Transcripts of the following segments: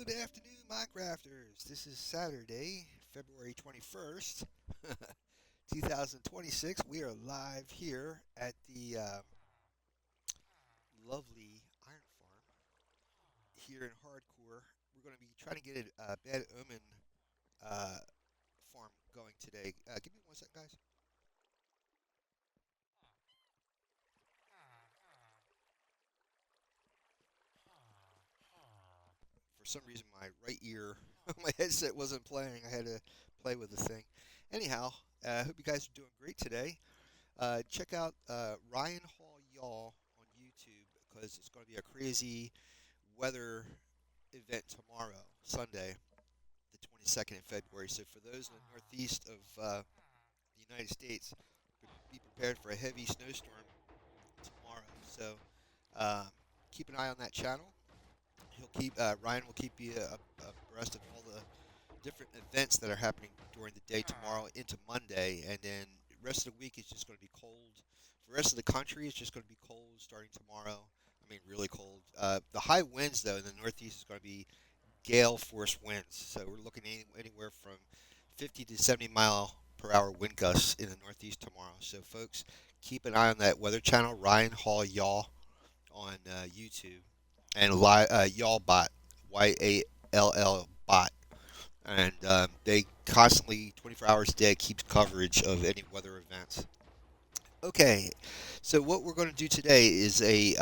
Good afternoon, Minecrafters. This is Saturday, February 21st, 2026. We are live here at the lovely iron farm here in Hardcore. We're going to be trying to get a Bad Omen uh, farm going today. Give me one sec, guys. For some reason, my right ear, my headset wasn't playing. I had to play with the thing. Anyhow, I hope you guys are doing great today. Check out Ryan Hall Y'all on YouTube because it's going to be a crazy weather event tomorrow, Sunday, the 22nd of February. So for those in the northeast of the United States, be prepared for a heavy snowstorm tomorrow. So um, keep an eye on that channel. He'll keep Ryan will keep you abreast of all the different events that are happening during the day tomorrow into Monday, and then the rest of the week is just going to be cold. For the rest of the country, it's just going to be cold starting tomorrow. I mean, really cold. The high winds, though, in the Northeast is going to be gale force winds. So we're looking anywhere from 50 to 70 mile per hour wind gusts in the Northeast tomorrow. So, folks, keep an eye on that Weather Channel, Ryan Hall Y'all on YouTube, and Y'all Bot, YALL Bot, and they constantly 24 hours a day keeps coverage of any weather events. Okay, so what we're going to do today is a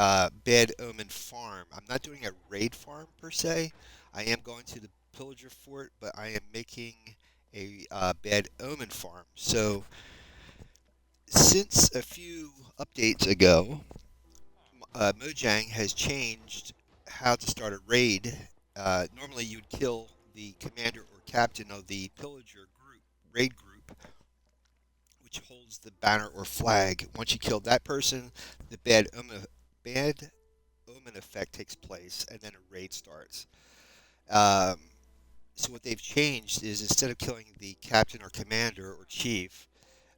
Bad Omen farm. I'm not doing a raid farm per se. I am going to the Pillager Fort, but I am making a Bad Omen farm. So since a few updates ago, Mojang has changed how to start a raid. Normally, you'd kill the commander or captain of the Pillager group, raid group, which holds the banner or flag. Once you kill that person, the bad omen effect takes place, and then a raid starts. Um, so what they've changed is instead of killing the captain or commander or chief,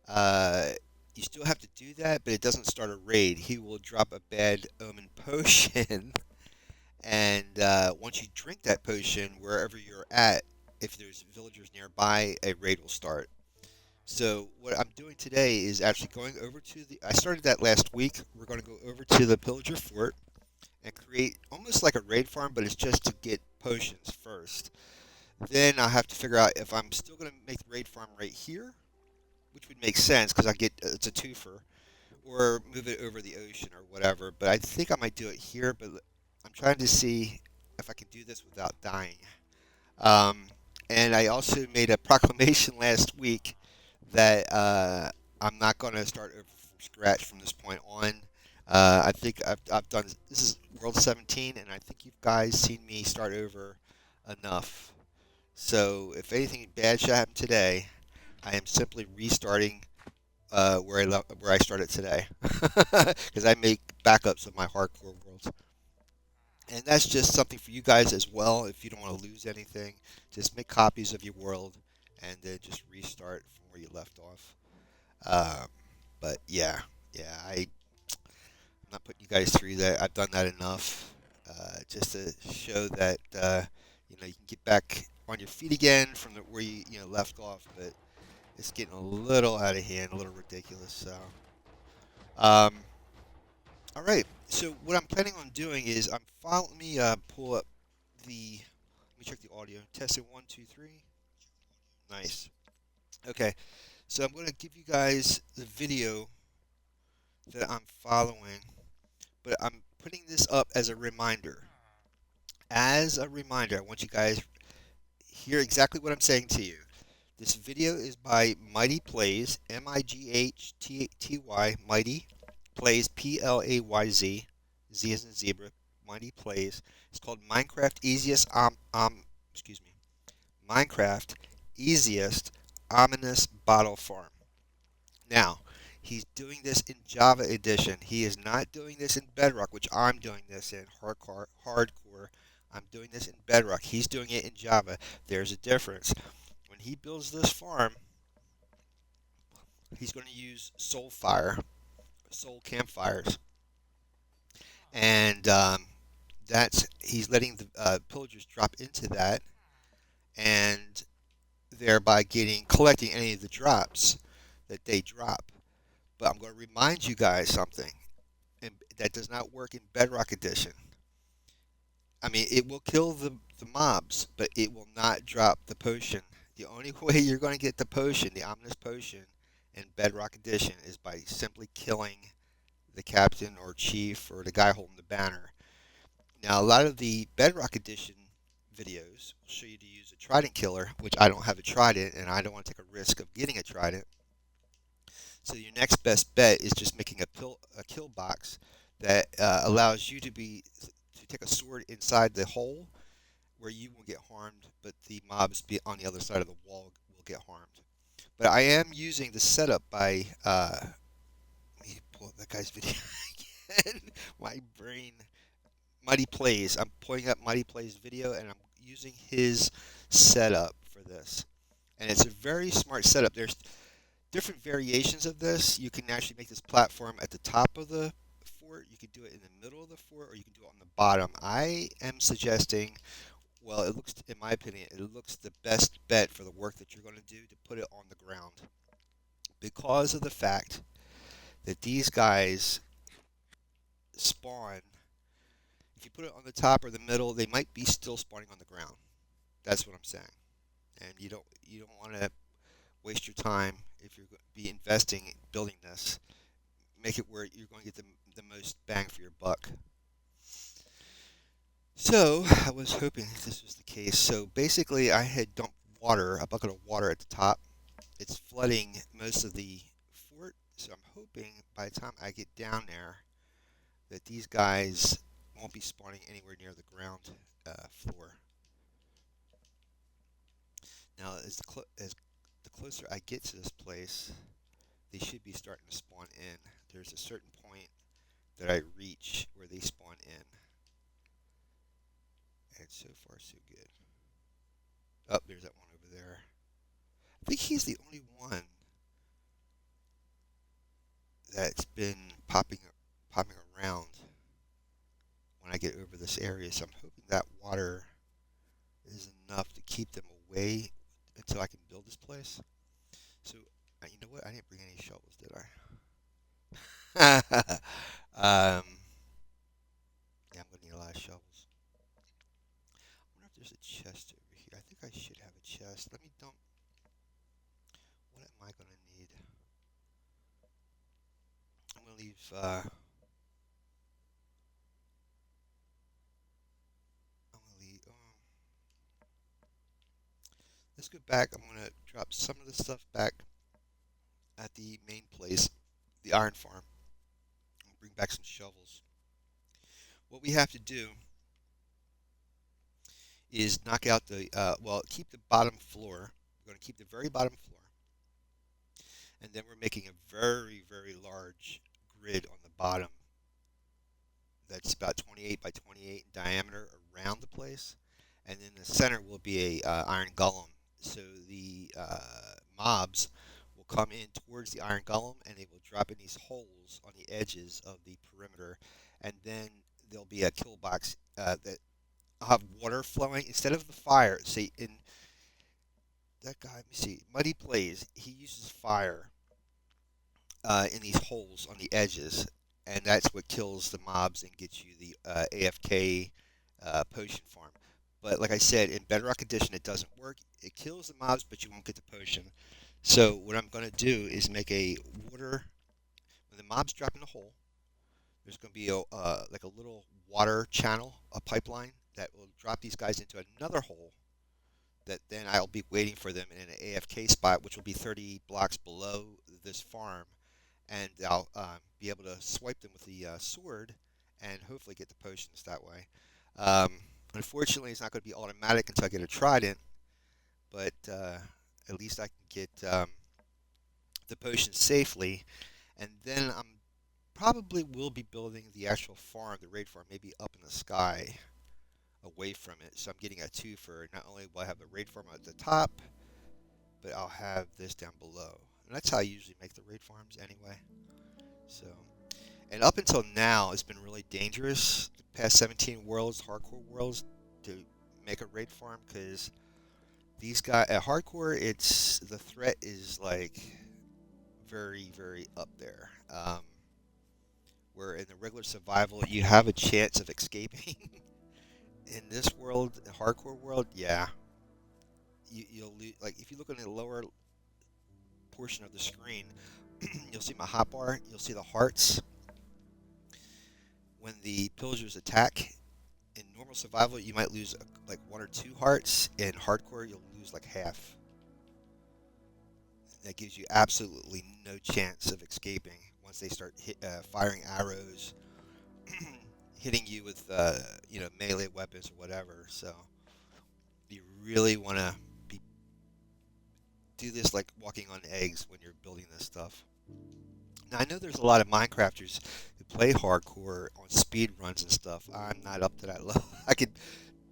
uh, you still have to do that, but it doesn't start a raid. He will drop a bad omen potion, and once you drink that potion, wherever you're at, if there's villagers nearby, a raid will start. So what I'm doing today is actually going over to the. I started that last week. We're going to go over to the Pillager Fort and create almost like a raid farm, but it's just to get potions first. Then I'll have to figure out if I'm still going to make the raid farm right here, which would make sense because I get it's a twofer, or move it over the ocean or whatever. But I think I might do it here. But I'm trying to see if I can do this without dying. Um, and I also made a proclamation last week that I'm not going to start over from scratch from this point on. I think I've done this is World 17, and I think you guys seen me start over enough. So if anything bad should happen today, I am simply restarting where I started today, because I make backups of my hardcore worlds, and that's just something for you guys as well. If you don't want to lose anything, just make copies of your world and then just restart from where you left off. Um, but yeah, I'm not putting you guys through that. I've done that enough, just to show that you can get back on your feet again from where you left off. But it's getting a little out of hand, a little ridiculous. So, um, all right. So what I'm planning on doing is let me pull up the. Let me check the audio. Testing one, two, three. Nice. Okay. So I'm going to give you guys the video that I'm following, but I'm putting this up as a reminder. As a reminder, I want you guys to hear exactly what I'm saying to you. This video is by Mighty Plays, Mighty, Mighty Plays, Playz, Z as in zebra, Mighty Plays. It's called excuse me, Minecraft Easiest Ominous Bottle Farm. Now, he's doing this in Java Edition. He is not doing this in Bedrock, which I'm doing this in hardcore. I'm doing this in Bedrock. He's doing it in Java. There's a difference. When he builds this farm, he's going to use soul campfires, and he's letting the pillagers drop into that, and thereby collecting any of the drops that they drop. But I'm going to remind you guys something, and that does not work in Bedrock Edition. I mean, it will kill the mobs, but it will not drop the potion. The only way you're going to get the potion, the ominous potion, in Bedrock Edition is by simply killing the captain or chief or the guy holding the banner. Now, a lot of the Bedrock Edition videos will show you to use a trident killer, which I don't have a trident, and I don't want to take a risk of getting a trident. So your next best bet is just making a kill box that allows you to take a sword inside the hole where you will get harmed, but the mobs on the other side of the wall will get harmed. But I am using the setup by let me pull up that guy's video again. My brain. Mighty Plays. I'm pulling up Mighty Plays video, and I'm using his setup for this. And it's a very smart setup. There's different variations of this. You can actually make this platform at the top of the fort. You can do it in the middle of the fort, or you can do it on the bottom. I am suggesting, well, it looks, in my opinion, it looks the best bet for the work that you're going to do to put it on the ground. Because of the fact that these guys spawn, if you put it on the top or the middle, they might be still spawning on the ground. That's what I'm saying. And you don't want to waste your time if you're going to be investing in building this. Make it where you're going to get the most bang for your buck. So I was hoping this was the case. So basically, I had dumped a bucket of water at the top. It's flooding most of the fort. So I'm hoping by the time I get down there that these guys won't be spawning anywhere near the ground floor. Now, as the closer I get to this place, they should be starting to spawn in. There's a certain point that I reach where they spawn in. And so far, so good. Oh, there's that one over there. I think he's the only one that's been popping around when I get over this area. So I'm hoping that water is enough to keep them away until I can build this place. So, you know what? I didn't bring any shovels, did I? Yeah, I'm gonna need a lot of shovels. I wonder if there's a chest over here. I think I should have a chest. Let me dump. What am I gonna need? I'm gonna leave. I'm gonna leave. Let's go back. I'm gonna drop some of the stuff back at the main place, the iron farm. I'm gonna bring back some shovels. What we have to do is knock out keep the bottom floor. We're going to keep the very bottom floor. And then we're making a very, very large grid on the bottom that's about 28 by 28 in diameter around the place. And in the center will be a iron golem. So the mobs will come in towards the iron golem, and they will drop in these holes on the edges of the perimeter. And then there'll be a kill box that I'll have water flowing instead of the fire. See, in that guy, let me see, Muddy Plays, he uses fire in these holes on the edges, and that's what kills the mobs and gets you the AFK potion farm. But like I said, in Bedrock Edition, it doesn't work. It kills the mobs, but you won't get the potion. So what I'm going to do is make a water. When the mobs drop in the hole, there's going to be like a little water channel, a pipeline that will drop these guys into another hole that then I'll be waiting for them in an AFK spot, which will be 30 blocks below this farm, and I'll be able to swipe them with the sword and hopefully get the potions that way. Unfortunately, it's not going to be automatic until I get a trident, but at least I can get the potions safely, and then I'm probably will be building the actual farm, the raid farm, maybe up in the sky away from it. So I'm getting a two for not only will I have the raid farm at the top, but I'll have this down below. And that's how I usually make the raid farms anyway. So, And up until now, it's been really dangerous, the past 17 worlds, hardcore worlds, to make a raid farm, because these guys, at hardcore, it's, the threat is like very, very up there. Where in the regular survival, you have a chance of escaping. In this world, the hardcore world, yeah, you'll lose. Like, if you look on the lower portion of the screen, you'll see my hotbar. You'll see the hearts. When the pillagers attack, in normal survival, you might lose like 1 or 2 hearts. In hardcore, you'll lose like half. That gives you absolutely no chance of escaping once they start firing arrows, hitting you with melee weapons or whatever. So you really want to do this like walking on eggs when you're building this stuff. Now, I know there's a lot of Minecrafters who play hardcore on speed runs and stuff. I'm not up to that level. I could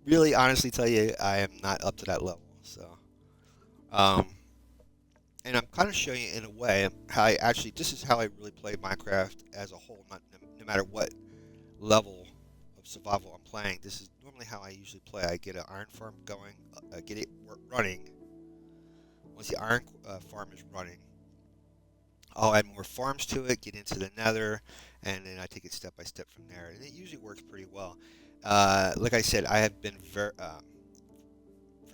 really honestly tell you I am not up to that level. So, and I'm kind of showing you in a way how this is how I really play Minecraft as a whole, no matter what level of survival I'm playing. This is normally how I usually play. I get an iron farm going, get it running. Once the iron farm is running, I'll add more farms to it, get into the nether, and then I take it step by step from there. And it usually works pretty well. Like I said, I have been for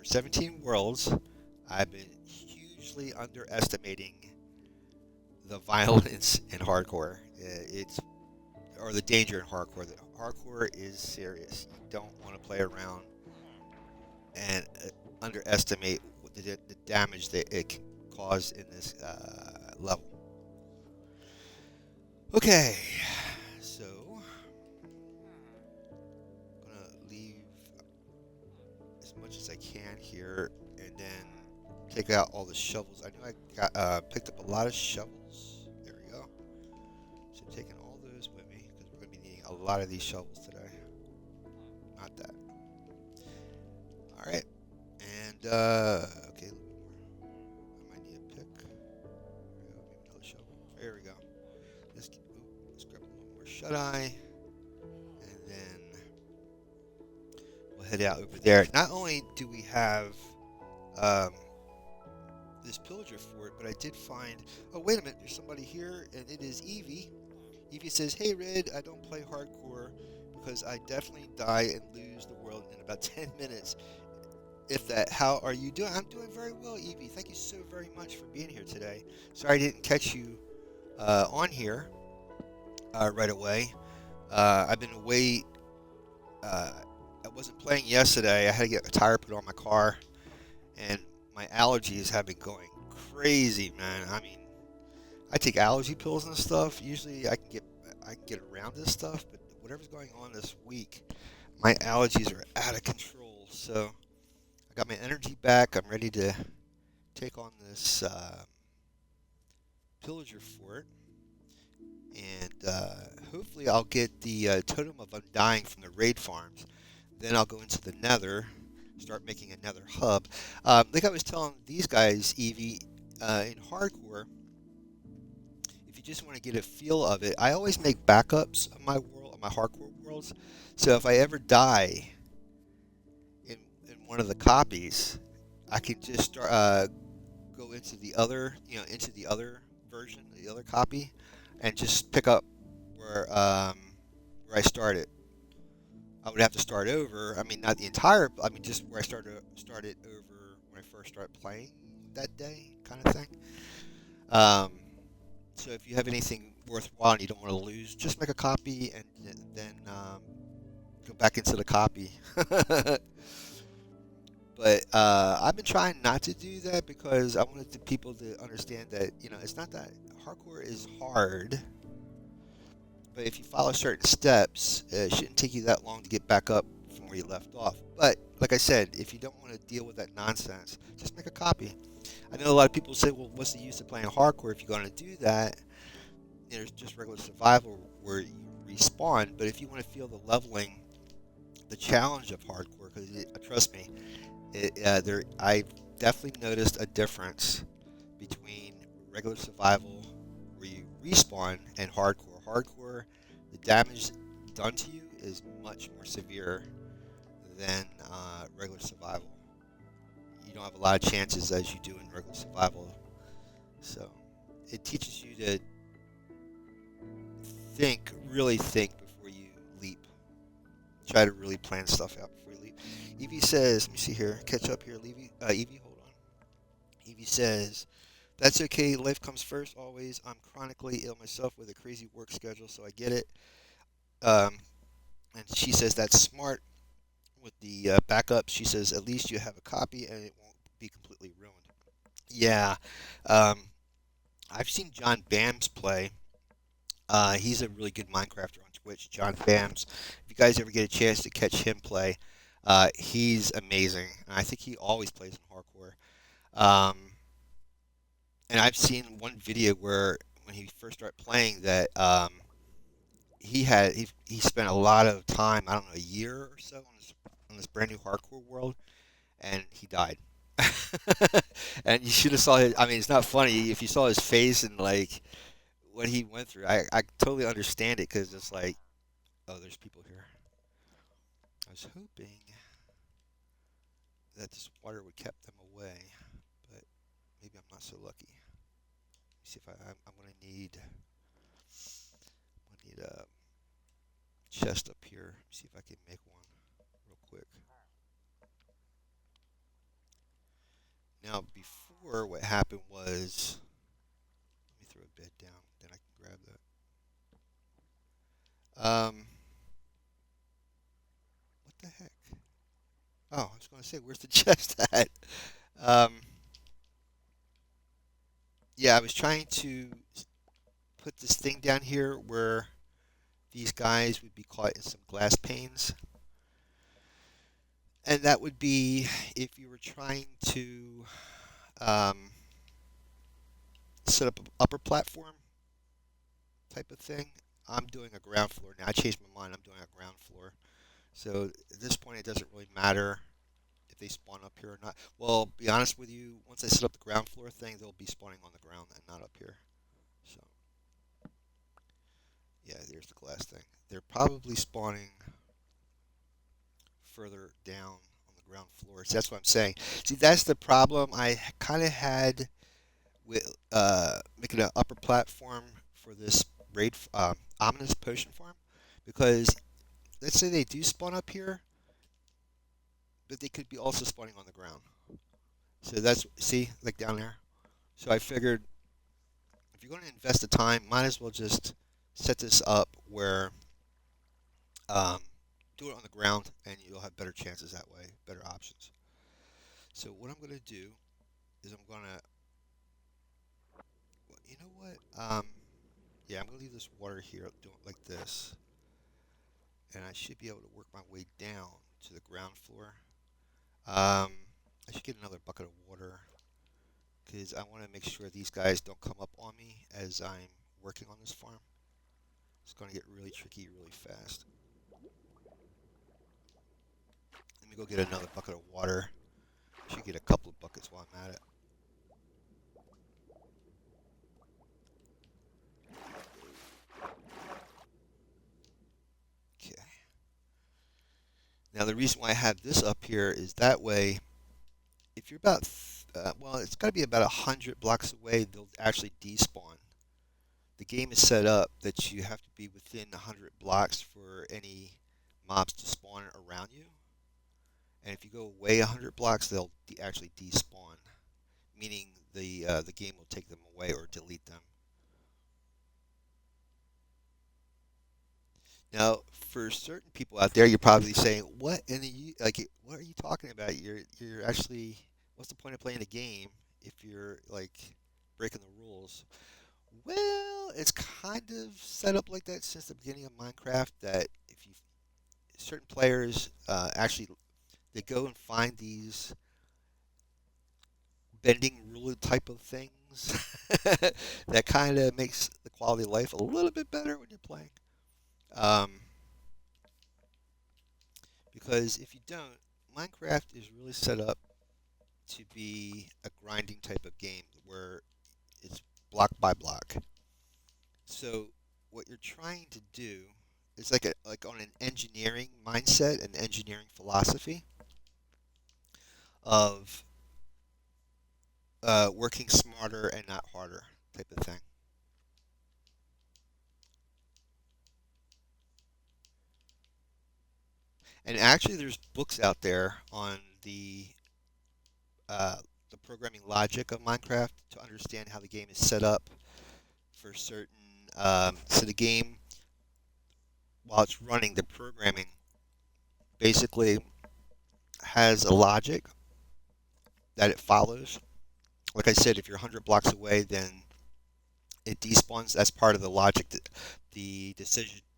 17 worlds, I've been hugely underestimating the violence in hardcore. Or the danger in hardcore. The hardcore is serious. You don't want to play around and underestimate the damage that it can cause in this level. Okay, so I'm gonna leave as much as I can here, and then take out all the shovels. I know I got picked up a lot of shovels. There we go. So I'm taking all those with me because we're gonna be needing a lot of these shovels today. Not that. All right, and okay, a little bit more. I might need a pick. There we go. Maybe another shovel. There we go. Let's grab a little more shut-eye, and then we'll head out over there. Not only do we have this pillager fort, but I did find. Oh, wait a minute! There's somebody here, and it is Evie. Evie says, "Hey, Red, I don't play hardcore because I definitely die and lose the world in about 10 minutes. If that, how are you doing?" I'm doing very well, Evie. Thank you so very much for being here today. Sorry I didn't catch you on here right away. I've been away. I wasn't playing yesterday. I had to get a tire put on my car, and my allergies have been going crazy, man. I mean, I take allergy pills and stuff. Usually, I can get around this stuff, but whatever's going on this week, my allergies are out of control. So I got my energy back. I'm ready to take on this pillager fort. And hopefully I'll get the Totem of Undying from the raid farms. Then I'll go into the nether, start making a nether hub. Like I was telling these guys, Evie, in hardcore, if you just want to get a feel of it, I always make backups of my hardcore worlds. So if I ever die in one of the copies, I can just start, go into the other, into the other version, the other copy, and just pick up where I started. I would have to start over. I mean, not the entire. I mean, just where I started over when I first started playing that day, kind of thing. So if you have anything worthwhile and you don't want to lose, just make a copy and then go back into the copy. But I've been trying not to do that because I wanted the people to understand that it's not that hardcore is hard. But if you follow certain steps, it shouldn't take you that long to get back up from where you left off. But like I said, if you don't want to deal with that nonsense, just make a copy. I know a lot of people say, well, what's the use of playing hardcore if you're going to do that? There's just regular survival where you respawn. But if you want to feel the leveling, the challenge of hardcore, because trust me, I've definitely noticed a difference between regular survival where you respawn and hardcore. hardcore, the damage done to you is much more severe than regular survival. You don't have a lot of chances as you do in regular survival. So it teaches you to think, really think before you leap. Try to really plan stuff out before you leap. Evie says, let me see here, catch up here, Evie, hold on. Evie says, that's okay, life comes first always. I'm chronically ill myself with a crazy work schedule, so I get it. Um, and she says, that's smart with the backup. She says, at least you have a copy and it won't be completely ruined. Yeah. Um, I've seen John Bams play. He's a really good Minecrafter on Twitch, John Bams. If you guys ever get a chance to catch him play, he's amazing. And I think he always plays in hardcore. Um, and I've seen one video where when he first started playing that he spent a lot of time, I don't know, a year or so on this brand new hardcore world, and he died. And you should have saw his. I mean, it's not funny if you saw his face and like what he went through. I totally understand it because it's like, oh, there's people here. I was hoping that this water would keep them away, but maybe I'm not so lucky. Let me see if I'm gonna need a chest up here. See if I can make one real quick. Now, before what happened was, let me throw a bed down, then I can grab that. What the heck? Oh, I was going to say, where's the chest at? Um, yeah, I was trying to put this thing down here where these guys would be caught in some glass panes. And that would be if you were trying to um, set up an upper platform type of thing. I'm doing a ground floor now. I changed my mind. I'm doing a ground floor. So at this point, it doesn't really matter if they spawn up here or not. Well, be honest with you, once I set up the ground floor thing, they'll be spawning on the ground and not up here. So yeah, there's the glass thing. They're probably spawning further down on the ground floor. So that's what I'm saying. See, that's the problem I kind of had with making an upper platform for this raid ominous potion farm, because let's say they do spawn up here, but they could be also spawning on the ground. So that's, see, like down there. So I figured if you're going to invest the time, might as well just set this up where um, do it on the ground, and you'll have better chances that way, better options. So what I'm going to do is I'm going to, well, you know what? Yeah, I'm going to leave this water here, do it like this, and I should be able to work my way down to the ground floor. I should get another bucket of water because I want to make sure these guys don't come up on me as I'm working on this farm. It's going to get really tricky really fast. Let me go get another bucket of water. I should get a couple of buckets while I'm at it. Okay. Now the reason why I have this up here is that way, if you're about, well, it's got to be about 100 blocks away, they'll actually despawn. The game is set up that you have to be within 100 blocks for any mobs to spawn around you. And if you go away 100 blocks, they'll actually despawn, meaning the game will take them away or delete them. Now, for certain people out there, you're probably saying, "What in the like? What are you talking about? You're actually, what's the point of playing a game if you're like breaking the rules?" Well, it's kind of set up like that since the beginning of Minecraft. That if you certain players actually they go and find these bending ruler type of things that kind of makes the quality of life a little bit better when you're playing. Um, because if you don't, Minecraft is really set up to be a grinding type of game where it's block by block. So what you're trying to do is like on an engineering mindset and engineering philosophy of working smarter and not harder type of thing. And actually, there's books out there on uh, the programming logic of Minecraft to understand how the game is set up for certain. So the game, while it's running, the programming basically has a logic that it follows. Like I said, if you're 100 blocks away, then it despawns. That's part of the logic that the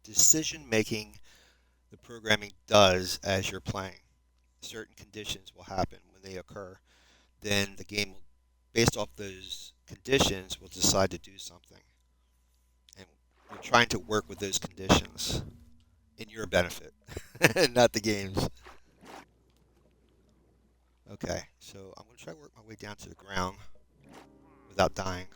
decision making the programming does as you're playing. Certain conditions will happen when they occur. Then the game will, based off those conditions, will decide to do something. And we're trying to work with those conditions in your benefit, not the game's. Okay, so I'm going to try to work my way down to the ground without dying.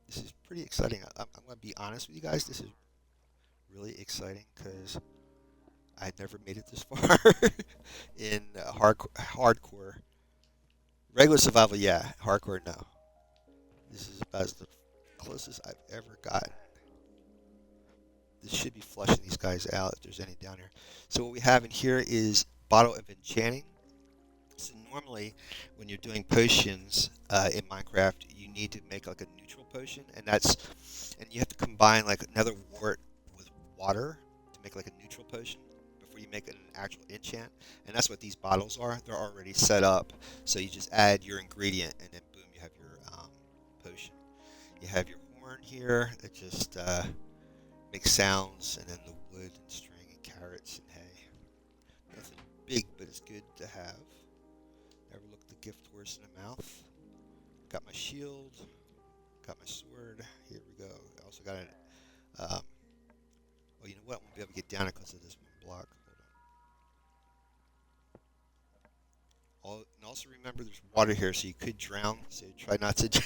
This is pretty exciting. I'm going to be honest with you guys. This is really exciting because I never made it this far in hardcore. Regular survival, yeah. Hardcore, no. This is about the closest I've ever gotten. This should be flushing these guys out if there's any down here. So what we have in here is bottle of enchanting. So normally, when you're doing potions in Minecraft, you need to make like a neutral potion, and you have to combine like another wort with water to make like a neutral potion before you make an actual enchant. And that's what these bottles are. They're already set up, so you just add your ingredient, and then boom, you have your potion. You have your horn here that just makes sounds, and then the wood and string and carrots and hay. Nothing big, but it's good to have. Never looked the gift horse in the mouth. Got my shield. Got my sword. Here we go. I also got an. Well, you know what? I won't be able to get down it because of this one block. Hold on. And also remember, there's water here, so you could drown. So try not to.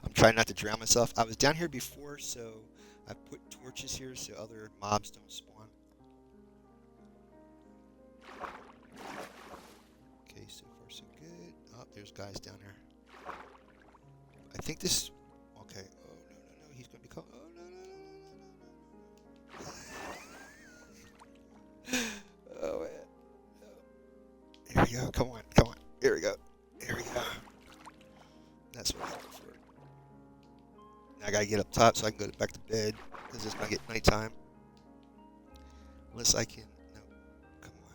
I'm trying not to drown myself. I was down here before, so I put torches here so other mobs don't spawn. Okay, so far so good. Oh, there's guys down there. I think this. Okay. Oh no no no! He's gonna be caught. Oh no no no no no no! Oh man. Here we go. Come on, come on. Here we go. Here we go. That's what I'm looking for. Now I gotta get up top so I can go back to bed because it's gonna get nighttime. Unless I can. No. Come on.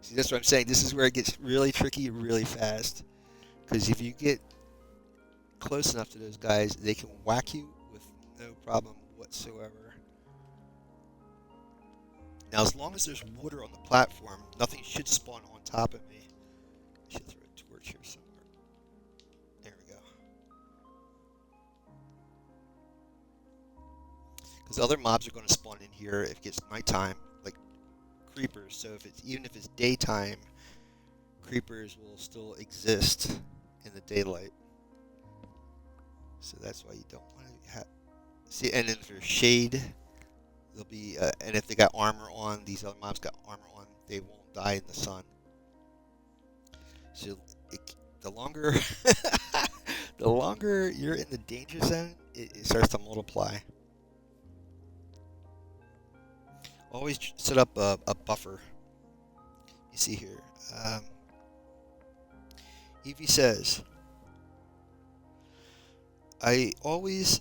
See, that's what I'm saying. This is where it gets really tricky really fast. Because if you get close enough to those guys, they can whack you with no problem whatsoever. Now, as long as there's water on the platform, nothing should spawn on top of me. I should throw a torch here somewhere. There we go. Because other mobs are going to spawn in here if it gets nighttime, like creepers. So even if it's daytime, creepers will still exist in the daylight. So that's why you don't want to see. And then if there's shade, they'll be. And if they got armor on, these other mobs got armor on, they won't die in the sun. So the longer, the longer you're in the danger zone, it starts to multiply. Always set up a buffer. You see here. Evie says, I always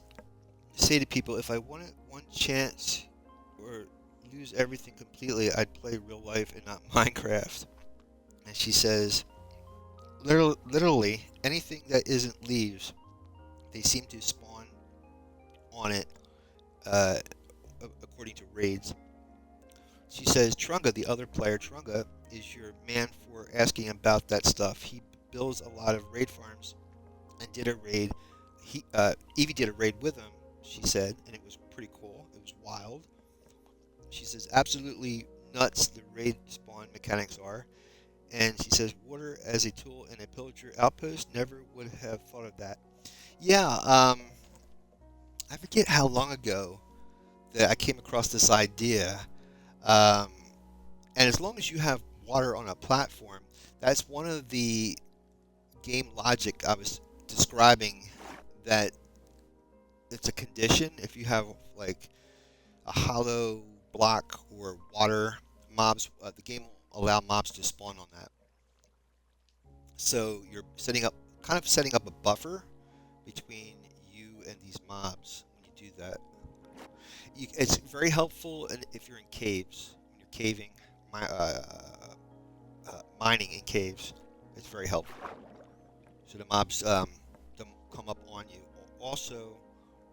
say to people, if I wanted one chance or lose everything completely, I'd play real life and not Minecraft. And she says, literally, anything that isn't leaves, they seem to spawn on it, according to raids. She says, Trunga, the other player, Trunga, is your man for asking about that stuff. He builds a lot of raid farms and did a raid. Evie did a raid with him, she said, and it was pretty cool. It was wild. She says, absolutely nuts the raid spawn mechanics are. And she says, water as a tool in a pillager outpost, never would have thought of that. Yeah, I forget how long ago that I came across this idea. Um, and as long as you have water on a platform, that's one of the game logic I was describing, that it's a condition. If you have like a hollow block or water, mobs, the game will allow mobs to spawn on that. So you're kind of setting up a buffer between you and these mobs when you do that. It's very helpful if you're in caves, when you're caving, mining in caves. It's very helpful. So the mobs don't come up on you. Also,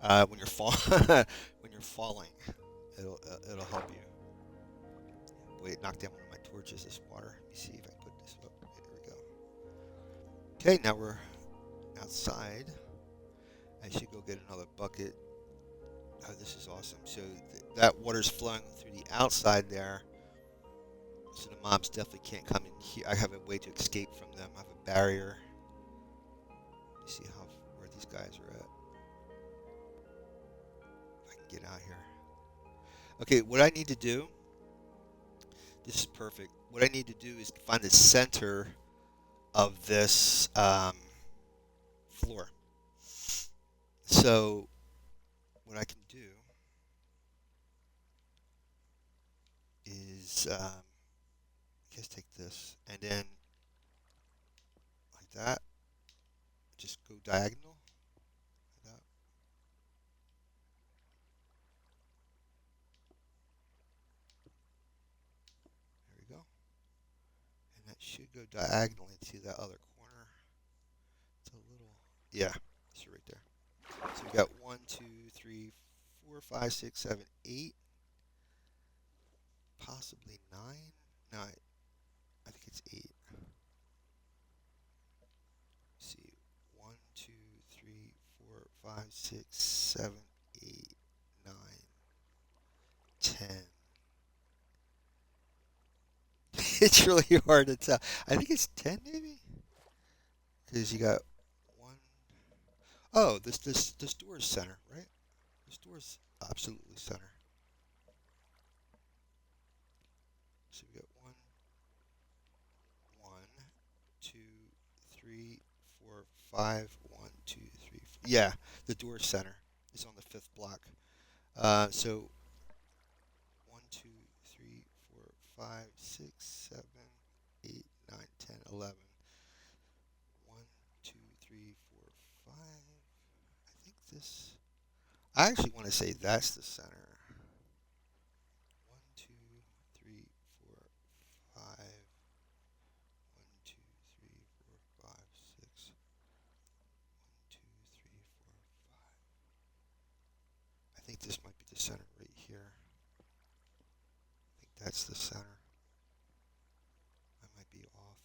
when you're when you're falling, it'll help you. Wait, knock down one of my torches. This water. Let me see if I can put this up. Okay, there we go. Okay, now we're outside. I should go get another bucket. Oh, this is awesome. So that water's flowing through the outside there, so the mobs definitely can't come in here. I have a way to escape from them. I have a barrier. Let me see where these guys are at. If I can get out here. Okay, what I need to do. This is perfect. What I need to do is find the center of this floor. So what I can do is just take this and then like that, just go diagonal like that. There we go, and that should go diagonally to that other corner. It's a little, yeah, it's right there. So we got 1, 2, 3, 4, 5, 6, 7, 8, possibly 9. No, I think it's 8. See, 1, 2, 3, 4, 5, 6, 7, 8, 9, 10. It's really hard to tell. I think it's 10 maybe? Because you got one. Oh, this door is center, right? This door is absolutely center. So we got one, two, three, four, five. 1, 2, 3, 4. Yeah, the door is center. It's on the fifth block. So 1, 2, 3, 4, 5, 6, 7, 8, 9, 10, 11. 1, 2, 3, 4, 5. I think this. I actually want to say that's the center. 1, 2, 3, 4, 5. 1, 2, 3, 4, 5, 6. 1, 2, 3, 4, 5. I think this might be the center right here. I think that's the center. I might be off.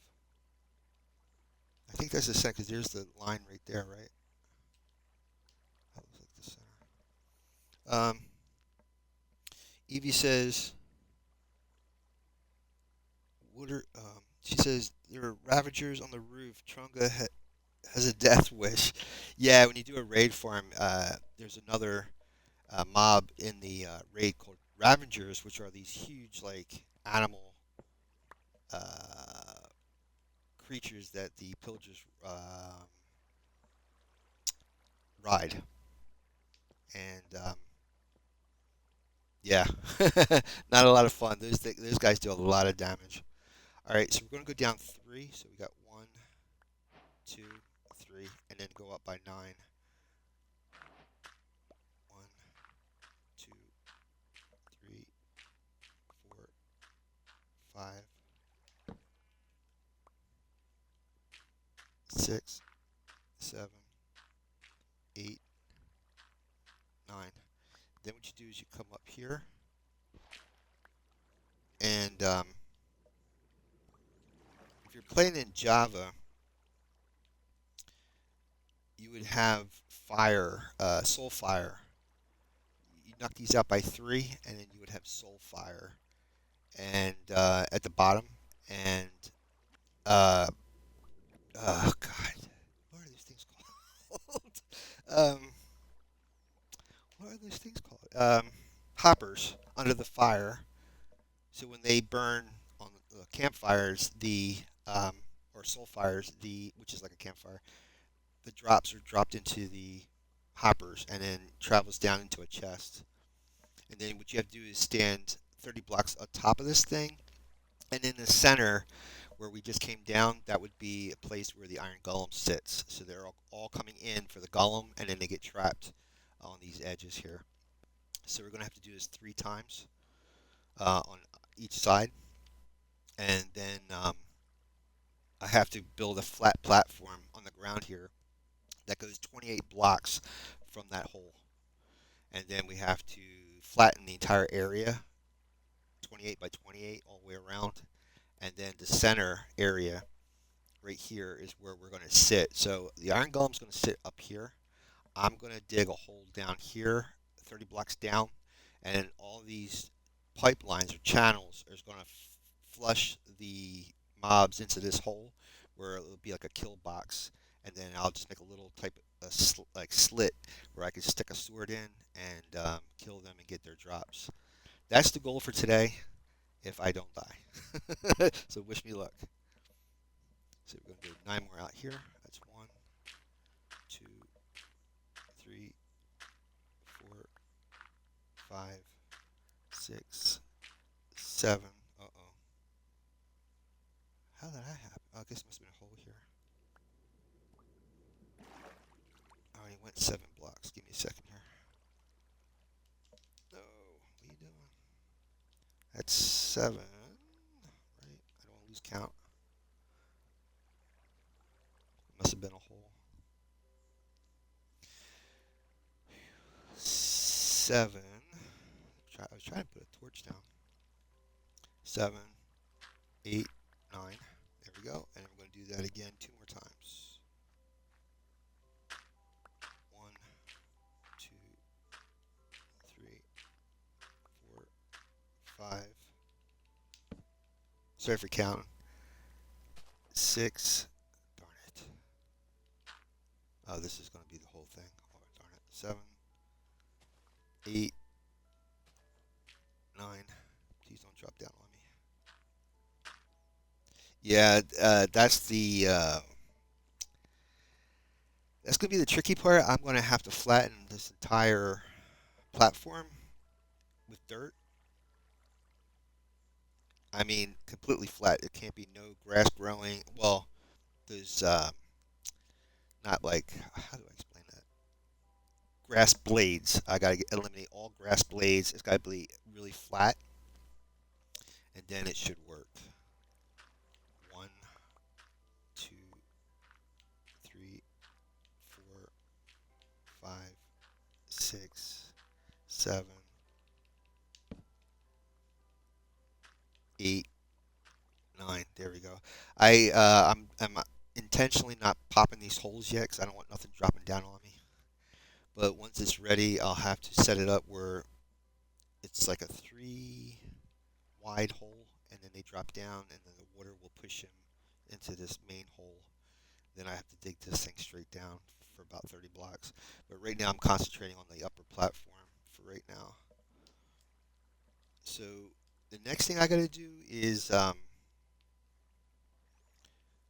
I think that's the center because there's the line right there, right? That looks like the center. Evie says, she says, there are Ravagers on the roof. Trunga has a death wish. Yeah, when you do a raid farm, there's another mob in the raid called Ravagers, which are these huge, like, animal uh, creatures that the pillagers ride. And, yeah, not a lot of fun. Those guys do a lot of damage. All right, so we're going to go down 3. So we got 1, 2, 3, and then go up by 9. 1, 2, 3, 4, 5, 6, 7, 8, 9. Then what you do is you come up here, and if you're playing in Java, you would have fire, soul fire. You knock these out by 3, and then you would have soul fire, and at the bottom, and oh god, what are these things called? um, are those things called? Hoppers under the fire. So when they burn on the campfires, um, or soul fires, which is like a campfire, the drops are dropped into the hoppers and then travels down into a chest. And then what you have to do is stand 30 blocks on top of this thing, and in the center, where we just came down, that would be a place where the iron golem sits. So they're all coming in for the golem, and then they get trapped on these edges here. So we're going to have to do this 3 times on each side, and then I have to build a flat platform on the ground here that goes 28 blocks from that hole, and then we have to flatten the entire area, 28 by 28 all the way around, and then the center area right here is where we're going to sit. So the iron golem's going to sit up here. I'm going to dig a hole down here, 30 blocks down, and all these pipelines or channels are going to flush the mobs into this hole where it'll be like a kill box, and then I'll just make a little type of like slit where I can stick a sword in and kill them and get their drops. That's the goal for today if I don't die. So wish me luck. So we're going to do 9 more out here. That's 1, 2, 3, 4, 5, 6, 7. Uh-oh. How did that happen? Oh, I guess it must have been a hole here. I only went 7 blocks. Give me a second here. No. What are you doing? That's 7. Right? I don't want to lose count. Must have been a hole. 7. I was trying to put a torch down. 7, 8, 9. There we go. And we're going to do that again 2 more times. 1, 2, 3, 4, 5. Sorry for counting. 6. Darn it. Oh, this is going to be the whole thing. Oh, darn it. 7, 8, 9. Please don't drop down on me. Yeah, that's going to be the tricky part. I'm going to have to flatten this entire platform with dirt. I mean, completely flat. It can't be no grass growing. Well, there's not like, how do I explain that? Grass blades. I got to eliminate all grass blades. It's got to be really flat, and then it should work. 1, 2, 3, 4, 5, 6, 7, 8, 9. There we go. I'm intentionally not popping these holes yet because I don't want nothing dropping down on me. But once it's ready, I'll have to set it up where it's like a 3 wide hole, and then they drop down, and then the water will push them into this main hole. Then I have to dig this thing straight down for about 30 blocks. But right now I'm concentrating on the upper platform for right now. So the next thing I got to do is oh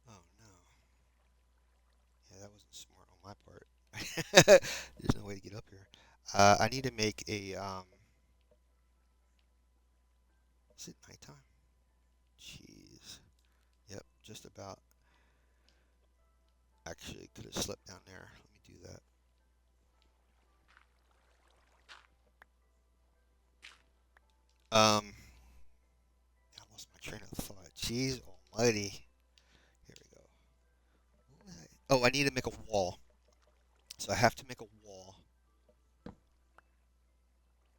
no, yeah, that wasn't smart on my part. There's no way to get up here. I need to make a is it nighttime? Jeez. Yep, just about. Actually, could have slipped down there. Let me do that. I lost my train of thought. Jeez almighty. Here we go. Oh, I need to make a wall. So I have to make a wall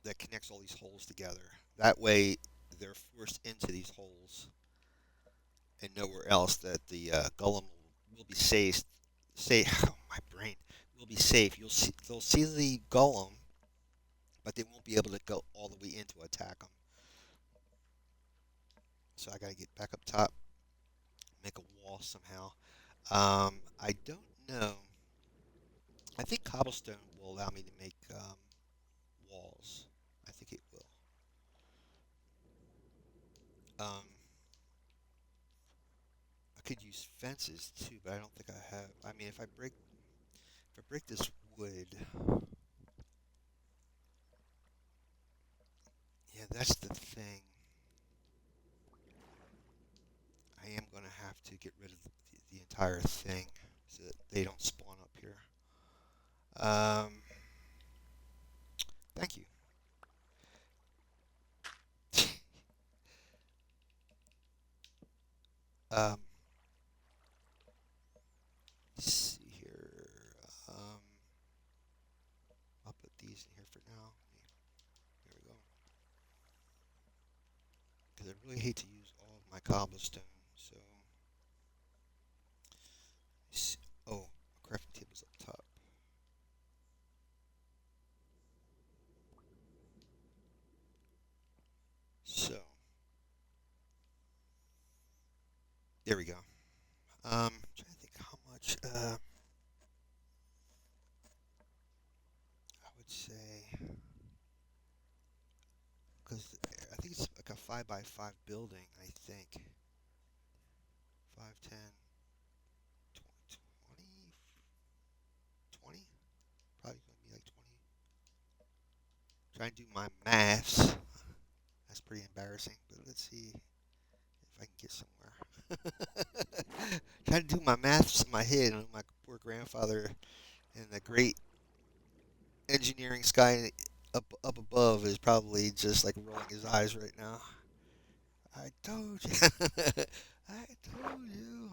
that connects all these holes together. That way, they're forced into these holes and nowhere else. That the golem will be safe. Oh, my brain will be safe. They'll see the golem, but they won't be able to go all the way in to attack them. So I gotta get back up top, make a wall somehow. I don't know. I think cobblestone will allow me to make walls. I think it will. Um, I could use fences too, but I don't think I have. I mean, if I break this wood, yeah, that's the thing. I am gonna have to get rid of the entire thing so that they don't spawn up here. Um, thank you. um, let's see here. Um, I'll put these in here for now. Here we go. Because I really hate to use all of my cobblestone. So, oh, crafting table's up top. So, there we go. Trying to think how much. I would say because I think it's like a 5 by 5 building. I think 5, 10, 20, 20. Probably gonna be like 20. Trying to do my maths. That's pretty embarrassing, but let's see if I can get somewhere. Trying to do my maths in my head, and my poor grandfather and the great engineering sky up above is probably just like rolling his eyes right now. I told you. I told you.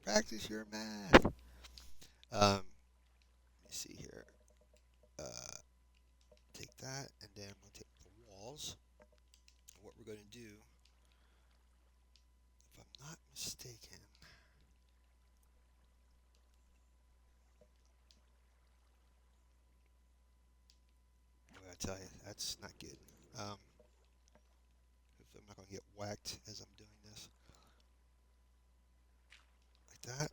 Practice your math. Let me see here. Uh, take that, and then I'm going to take the walls. And what we're going to do, if I'm not mistaken, boy, I tell you, that's not good. Um, if I'm not going to get whacked as I'm doing this. Like that.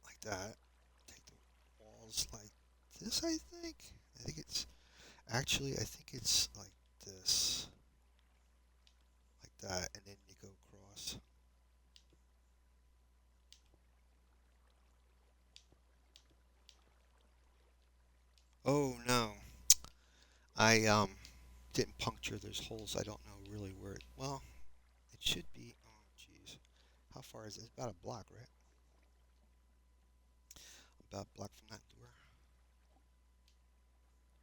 Like that. Take the walls like this, I think. I think it's, actually, I think it's like this. Like that, and then you go across. Oh no, I didn't puncture. There's holes. I don't know really where it. Well, it should be. Oh jeez, how far is it? It's about a block, right? About a block from that door.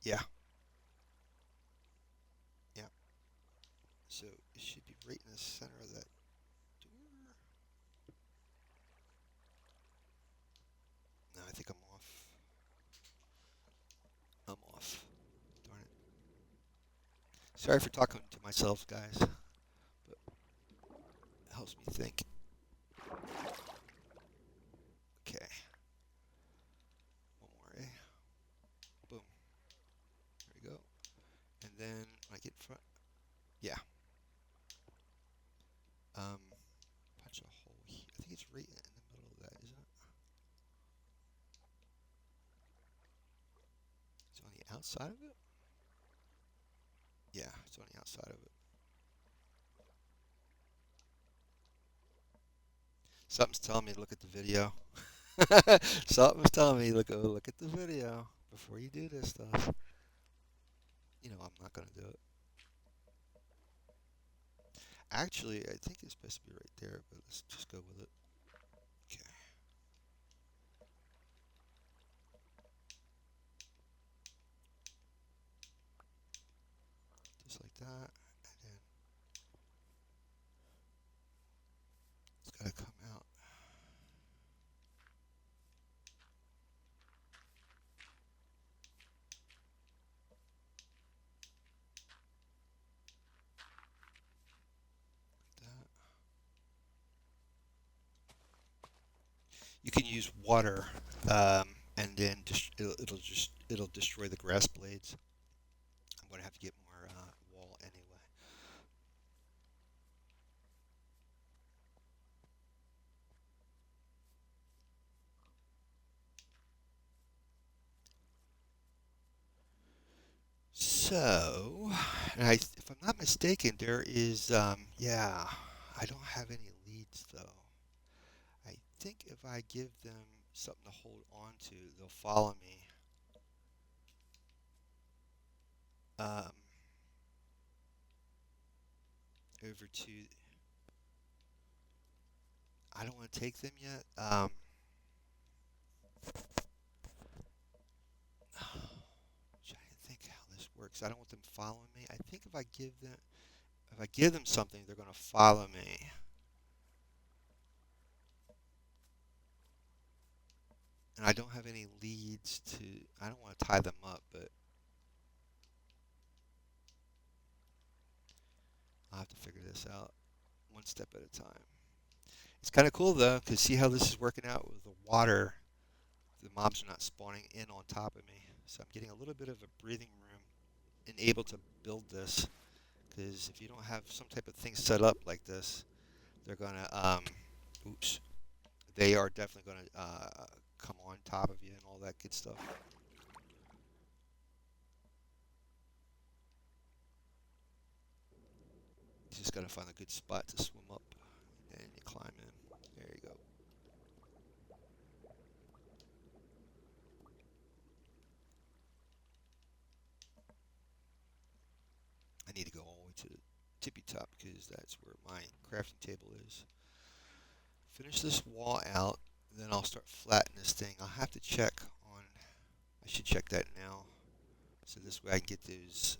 Yeah, yeah. So it should be right in the center of that door. No, I think I'm off. I'm off. Darn it. Sorry for talking to myself, guys, but it helps me think. Okay, one more, eh? Boom. There we go. And then when I get in front, yeah. Um, punch a hole here. I think it's right in the middle of that, isn't it? It's on the outside of it? Yeah, it's on the outside of it. Something's telling me to look at the video. Something's telling me look at the video before you do this stuff. You know I'm not gonna do it. Actually, I think it's supposed to be right there, but let's just go with it. Okay, just like that, and then it's gotta come out like that. You can use water, and then it'll destroy the grass blades. I'm gonna have to get more wall anyway. So, if I'm not mistaken, there is, yeah, I don't have any leads though. I think if I give them something to hold on to, they'll follow me. Um, over to, I don't want to take them yet. Trying to think how this works. I don't want them following me. I think if I give them something, they're gonna follow me. And I don't have any leads to. I don't want to tie them up, but I'll have to figure this out one step at a time. It's kind of cool though, cause see how this is working out with the water. The mobs are not spawning in on top of me, so I'm getting a little bit of a breathing room and able to build this. Because if you don't have some type of thing set up like this, they're gonna oops, they are definitely gonna come on top of you and all that good stuff. You just gotta find a good spot to swim up, and you climb in. There you go. I need to go all the way to the tippy top because that's where my crafting table is. Finish this wall out, then I'll start flattening this thing. I'll have to check on. I should check that now, so this way I can get those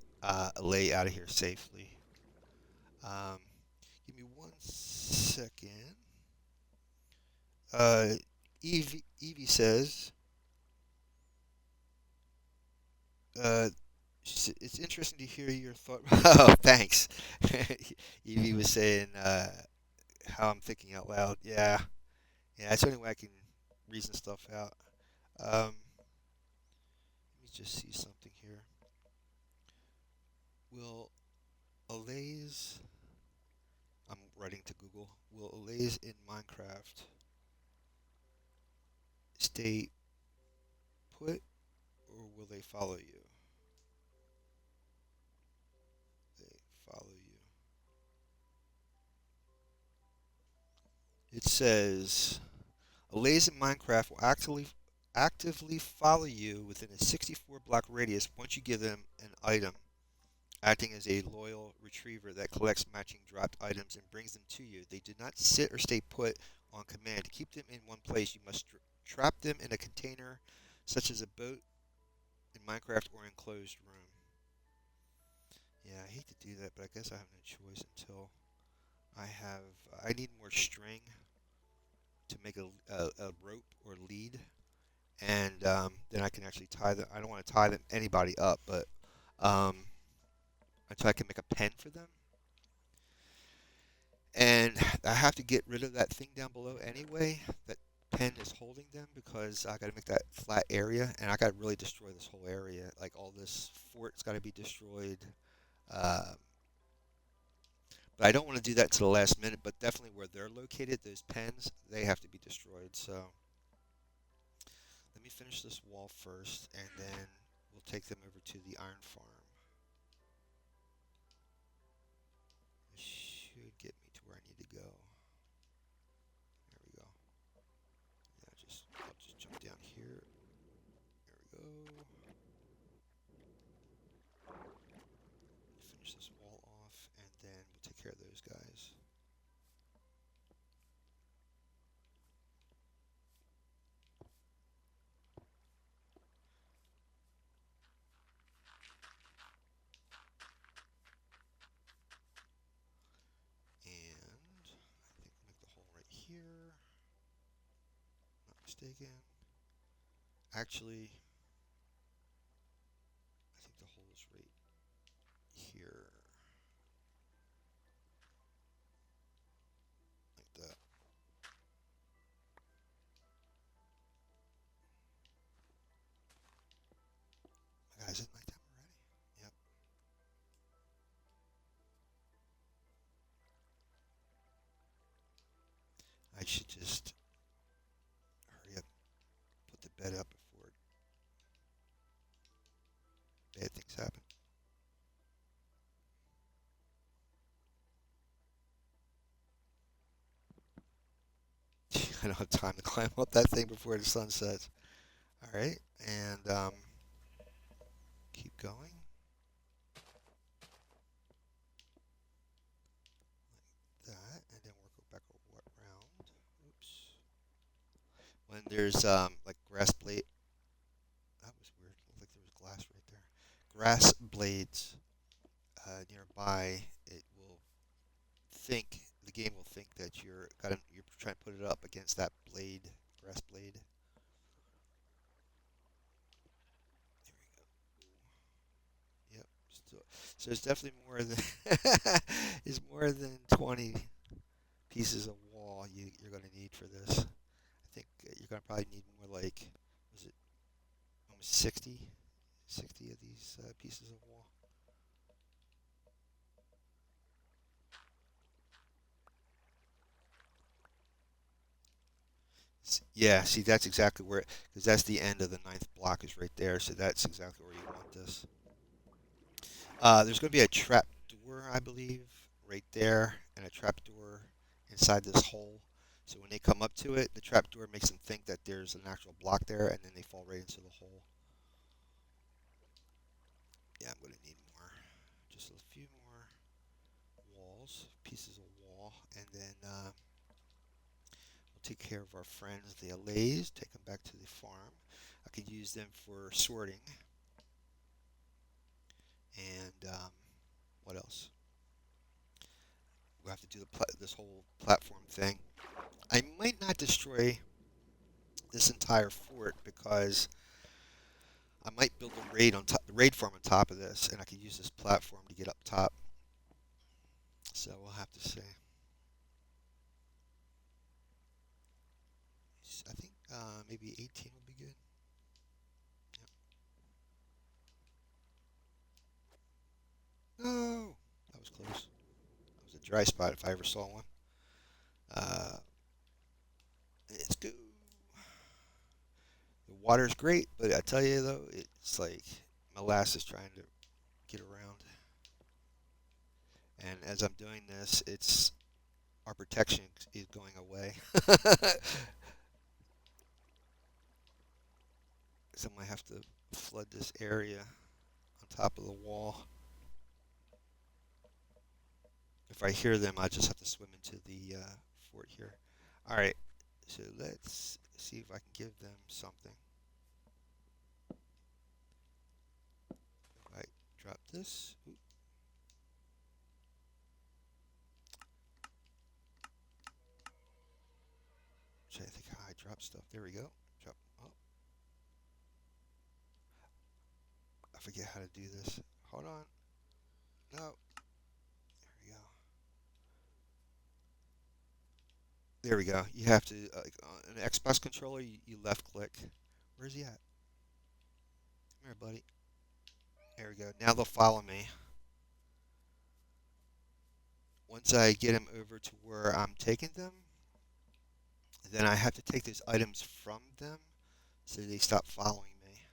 lay out of here safely. Um, Give me 1 second. Uh, Evie says, uh, it's interesting to hear your thought. Oh, thanks. Evie was saying how I'm thinking out loud. Yeah, yeah, that's the only way I can reason stuff out. Let me just see something here. Will allays, I'm writing to Google, will allays in Minecraft stay put or will they follow you? They follow you. It says allays in Minecraft will actively follow you within a 64 block radius once you give them an item, acting as a loyal retriever that collects matching dropped items and brings them to you. They do not sit or stay put on command. To keep them in one place, you must trap them in a container such as a boat in Minecraft or enclosed room. Yeah, I hate to do that, but I guess I have no choice until I need more string to make a rope or lead, and then I can actually tie them. I don't want to tie them anybody up, but um, until I can make a pen for them. And I have to get rid of that thing down below anyway. That pen is holding them because I got to make that flat area, and I got to really destroy this whole area. Like all this fort's got to be destroyed. Um, but I don't want to do that to the last minute. But definitely where they're located, those pens, they have to be destroyed. So let me finish this wall first, and then we'll take them over to the iron farm. It should get me to where I need to go. There we go. Yeah, I'll just jump down here. There we go. Finish this wall off, and then we'll take care of those guys. And I think we'll make the hole right here. Not mistaken. Actually, I think the hole is right here. Like that. Guys, is it nighttime already? Yep. I should just hurry up, put the bed up before bad things happen. I don't have time to climb up that thing before the sun sets. All right, and keep going. That, and then we'll go back around. Oops. When there's like grass blade, that was weird. Looked like there was glass right there. Grass blades nearby, it will think the game will think that you're trying to put it up against that blade, grass blade. There we go. Yep. So it's definitely more than it's more than 20 pieces of wall you're going to need for this. I think you're going to probably need more like, was it almost 60 of these pieces of wall. Yeah, see, that's exactly where, because that's the end of the ninth block is right there, so that's exactly where you want this. There's going to be a trap door, I believe, right there, and a trap door inside this hole. So when they come up to it, the trap door makes them think that there's an actual block there, and then they fall right into the hole. Yeah, I'm going to need more. Just a few more walls, pieces of wall, and then we'll take care of our friends, the allays, take them back to the farm. I could use them for sorting, and what else? We'll have to do this whole platform thing. I might not destroy this entire fort because I might build a raid farm on top of this, and I could use this platform to get up top. So we'll have to see. I think maybe 18 will be good. Yep. No, that was close. That was a dry spot if I ever saw one. Uh, let's go. The water's great, but I tell you though, it's like molasses trying to get around. And as I'm doing this, our protection is going away. So I might have to flood this area on top of the wall. If I hear them, I just have to swim into the fort here. All right, so let's see if I can give them something. If I drop this, oops. Trying to think how I drop stuff. There we go. Drop. Oh, I forget how to do this. Hold on. No. There we go. There we go. You have to on an Xbox controller. You left click. Where's he at? Come here, buddy. There we go. Now they'll follow me. Once I get them over to where I'm taking them, then I have to take those items from them so they stop following me.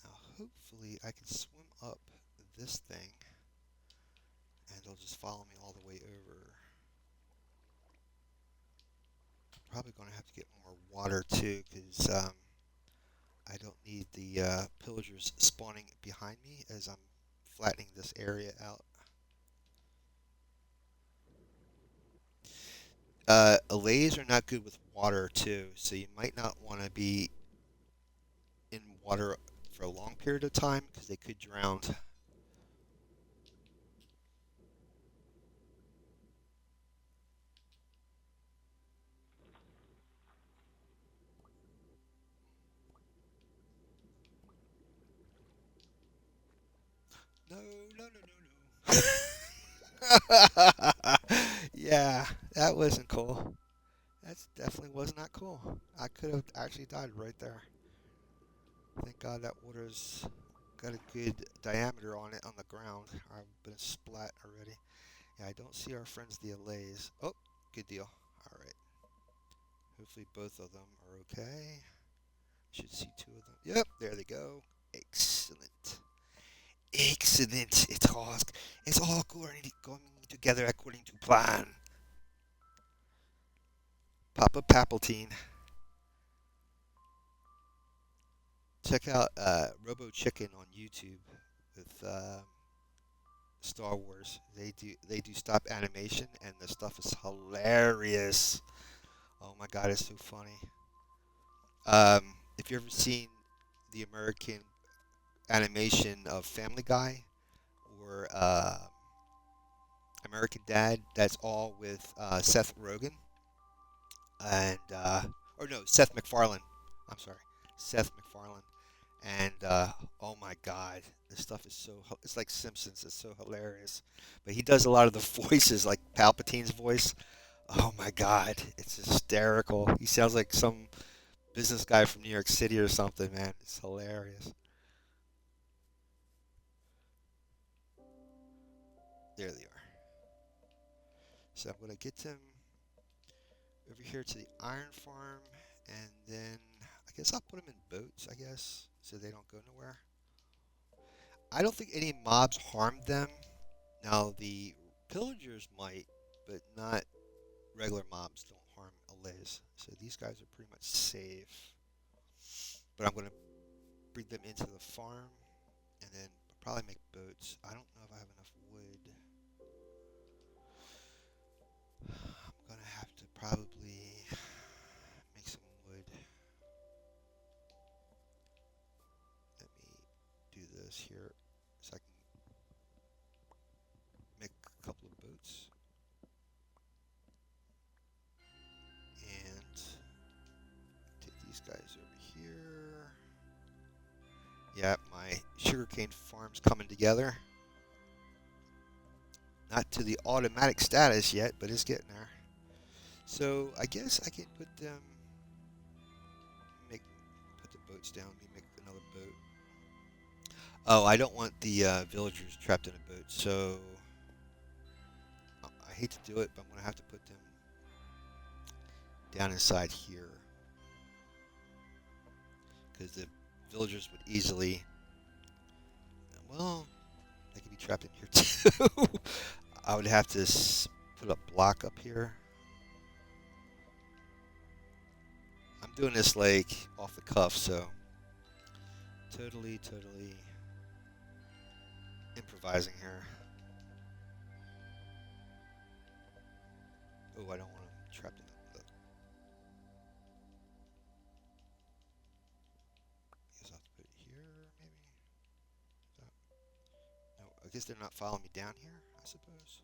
Now, hopefully, I can swim up this thing and they'll just follow me all the way over. Probably going to have to get more water too because I don't need the pillagers spawning behind me as I'm flattening this area out. Allays are not good with water too, so you might not want to be in water for a long period of time because they could drown. No, no, no, no, no. Yeah, that wasn't cool. That definitely was not cool. I could have actually died right there. Thank God that water's got a good diameter on it on the ground. I've been splat already. Yeah, I don't see our friends the allays. Oh, good deal. All right. Hopefully both of them are okay. Should see two of them. Yep, there they go. Excellent. Excellent. It's all going together according to plan. Papa Papaltine. Check out Robo Chicken on YouTube with Star Wars. They do stop animation, and the stuff is hilarious. Oh my god, it's so funny. If you ever seen the American animation of Family Guy or American Dad, that's all with Seth Rogen and or no, Seth MacFarlane. I'm sorry, Seth MacFarlane. And oh my God, this stuff is it's like Simpsons. It's so hilarious. But he does a lot of the voices, like Palpatine's voice. Oh my God, it's hysterical. He sounds like some business guy from New York City or something, man. It's hilarious. There they are. So I'm gonna get them over here to the iron farm, and then I guess I'll put them in boats. I guess so they don't go nowhere. I don't think any mobs harmed them. Now the pillagers might, but not regular mobs don't harm Allays. So these guys are pretty much safe. But I'm gonna bring them into the farm and then probably make boats. I don't know if I have enough wood. I'm gonna have to probably make some wood. Let me do this here so I can make a couple of boats. And take these guys over here. Yeah, my sugarcane farm's coming together. Not to the automatic status yet, but it's getting there. So I guess I can put them, make put the boats down. Let me make another boat. Oh, I don't want the villagers trapped in a boat, so I hate to do it, but I'm gonna have to put them down inside here because the villagers would easily, well, they could be trapped in here too. I would have to put a block up here. I'm doing this like off the cuff, so totally improvising here. Oh, I don't want them trapped in the. I guess I'll have to put it here, maybe. No, I guess they're not following me down here. I suppose.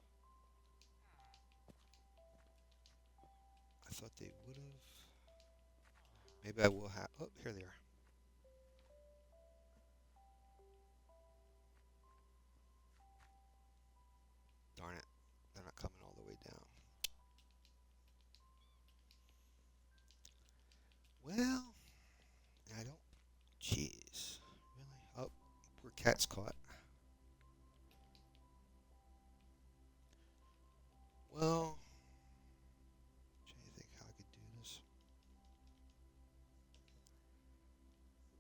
I thought they would have. Maybe I will have. Oh, here they are. Darn it, they're not coming all the way down. Well, I don't. Jeez, really? Oh, poor cat's caught. Well, trying to think how I could do this.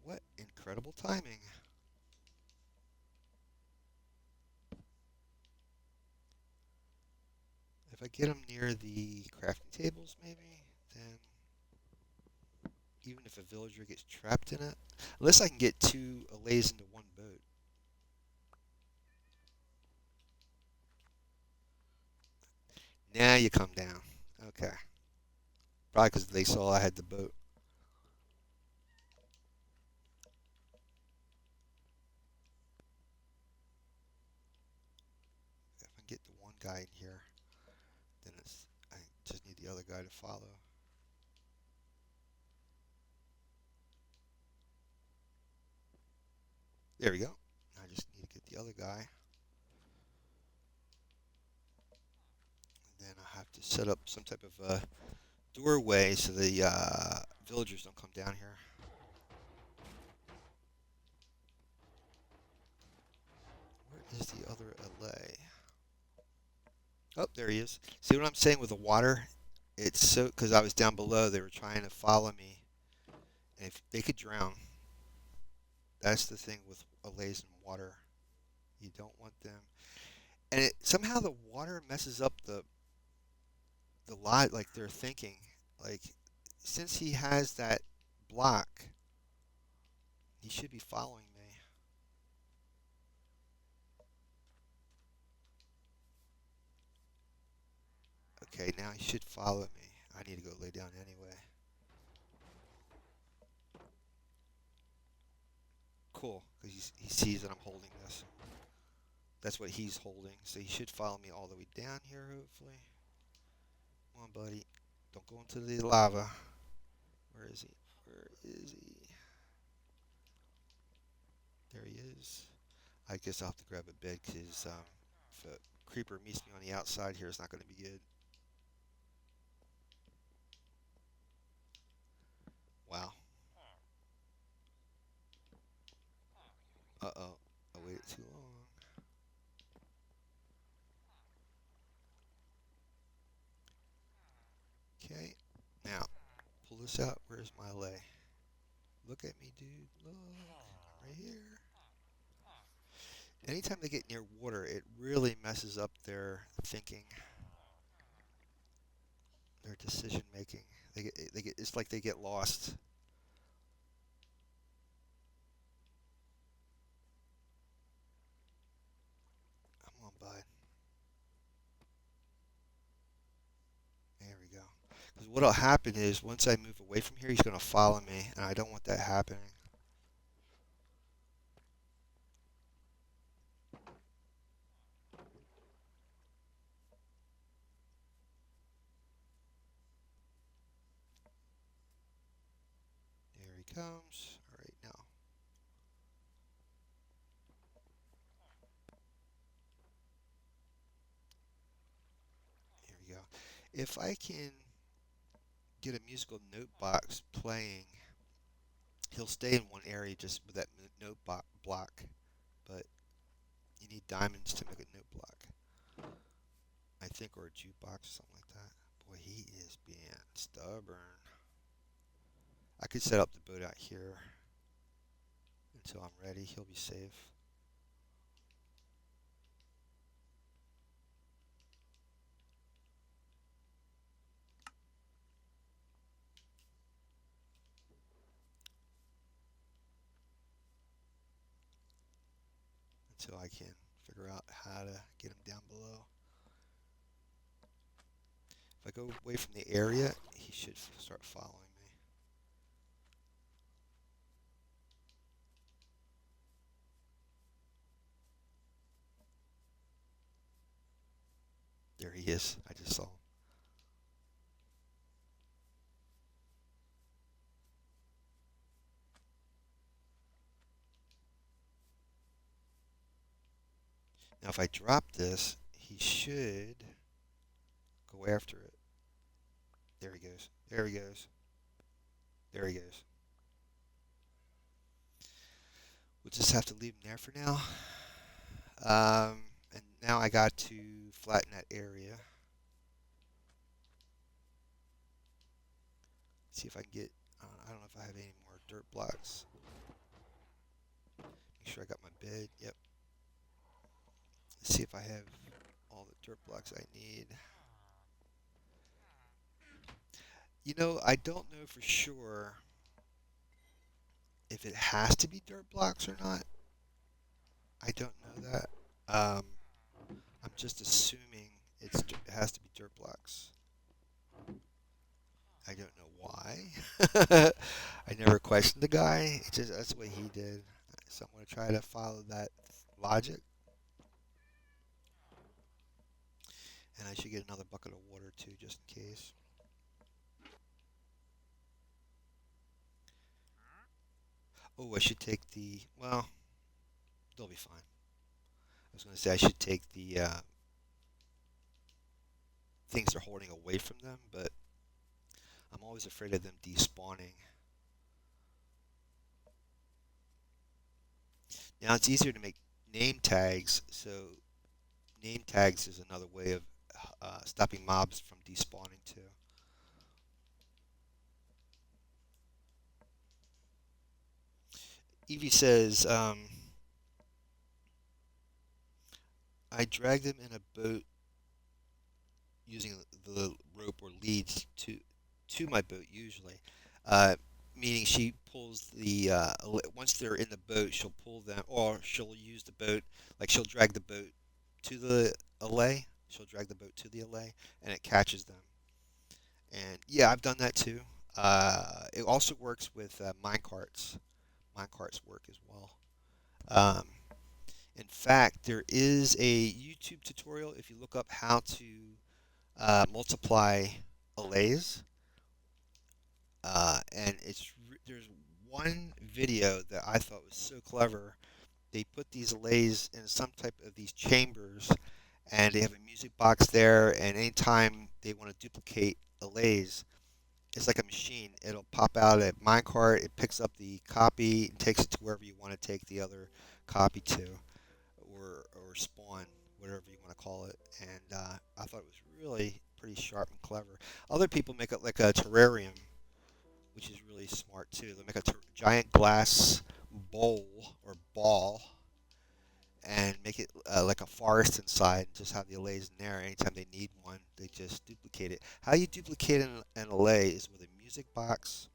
What incredible timing! If I get them near the crafting tables, maybe, then even if a villager gets trapped in it, unless I can get two allays into one boat. Now you come down. Okay. Probably because they saw I had the boat. If I get the one guy in here, then I just need the other guy to follow. There we go. I just need to get the other guy. And then I have to set up some type of doorway so the villagers don't come down here. Where is the other allay? Oh, there he is. See what I'm saying with the water? It's so because I was down below, they were trying to follow me, and if they could drown. That's the thing with allays in water. You don't want them, and somehow the water messes up the lot, like their thinking. Like, since he has that block, he should be following me. Okay, now he should follow me. I need to go lay down anyway. Cool, because he sees that I'm holding this. That's what he's holding, so he should follow me all the way down here, hopefully. Come on, buddy. Don't go into the lava. Where is he? Where is he? There he is. I guess I'll have to grab a bed, because if a creeper meets me on the outside here, it's not going to be good. Wow. Uh-oh. I waited too long. Okay. Now, pull this out. Where's my lay? Look at me, dude. Look. Right here. Anytime they get near water, it really messes up their thinking, their decision making. It's like they get lost. Come on, bud. There we go. Because what'll happen is once I move away from here, he's gonna follow me, and I don't want that happening. There he comes. All right, now. Here we go. If I can get a musical note box playing, he'll stay in one area just with that block. But you need diamonds to make a note block, I think, or a jukebox or something like that. Boy, he is being stubborn. I could set up the boat out here until I'm ready. He'll be safe. Until I can figure out how to get him down below. If I go away from the area, he should start following me. There he is. I just saw him. Now, if I drop this, he should go after it. There he goes. There he goes. There he goes. We'll just have to leave him there for now. And now I got to flatten that area. See if I can get. I don't know if I have any more dirt blocks. Make sure I got my bed. Yep. Let's see if I have all the dirt blocks I need. You know, I don't know for sure if it has to be dirt blocks or not. I don't know that. I'm just assuming it has to be dirt blocks. I don't know why. I never questioned the guy. It's just that's the way he did. So I'm gonna try to follow that logic, and I should get another bucket of water too, just in case. Oh, I should take the. Well, they'll be fine. I was gonna say I should take the things they're holding away from them, but I'm always afraid of them despawning. Now it's easier to make name tags, so name tags is another way of stopping mobs from despawning too. Evie says, I dragged them in a boat using the rope or leads to to my boat usually. Uh, Meaning she pulls the once they're in the boat, she'll pull them, or she'll use the boat, like she'll drag the boat to the alley. She'll drag the boat to the alley, and it catches them. And yeah, I've done that too. It also works with mine carts. Mine carts work as well. Um, in fact, there is a YouTube tutorial if you look up how to multiply allays. And there's one video that I thought was so clever. They put these allays in some type of these chambers, and they have a music box there. And anytime they want to duplicate allays, it's like a machine. It'll pop out a minecart. It picks up the copy and takes it to wherever you want to take the other copy to, or spawn, whatever you want to call it. And I thought it was really pretty sharp and clever. Other people make it like a terrarium, which is really smart too. They make a giant glass bowl or ball and make it like a forest inside. Just have the allays in there. Anytime they need one, they just duplicate it. How you duplicate an allay is with a music box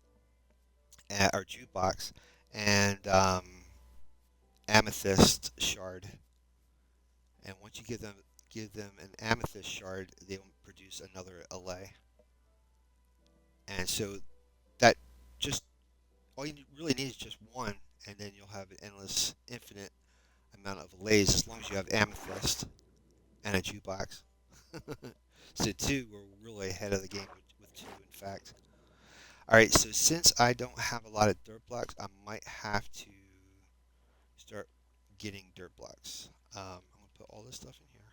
or jukebox and amethyst shard. And once you give them an amethyst shard, they will produce another allay. And so that just all you really need is just one, and then you'll have an endless, infinite amount of allays as long as you have amethyst and a jukebox. So two, we're really ahead of the game with two, in fact. All right, so since I don't have a lot of dirt blocks, I might have to start getting dirt blocks. I'm gonna put all this stuff in here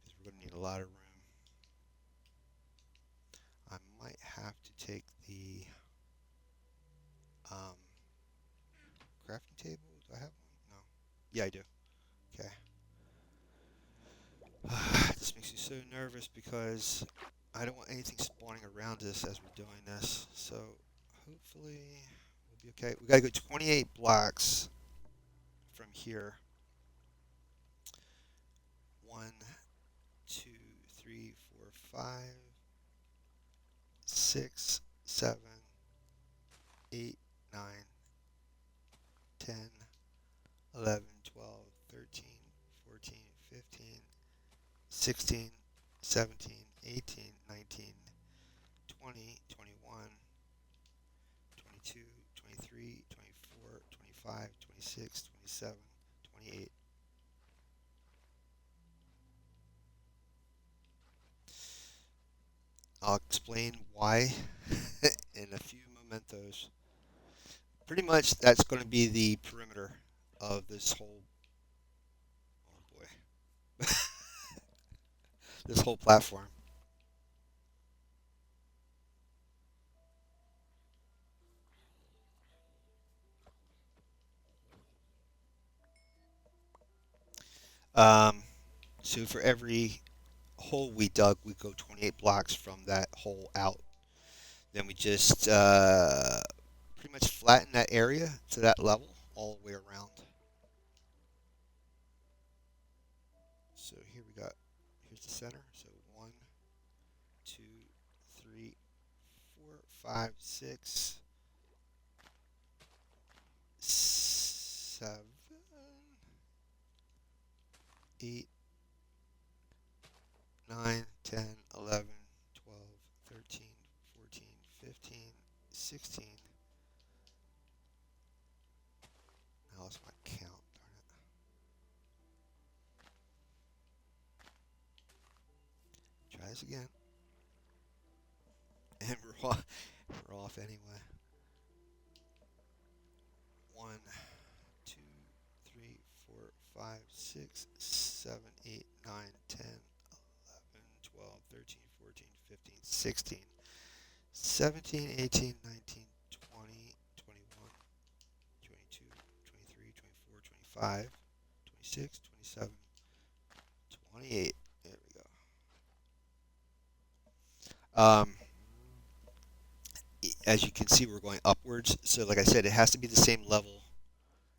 because we're gonna need a lot of room. I might have to take the um, crafting table. Do I have one? No. Yeah, I do. Okay. This makes me so nervous because I don't want anything spawning around us as we're doing this. So hopefully we'll be okay. We gotta go 28 blocks from here. 1, 2, 3, 4, 5, 6, 7, 8, 9, 10, 11, 12, 13, 14, 15, 16, 17, 18, 19, 20, 21, 22, 23, 24, 25, 26, 27, 28. I'll explain why in a few mementos. Pretty much that's going to be the perimeter of this whole, oh boy, this whole platform. Um, so for every hole we dug, we go 28 blocks from that hole out. Then we just pretty much flatten that area to that level all the way around. So here we got, here's the center. So 1, 2, 3, 4, 5, 6, 7, 8, 9, 10, 11, 12, 13, 14, 15, 16. I lost my count, darn it. Try this again. And we're off anyway. 1, 2, 3, 4, 5, 6, 7, 8, 9, 10, 11, 12, 13, 14, 15, 16, 17, 18, 19, 20, 21, 22, 23, 24, 25, 26, 27, 28. There we go. As you can see, we're going upwards. So like I said, it has to be the same level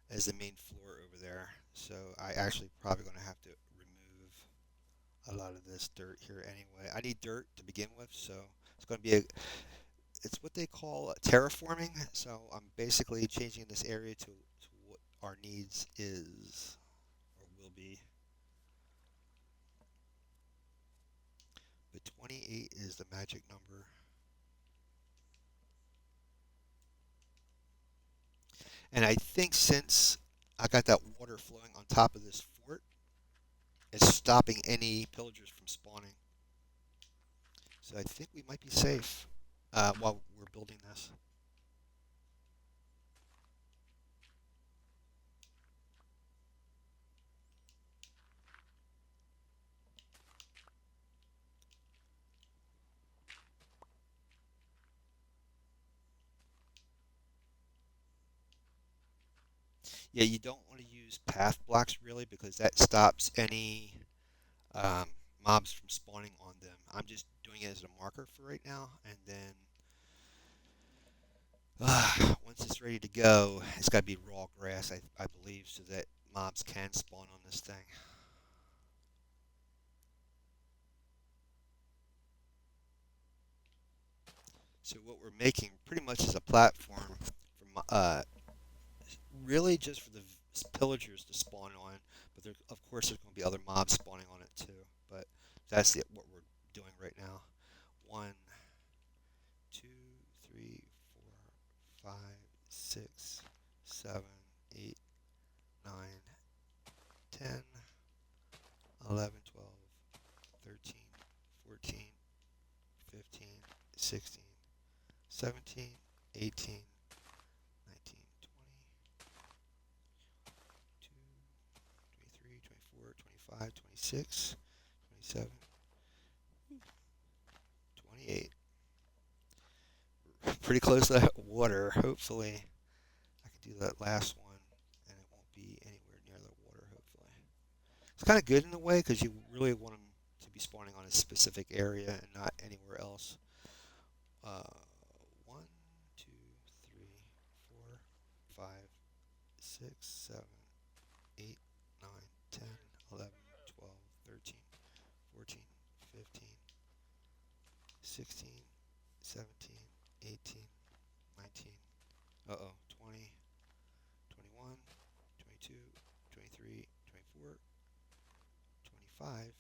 as the main floor over there. So I actually probably going to have to remove a lot of this dirt here anyway. I need dirt to begin with, so it's going to be it's what they call terraforming. So I'm basically changing this area to what our needs is or will be. But 28 is the magic number. And I think since I got that water flowing on top of this fort, it's stopping any pillagers from spawning. So I think we might be safe while we're building this. Yeah, you don't want to use path blocks really because that stops any um, mobs from spawning on them. I'm just doing it as a marker for right now, and then once it's ready to go, it's got to be raw grass, I believe, so that mobs can spawn on this thing. So what we're making pretty much is a platform for really just for the pillagers to spawn on, but there, of course there's going to be other mobs spawning on it too. But that's what we're doing right now. One, two, three, four, five, six, 7, 8, 9, 10, 11, 12, 13, 14, 15, 16, 17, 18, 19, 20, 23, 24, 25, 26, 27, 28. Pretty close to that water. Hopefully, I can do that last one and it won't be anywhere near the water, hopefully. It's kind of good in a way because you really want them to be spawning on a specific area and not anywhere else. Uh, 1, 2, 3, 4, 5, 6, 7, 8, 9, 10, 11, 12, 13, 14, 15, 16, 17, 18, 19. Uh-oh, 20, 21, 22, 23, 24, 25,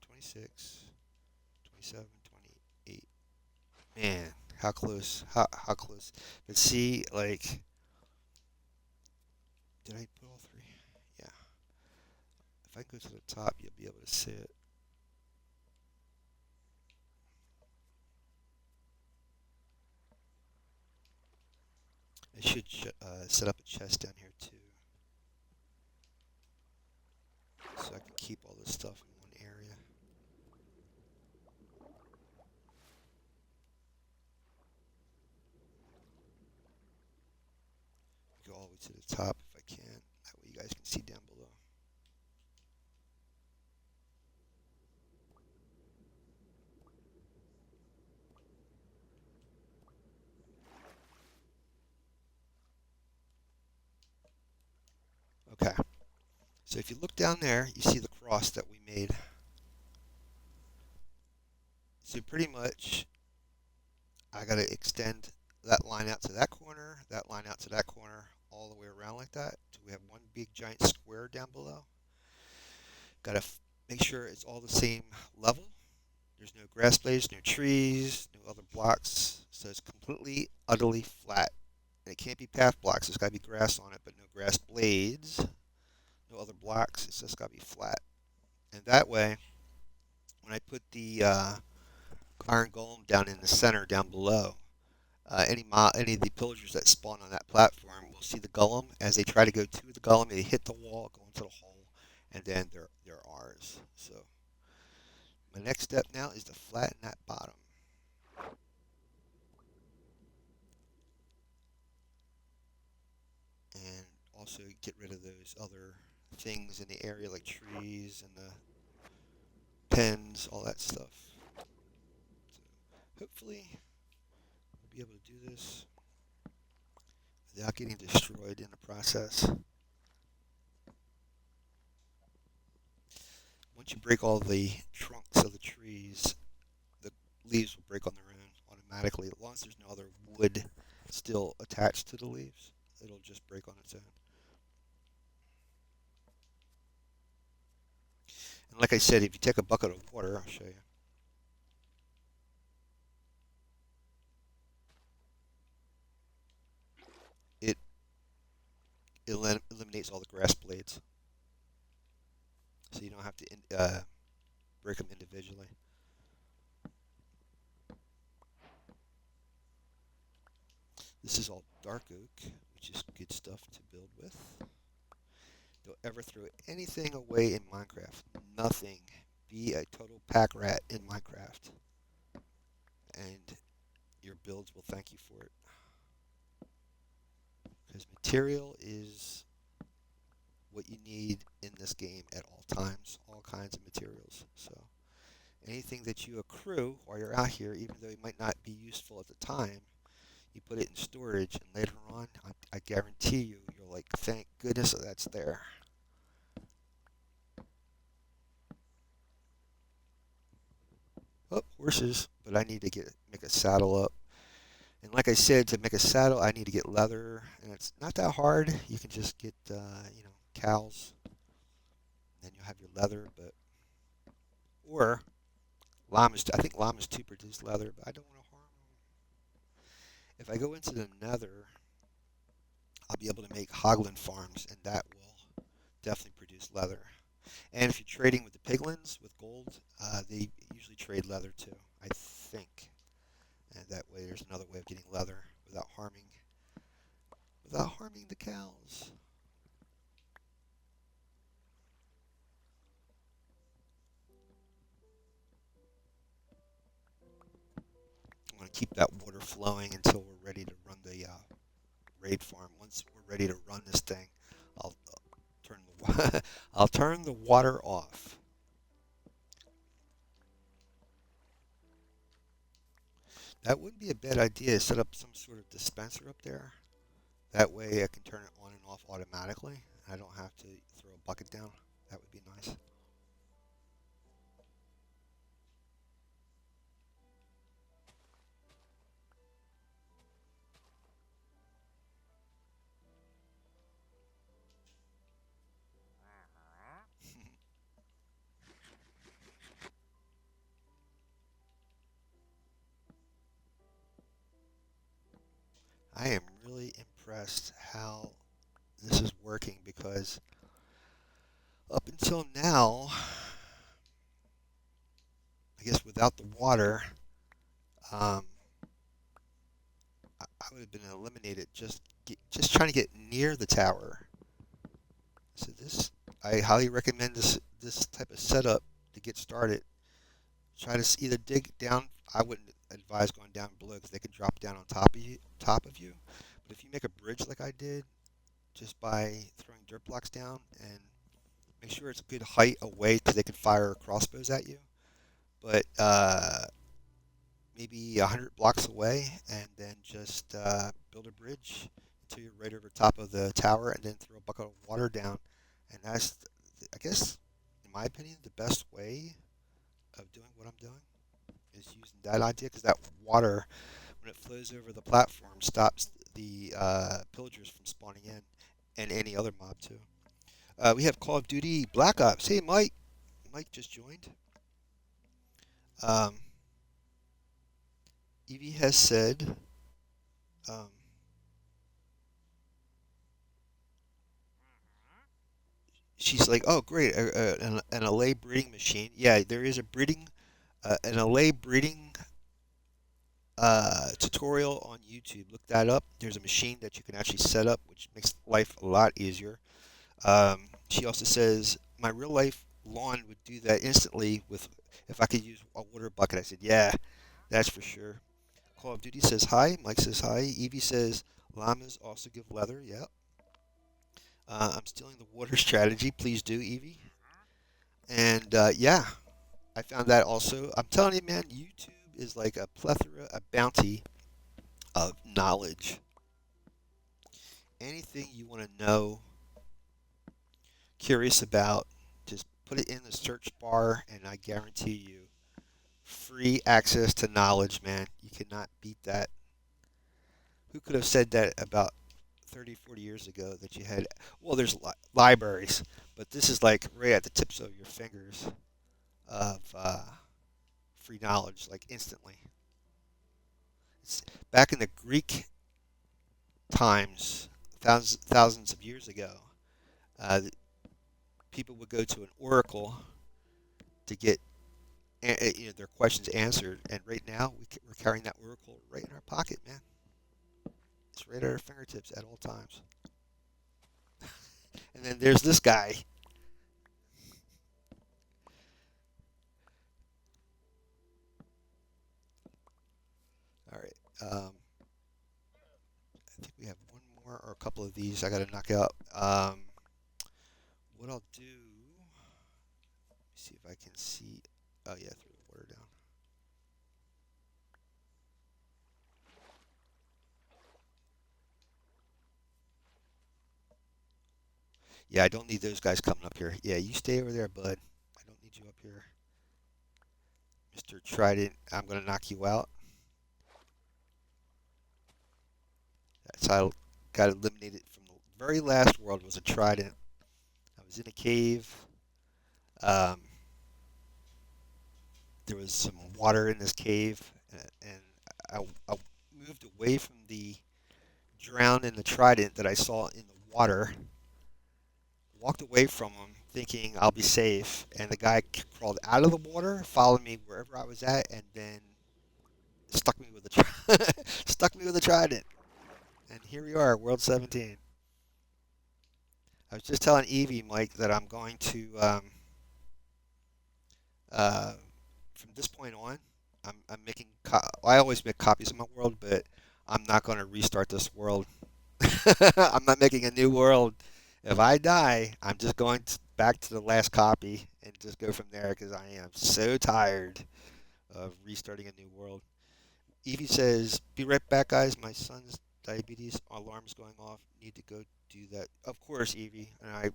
26, 27, 28. Man, how close? How close? But see, like, did I put all three? Yeah. If I go to the top, you'll be able to see it. I should set up a chest down here too, so I can keep all this stuff in one area. Go all the way to the top if I can. That way you guys can see down below. Okay. So if you look down there, you see the cross that we made. So pretty much, I got to extend that line out to that corner, that line out to that corner, all the way around like that. So we have one big giant square down below. Got to make sure it's all the same level. There's no grass blades, no trees, no other blocks. So it's completely, utterly flat. And it can't be path blocks. There's got to be grass on it, but no grass blades, no other blocks. It's just got to be flat. And that way, when I put the iron golem down in the center, down below, any of the pillagers that spawn on that platform will see the golem. As they try to go to the golem, they hit the wall, go into the hole, and then they're ours. So my next step now is to flatten that bottom. And also get rid of those other things in the area like trees and the pens, all that stuff. So hopefully we'll be able to do this without getting destroyed in the process. Once you break all the leaves will break on their own automatically. As long as there's no other wood still attached to the leaves, it'll just break on its own. And like I said, if you take a bucket of water, I'll show you, it eliminates all the grass blades, so you don't have to break them individually. This is all dark oak, which is good stuff to build with. Don't ever throw anything away in Minecraft. Nothing. Be a total pack rat in Minecraft, and your builds will thank you for it. Because material is what you need in this game at all times. All kinds of materials. So anything that you accrue while you're out here, even though it might not be useful at the time, you put it in storage, and later on, I guarantee you, you're like, thank goodness that's there. Oh, horses, but I need to make a saddle up. And like I said, to make a saddle, I need to get leather, and it's not that hard. You can just get, cows, and then you'll have your leather. But or llamas. I think llamas too produce leather, but I don't want to harm them. If I go into the Nether, I'll be able to make hoglin farms, and that will definitely produce leather. And if you're trading with the piglins with gold, they usually trade leather too, I think. And that way, there's another way of getting leather without harming the cows. I'm going to keep that water flowing until we're ready to run the raid farm. Once we're ready to run this thing, I'll turn the I'll turn the water off. That would be a bad idea. Set up some sort of dispenser up there. That way, I can turn it on and off automatically. I don't have to throw a bucket down. That would be nice. I am really impressed how this is working because up until now, I guess without the water, um, I would have been eliminated just trying to get near the tower. So I highly recommend this type of setup to get started. Try to either dig down. I wouldn't advise going down below because they could drop down on top of you. But if you make a bridge like I did, just by throwing dirt blocks down and make sure it's a good height away because they can fire crossbows at you. But maybe 100 blocks away, and then just build a bridge until you're right over top of the tower, and then throw a bucket of water down. And that's, I guess, in my opinion, the best way of doing what I'm doing is using that idea because that water, when it flows over the platform, stops the pillagers from spawning in, and any other mob too. We have Call of Duty Black Ops. Hey, Mike. Mike just joined. Um, Evie has said, um, she's like, oh, great, an LA breeding machine. Yeah, there is an LA breeding tutorial on YouTube. Look that up. There's a machine that you can actually set up, which makes life a lot easier. She also says, my real life lawn would do that instantly with if I could use a water bucket. I said, yeah, that's for sure. Call of Duty says hi. Mike says hi. Evie says llamas also give leather. Yep. I'm stealing the water strategy. Please do, Evie. And yeah, I found that also. I'm telling you, man, YouTube is like a plethora, a bounty of knowledge. Anything you want to know, curious about, just put it in the search bar, and I guarantee you, Free access to knowledge, man. You cannot beat that. Who could have said that about 30, 40 years ago that you had, well, there's libraries, but this is like right at the tips of your fingers of free knowledge, like instantly. It's back in the Greek times, thousands of years ago, uh, people would go to an oracle to get their questions answered, and right now we're carrying that oracle right in our pocket, man. It's right at our fingertips at all times. And then there's this guy. All right. I think we have one more or a couple of these I got to knock out. What I'll do, see if I can see. Oh, yeah, throw the water down. Yeah, I don't need those guys coming up here. Yeah, you stay over there, bud. I don't need you up here. Mr. Trident, I'm going to knock you out. That's how I got eliminated from the very last world was a Trident. I was in a cave. Um, there was some water in this cave, and I moved away from the drown in the Trident that I saw in the water. Walked away from him thinking I'll be safe, and the guy crawled out of the water, followed me wherever I was at, and then stuck me with a stuck me with a trident. And here we are, World 17. I was just telling Evie, Mike, that I'm going to uh, from this point on, I'm making. I always make copies of my world, but I'm not going to restart this world. I'm not making a new world. If I die, I'm just going back to the last copy and just go from there because I am so tired of restarting a new world. Evie says, "Be right back, guys. My son's diabetes alarm's going off. Need to go do that." Of course, Evie, and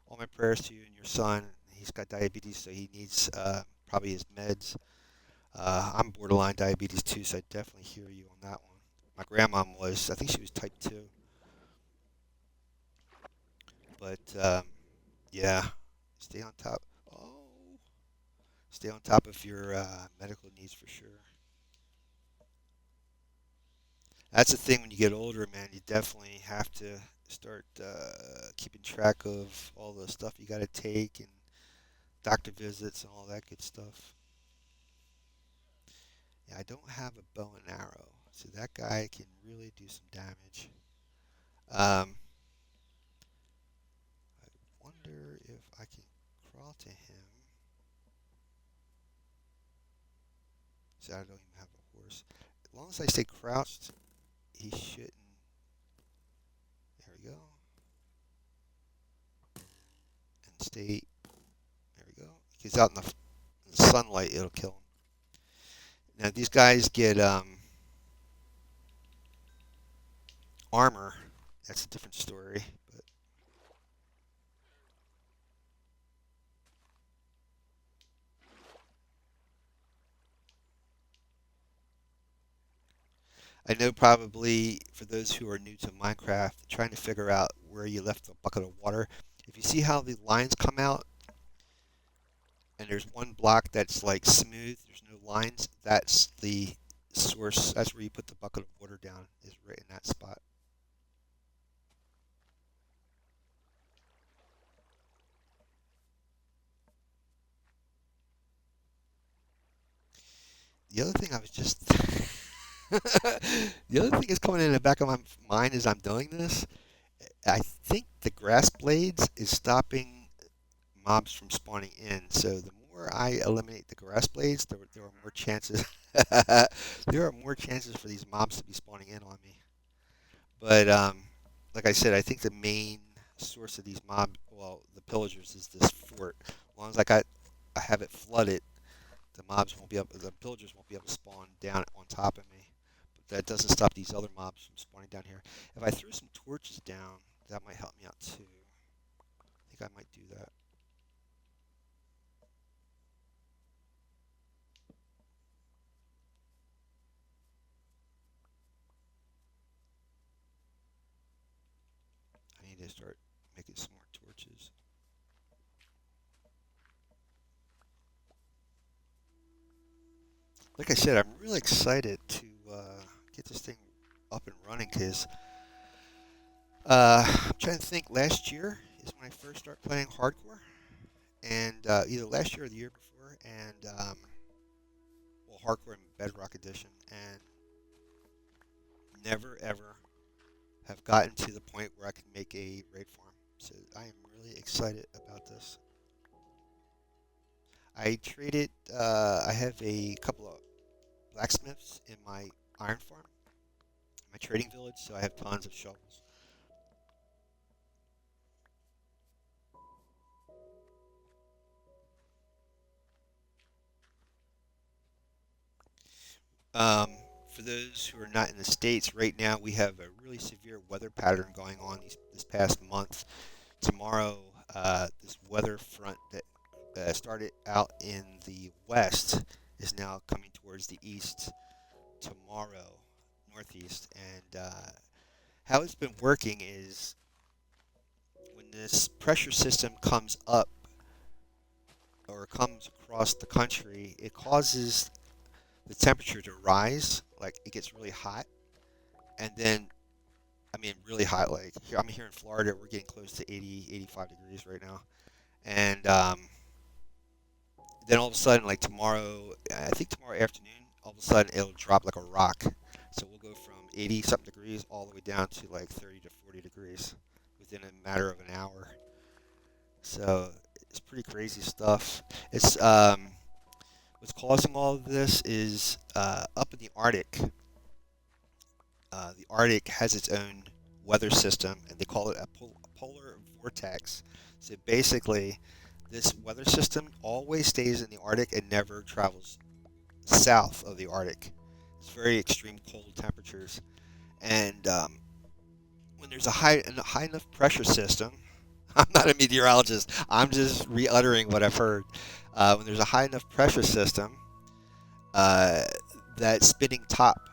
all my prayers to you and your son. He's got diabetes, so he needs probably his meds. I'm borderline diabetes too, so I definitely hear you on that one. My grandma was, I think she was type 2. But yeah, stay on top. Oh, stay on top of your medical needs for sure. That's the thing when you get older, man. You definitely have to start keeping track of all the stuff you got to take and doctor visits and all that good stuff. Yeah, I don't have a bow and arrow, so that guy can really do some damage. Um, I wonder if I can crawl to him. So I don't even have a horse. As long as I stay crouched, he shouldn't. There we go. And stay. There we go. If he's out in the sunlight, it'll kill him. Now these guys get armor. That's a different story. But I know probably for those who are new to Minecraft, trying to figure out where you left the bucket of water. If you see how the lines come out, and there's one block that's like smooth, there's no lines. That's the source. That's where you put the bucket of water down. Is right in that spot. The other thing I was just the other thing is coming in the back of my mind as I'm doing this. I think the grass blades is stopping mobs from spawning in. So the more I eliminate the grass blades, there are more chances. There are more chances for these mobs to be spawning in on me. But like I said, I think the main source of these the pillagers, is this fort. As long as I have it flooded, the pillagers won't be able to spawn down on top of me. But that doesn't stop these other mobs from spawning down here. If I threw some torches down, that might help me out too. I think I might do that. start making some more torches. Like I said, I'm really excited to get this thing up and running because I'm trying to think. Last year is when I first started playing hardcore, and either last year or the year before, and well, hardcore and Bedrock Edition, and never ever have gotten to the point where I can make a raid farm. So I am really excited about this. I traded. I have a couple of blacksmiths in my iron farm, my trading village, so I have tons of shovels. Um, for those who are not in the States, right now we have a really severe weather pattern going on this past month. Tomorrow, this weather front that started out in the west is now coming towards the east tomorrow, northeast. And how it's been working is when this pressure system comes up or comes across the country, it causes the temperature to rise. Like it gets really hot, and then I mean really hot. Like here, I'm here in Florida, we're getting close to 80, 85 degrees right now, and then all of a sudden, like tomorrow, I think tomorrow afternoon, all of a sudden it'll drop like a rock. So we'll go from 80 something degrees all the way down to like 30 to 40 degrees within a matter of an hour. So it's pretty crazy stuff. It's what's causing all of this is up in the Arctic. The Arctic has its own weather system, and they call it a polar vortex. So basically, this weather system always stays in the Arctic and never travels south of the Arctic. It's very extreme cold temperatures, and when there's a high enough pressure system, I'm not a meteorologist. I'm just re-uttering what I've heard. When there's a high enough pressure system, uh, that spinning top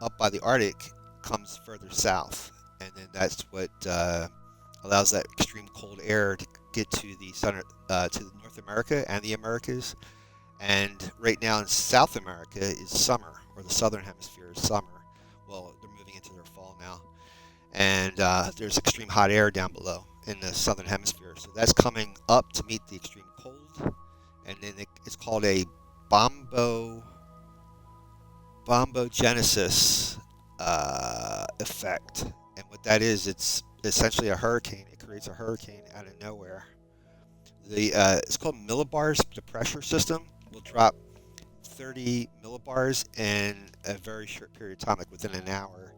up by the Arctic comes further south, and then that's what allows that extreme cold air to get to the to North America and the Americas. And right now in South America is summer, or the southern hemisphere is summer. Well, they're moving into their fall now, and there's extreme hot air down below in the southern hemisphere. So that's coming up to meet the extreme cold, and then it's called a bombo bombogenesis effect. And what that is, it's essentially a hurricane. It creates a hurricane out of nowhere. It's called millibars. The pressure system will drop 30 millibars in a very short period of time, like within an hour.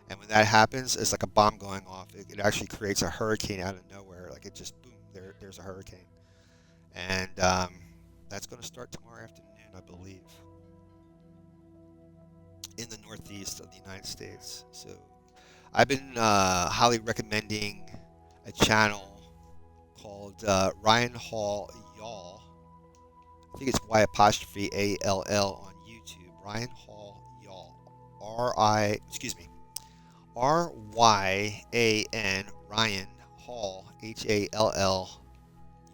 And when that happens, it's like a bomb going off. It actually creates a hurricane out of nowhere. Like it just boom, there's a hurricane. And that's going to start tomorrow afternoon, I believe, in the northeast of the United States. So I've been highly recommending a channel called Ryan Hall Y'all. I think it's Y apostrophe ALL on YouTube. Ryan Hall Y'all. RYAN Ryan Hall HALL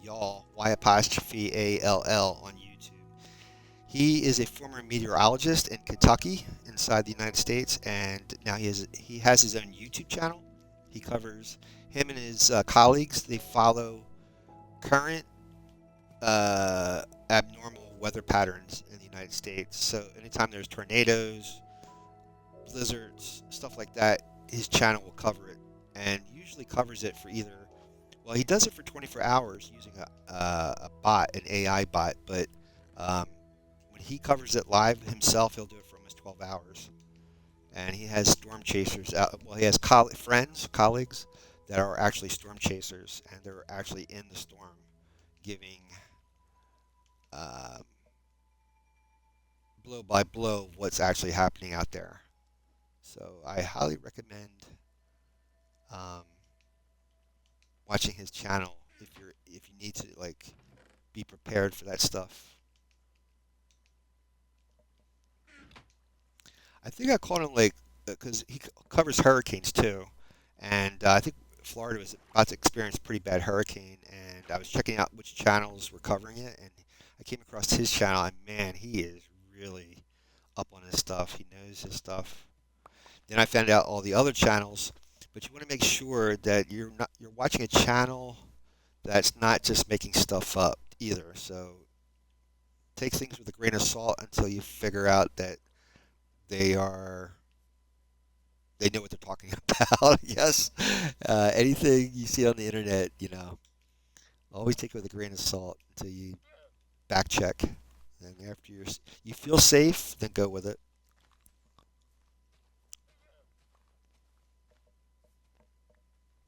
Y'all Y apostrophe ALL on YouTube. He is a former meteorologist in Kentucky, inside the United States, and now he has his own YouTube channel. He covers him and his colleagues. They follow current abnormal weather patterns in the United States. So anytime there's tornadoes, blizzards, stuff like that, his channel will cover it, and usually covers it for either. Well, he does it for 24 hours using a bot, an AI bot, but when he covers it live himself, he'll do it for almost 12 hours. And he has storm chasers out. Well, he has colleagues that are actually storm chasers, and they're actually in the storm, giving um, blow by blow what's actually happening out there. So I highly recommend um, watching his channel if you need to like be prepared for that stuff. I think I caught him like because he covers hurricanes too, and I think Florida was about to experience a pretty bad hurricane, and I was checking out which channels were covering it, and I came across his channel, and man, he is really up on his stuff. He knows his stuff. Then I found out all the other channels, but you want to make sure that you're watching a channel that's not just making stuff up either. So take things with a grain of salt until you figure out that they are they know what they're talking about. Yes, anything you see on the internet, always take it with a grain of salt until you back check. And after you feel safe, then go with it.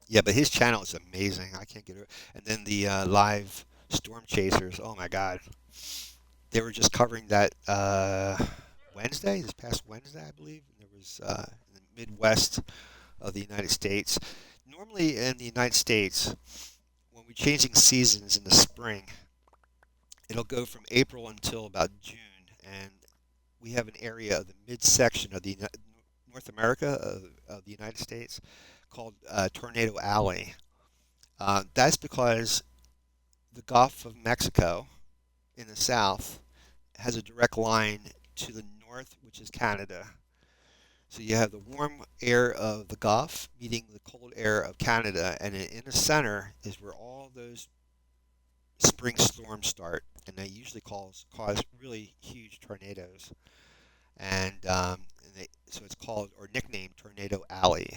Yeah, but his channel is amazing. I can't get it. And then the live storm chasers. Oh my God, they were just covering that Wednesday, this past Wednesday, I believe. There was in the Midwest of the United States. Normally in the United States, when we're changing seasons in the spring, it'll go from April until about June, and we have an area of the midsection of the North America of the United States called Tornado Alley. That's because the Gulf of Mexico in the south has a direct line to the north, which is Canada. So you have the warm air of the Gulf meeting the cold air of Canada, and in the center is where all those spring storms start, and they usually cause really huge tornadoes. So it's called or nicknamed Tornado Alley.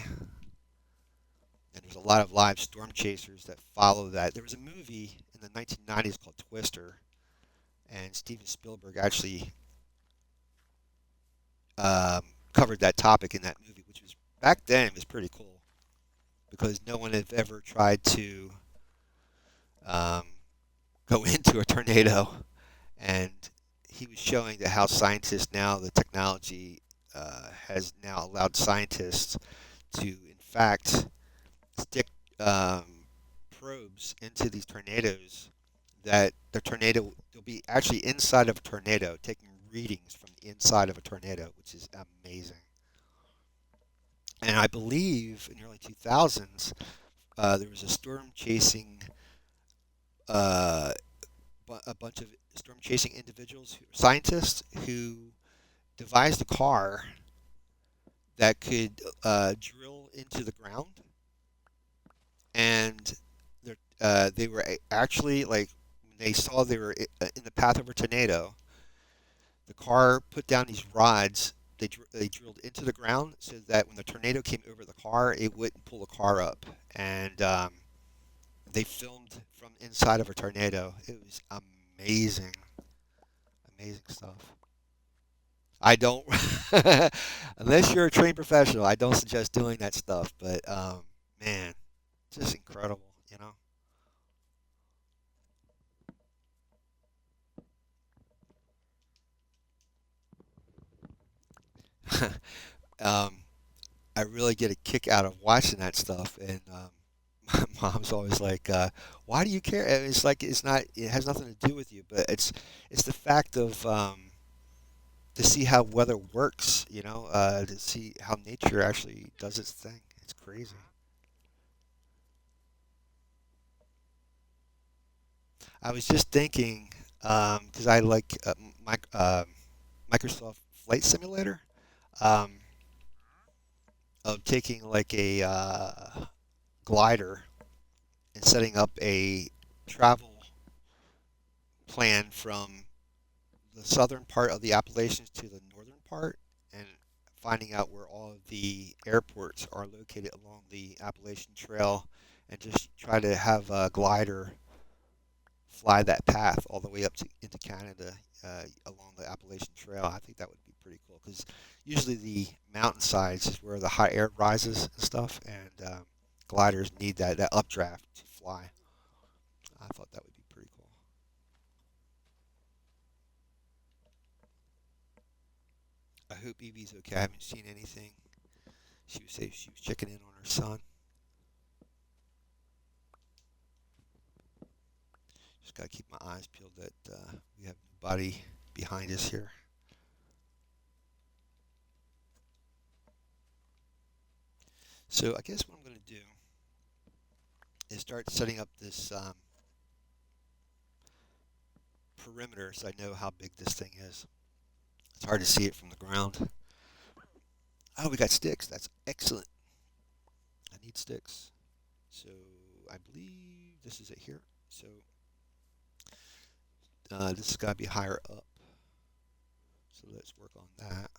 And there's a lot of live storm chasers that follow that. There was a movie in the 1990s called Twister, and Steven Spielberg actually um, covered that topic in that movie, which was back then it was pretty cool because no one had ever tried to um, go into a tornado, and he was showing that how scientists now, the technology has now allowed scientists to, in fact, stick um, probes into these tornadoes. That the tornado, they'll be actually inside of a tornado, taking readings from the inside of a tornado, which is amazing. And I believe in the early 2000s, there was a storm chasing uh, a bunch of storm chasing individuals, scientists who devised a car that could drill into the ground, and they were actually like when they saw they were in the path of a tornado. The car put down these rods. They drilled into the ground so that when the tornado came over the car, it wouldn't pull the car up. And they filmed from inside of a tornado. It was amazing, amazing stuff. I don't, unless you're a trained professional, I don't suggest doing that stuff. But man, just incredible, you know. um, I really get a kick out of watching that stuff, and my mom's always like, "Why do you care?" And it's like it's not. It has nothing to do with you, but it's the fact of to see how weather works. To see how nature actually does its thing. It's crazy. I was just thinking because I like Microsoft Flight Simulator um, of taking like a glider and setting up a travel plan from the southern part of the Appalachians to the northern part and finding out where all of the airports are located along the Appalachian Trail and just try to have a glider fly that path all the way up to into Canada along the Appalachian Trail. I think that would be pretty cool because usually the mountainsides is where the high air rises and stuff, and gliders need that updraft to fly. I thought that would be pretty cool. I hope Evie's okay. I haven't seen anything. She was saying she was checking in on her son. Just gotta keep my eyes peeled that we have nobody behind us here. So I guess what I'm gonna do is start setting up this perimeter so I know how big this thing is. It's hard to see it from the ground. Oh, we got sticks. That's excellent. I need sticks. So I believe this is it here. So this has got to be higher up. So let's work on that.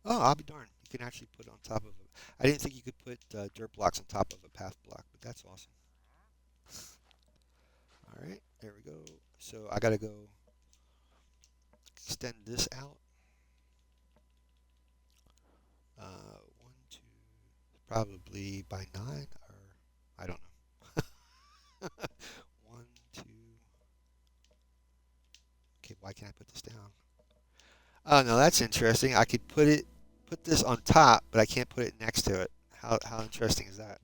Oh, I'll be darned. You can actually put it on top of it. I didn't think you could put dirt blocks on top of a path block, but that's awesome. All right, there we go. So I got to go extend this out. One, two, probably by 9, or I don't know. One, two. Okay, why can't I put this down? Oh no, that's interesting. I could put this on top, but I can't put it next to it. How interesting is that?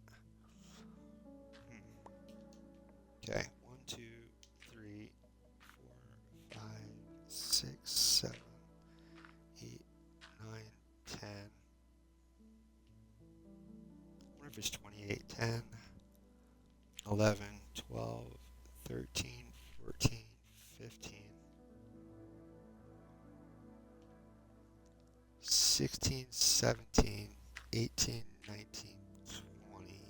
Hmm. Okay, 1, 2, 3, 4, 5, 6, 7, 8, 9, 10. I wonder if it's 28, 10, 11, 12, 13, 14, 15, 16, 17, 18, 19, 20.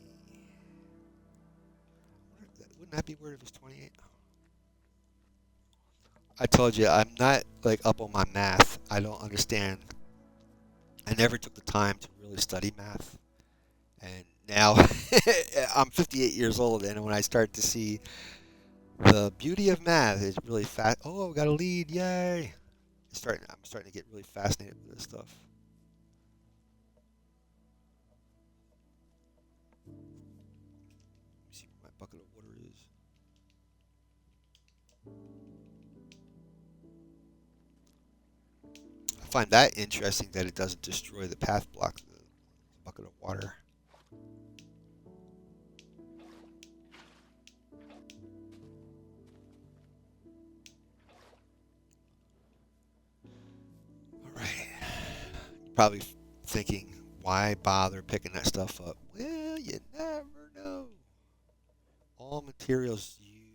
Wouldn't that be weird if it's 28? I told you, I'm not like up on my math. I don't understand. I never took the time to really study math. And now I'm 58 years old, and when I start to see the beauty of math, it's really fast. Oh, we got a lead! Yay! I'm starting to get really fascinated with this stuff. Let me see where my bucket of water is. I find that interesting that it doesn't destroy the path block, the bucket of water. All right. Probably thinking, why bother picking that stuff up? Well, you never know. All materials you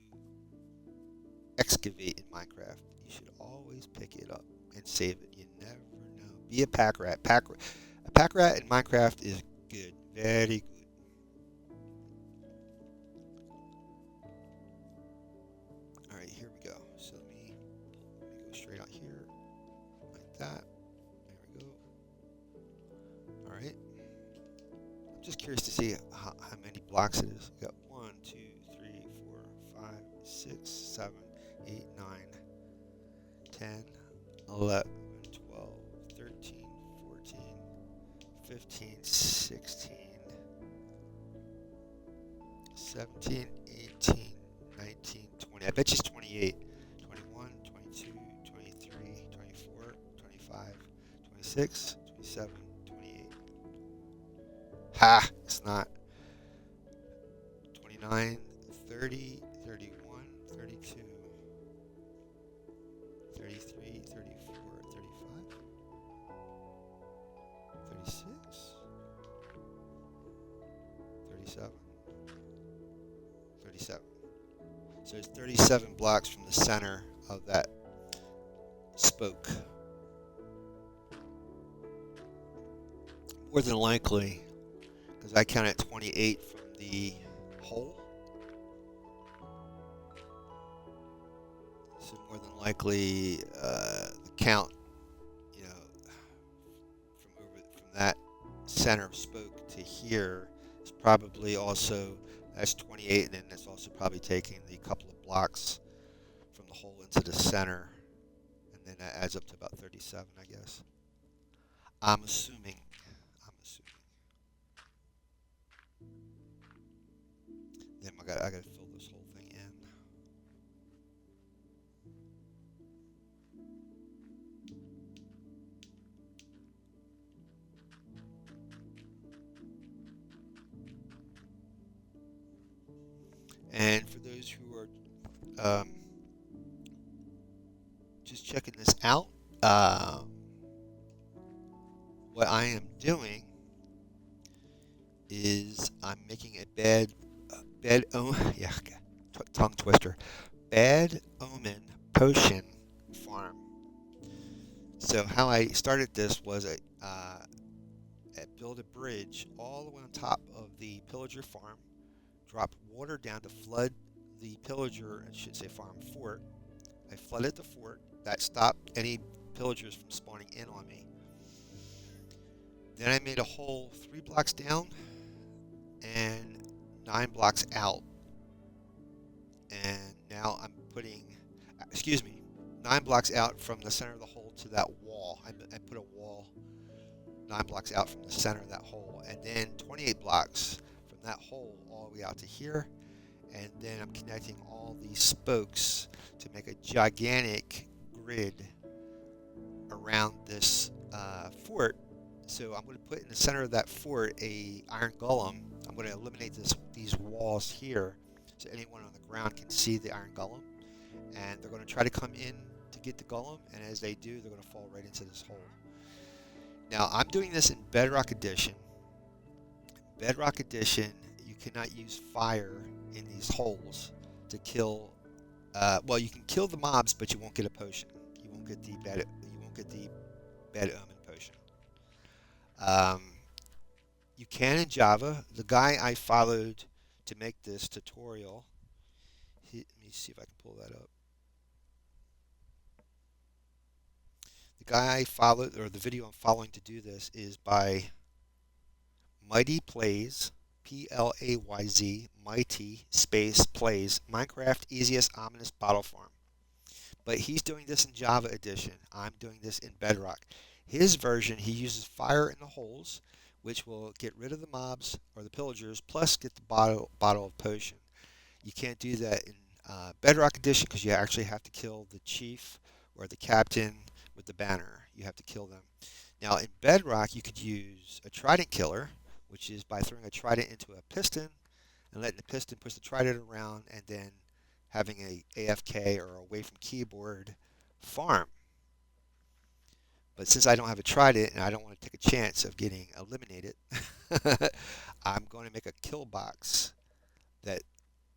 excavate in Minecraft, you should always pick it up and save it. You never know. Be a pack rat. A pack rat in Minecraft is good. Very good. All right, here we go. So let me go straight out here like that. There we go. All right. I'm just curious to see how many blocks it is. We got 1, 2, 3, 4, 5, 6, 7, 8, 9, 10, 11, 12, 13, 14, 15, 16, 17, 18, 19, 20. I bet you it's 28. 21, 22, 23, 24, 25, 26, 27, 28. Ha! It's not. 29, 30, 31, 32, 33, 34, 35, 36, 37, 37. So there's 37 blocks from the center of that spoke. More than likely, because I counted 28 from the hole. So more than likely, the count, you know, from that center spoke to here is probably also, that's 28, and then that's also probably taking the couple of blocks from the hole into the center, and then that adds up to about 37, I guess. I'm assuming. I'm assuming. Then I got to fill this whole thing in. And for those who are just checking this out, what I am doing is I'm making a yeah, tongue twister, bad omen potion farm. So how I started this was I built a bridge all the way on top of the pillager farm, dropped water down to flood the pillager, I should say farm fort. I flooded the fort. That stopped any pillagers from spawning in on me. Then I made a hole 3 blocks down and 9 blocks out. And now I'm putting, excuse me, 9 blocks out from the center of the hole to that wall. I put a wall 9 blocks out from the center of that hole, and then 28 blocks from that hole all the way out to here. And then I'm connecting all these spokes to make a gigantic grid around this fort. So I'm going to put in the center of that fort a iron golem. I'm going to eliminate these walls here so anyone on the ground can see the iron golem. And they're going to try to come in to get the golem, and as they do, they're going to fall right into this hole. Now, I'm doing this in Bedrock Edition. Bedrock Edition, you cannot use fire in these holes to kill. Well, you can kill the mobs, but you won't get a potion. You won't get the bad omen potion. Um, you can in Java. The guy I followed to make this tutorial, let me see if I can pull that up. The guy I followed, or the video I'm following to do this, is by Mighty Plays, Playz, Mighty space Plays, Minecraft Easiest Ominous Bottle Farm. But he's doing this in Java Edition. I'm doing this in Bedrock. His version, he uses fire in the holes, which will get rid of the mobs or the pillagers, plus get the bottle of potion. You can't do that in Bedrock Edition because you actually have to kill the chief or the captain with the banner. You have to kill them. Now in Bedrock, you could use a trident killer, which is by throwing a trident into a piston and letting the piston push the trident around, and then having a AFK or away from keyboard farm. But since I don't have a trident and I don't want to take a chance of getting eliminated, I'm going to make a kill box that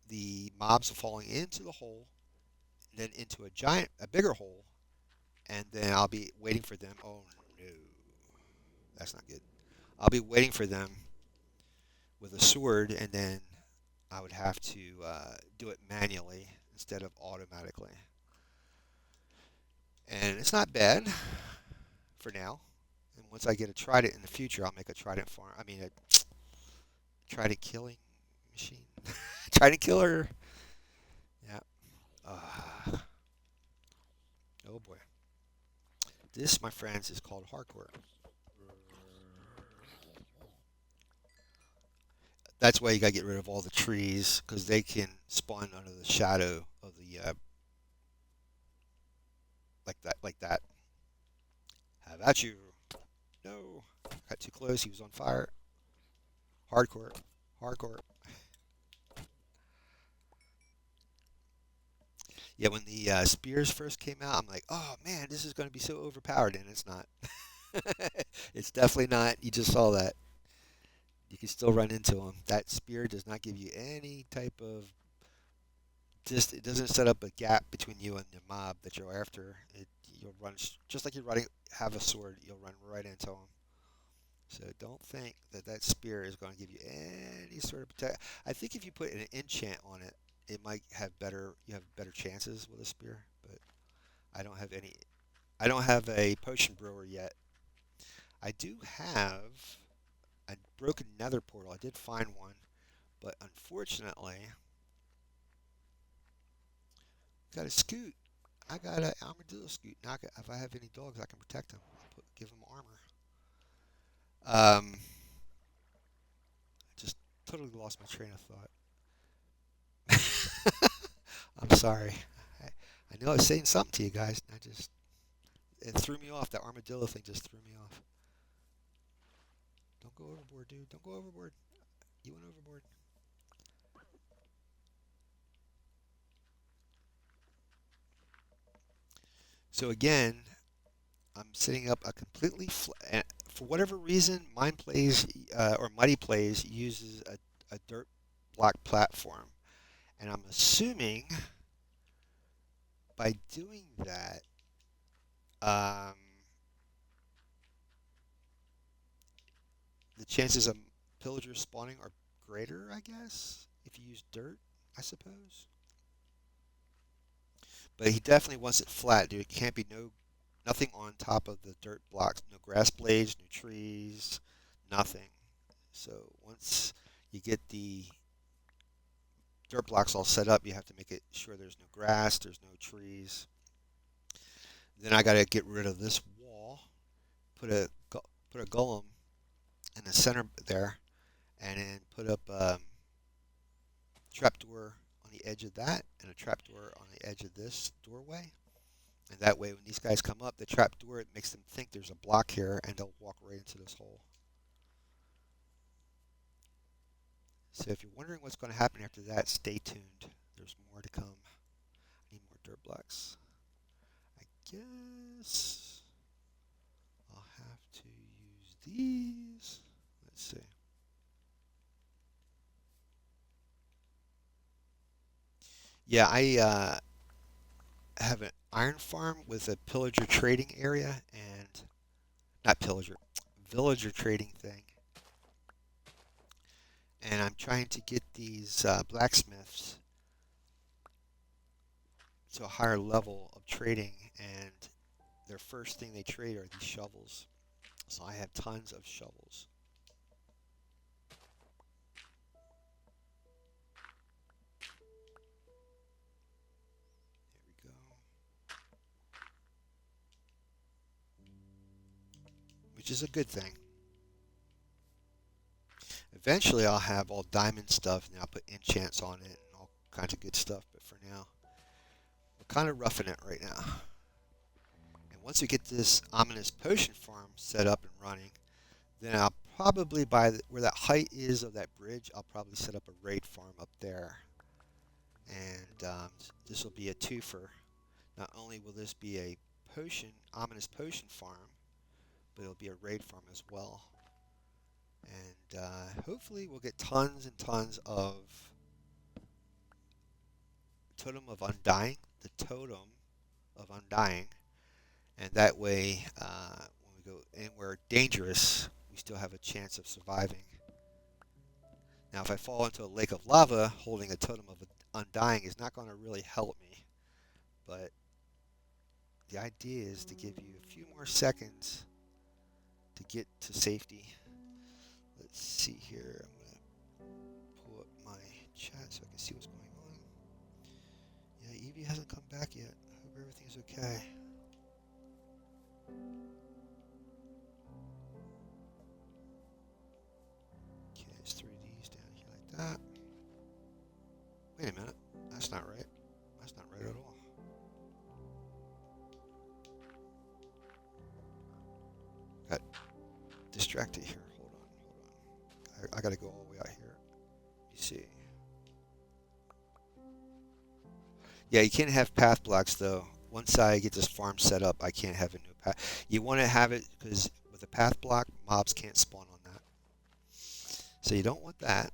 the mobs are falling into the hole, then into a bigger hole, and then I'll be waiting for them. Oh no, that's not good. I'll be waiting for them with a sword, and then I would have to do it manually instead of automatically. And it's not bad for now. And once I get a trident in the future, I'll make a trident farm. I mean, a trident killing machine. Trident killer. Yeah. Oh boy. This, my friends, is called hardcore. That's why you gotta get rid of all the trees, because they can spawn under the shadow of the like that. How about you? No, got too close. He was on fire. Hardcore, hardcore. Yeah, when the spears first came out, I'm like, oh man, this is going to be so overpowered, and it's not. It's definitely not. You just saw that. You can still run into them. That spear does not give you any type of just. It doesn't set up a gap between you and the mob that you're after. You'll run just like you're running. Have a sword. You'll run right into them. So don't think that that spear is going to give you any sort of protect. I think if you put an enchant on it, it might have better. You have better chances with a spear. But I don't have any. I don't have a potion brewer yet. I do have a broken nether portal. I did find one, but unfortunately, got a scoot. I got an armadillo scoot. Now, if I have any dogs, I can protect them. Give them armor. Just totally lost my train of thought. I'm sorry. I know I was saying something to you guys. And it threw me off. That armadillo thing just threw me off. Don't go overboard, dude. Don't go overboard. You went overboard. So again, I'm setting up a completely for whatever reason, Mine Plays or Muddy Plays uses a dirt block platform, and I'm assuming by doing that, um, the chances of pillagers spawning are greater, I guess, if you use dirt, I suppose. But he definitely wants it flat, dude. It can't be nothing on top of the dirt blocks. No grass blades, no trees, nothing. So once you get the dirt blocks all set up, you have to make it sure there's no grass, there's no trees. Then I got to get rid of this wall, put a golem in the center there, and then put up trapdoor on the edge of that, and a trapdoor on the edge of this doorway. And that way, when these guys come up, the trapdoor, it makes them think there's a block here, and they'll walk right into this hole. So if you're wondering what's going to happen after that, stay tuned. There's more to come. I need more dirt blocks. I guess I'll have to use these. Let's see. Yeah, I have an iron farm with a pillager trading area and not pillager, villager trading thing. And I'm trying to get these blacksmiths to a higher level of trading, and their first thing they trade are these shovels. So I have tons of shovels. There we go. Which is a good thing. Eventually I'll have all diamond stuff, and I'll put enchants on it and all kinds of good stuff, but for now, we're kind of roughing it right now. And once we get this ominous potion farm set up and running, then I'll probably, where that height is of that bridge, I'll probably set up a raid farm up there. And this will be a twofer. Not only will this be a ominous potion farm, but it'll be a raid farm as well. And hopefully we'll get tons and tons of Totem of Undying, the Totem of Undying, and that way when we go anywhere dangerous, we still have a chance of surviving. Now if I fall into a lake of lava, holding a Totem of Undying is not going to really help me, but the idea is to give you a few more seconds to get to safety. Let's see here. I'm going to pull up my chat so I can see what's going on. Yeah, Evie hasn't come back yet. I hope everything's okay. Okay, let's 3Ds down here like that. Wait a minute. That's not right. That's not right at all. Got distracted here. Hold on. I gotta go all the way out here. Let me see. Yeah, you can't have path blocks though. Once I get this farm set up, I can't have a new path. You want to have it because with a path block, mobs can't spawn on that. So you don't want that.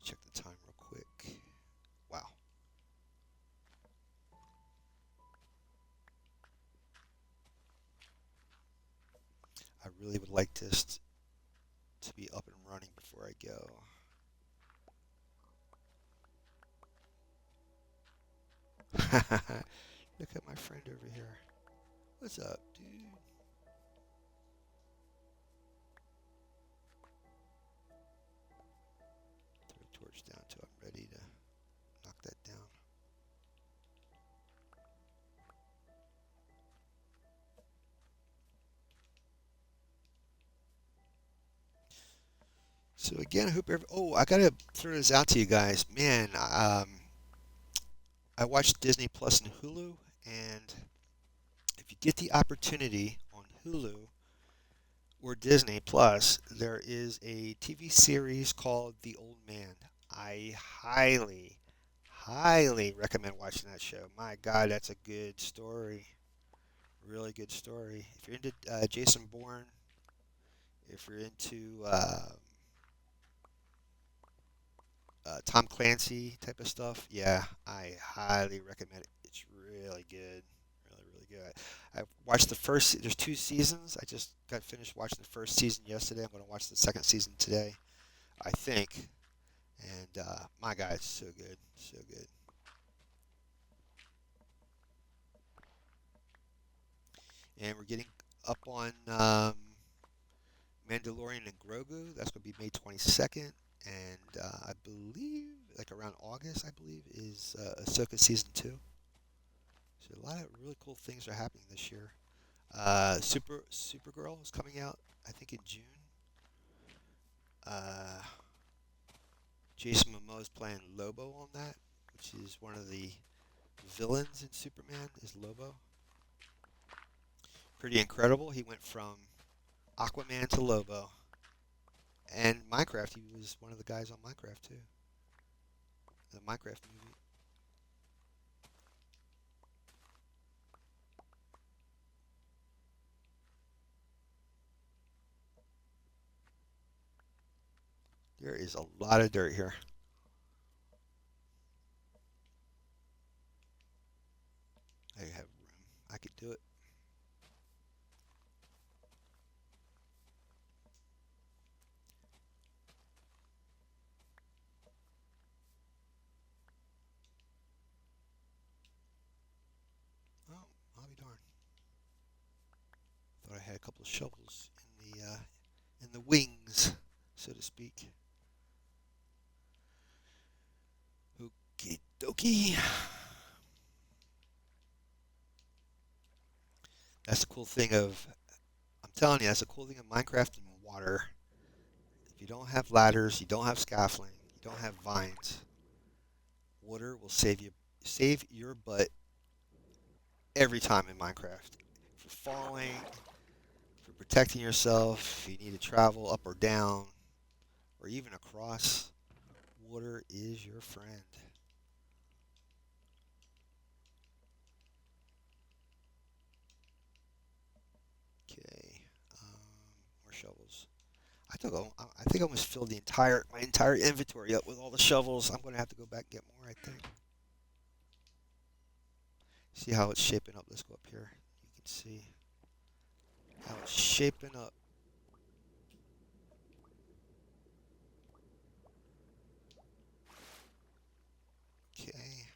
Check the time real quick. Wow. I really would like this to be up and running before I go. Look at my friend over here. What's up, dude? Throw a torch down till I'm ready to knock that down. So again, I hope I gotta throw this out to you guys. Man, I watched Disney Plus and Hulu, and if you get the opportunity on Hulu, or Disney Plus, there is a TV series called The Old Man. I highly recommend watching that show. My God, that's a good story. Really good story. If you're into Jason Bourne, if you're into Tom Clancy type of stuff, yeah, I highly recommend it. It's really good. Really, really good. I watched the first, there's two seasons. I just got finished watching the first season yesterday. I'm going to watch the second season today, I think. And my God, it's so good. So good. And we're getting up on Mandalorian and Grogu. That's going to be May 22nd. And I believe, like around August, I believe, is Ahsoka Season 2. So a lot of really cool things are happening this year. Supergirl is coming out, I think, in June. Uh, Jason Momoa is playing Lobo on that, which is one of the villains in Superman, is Lobo. Pretty incredible. He went from Aquaman to Lobo. And Minecraft, he was one of the guys on Minecraft too. The Minecraft movie. There is a lot of dirt here. I have room. I could do it. Oh, I'll be darned. Thought I had a couple of shovels in the wings, so to speak. Okie dokie. That's the cool thing of. I'm telling you, that's the cool thing of Minecraft and water. If you don't have ladders, you don't have scaffolding, you don't have vines, water will save your butt every time in Minecraft. For falling, for protecting yourself, if you need to travel up or down, or even across, water is your friend. Okay, more shovels. I think I almost filled my entire inventory up with all the shovels. I'm gonna have to go back and get more. I think. See how it's shaping up. Let's go up here. You can see how it's shaping up. Okay.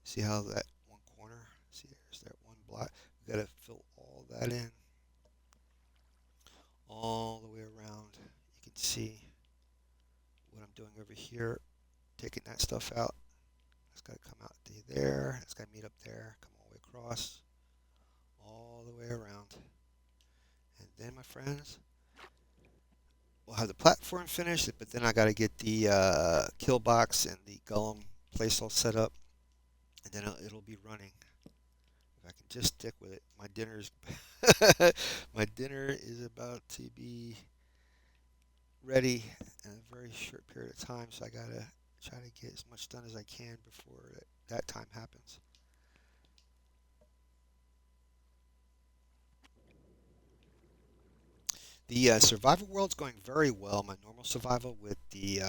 See how that one corner. See, there's that one block. We gotta fill all that in, all the way around. You can see what I'm doing over here. Taking that stuff out. It's got to come out to there. It's got to meet up there. Come all the way across. All the way around. And then, my friends, we'll have the platform finished, but then I got to get the kill box and the golem place all set up. And then it'll be running. If I can just stick with it. My dinner is about to be ready in a very short period of time, so I got to try to get as much done as I can before that time happens. The survival world's going very well. My normal survival with the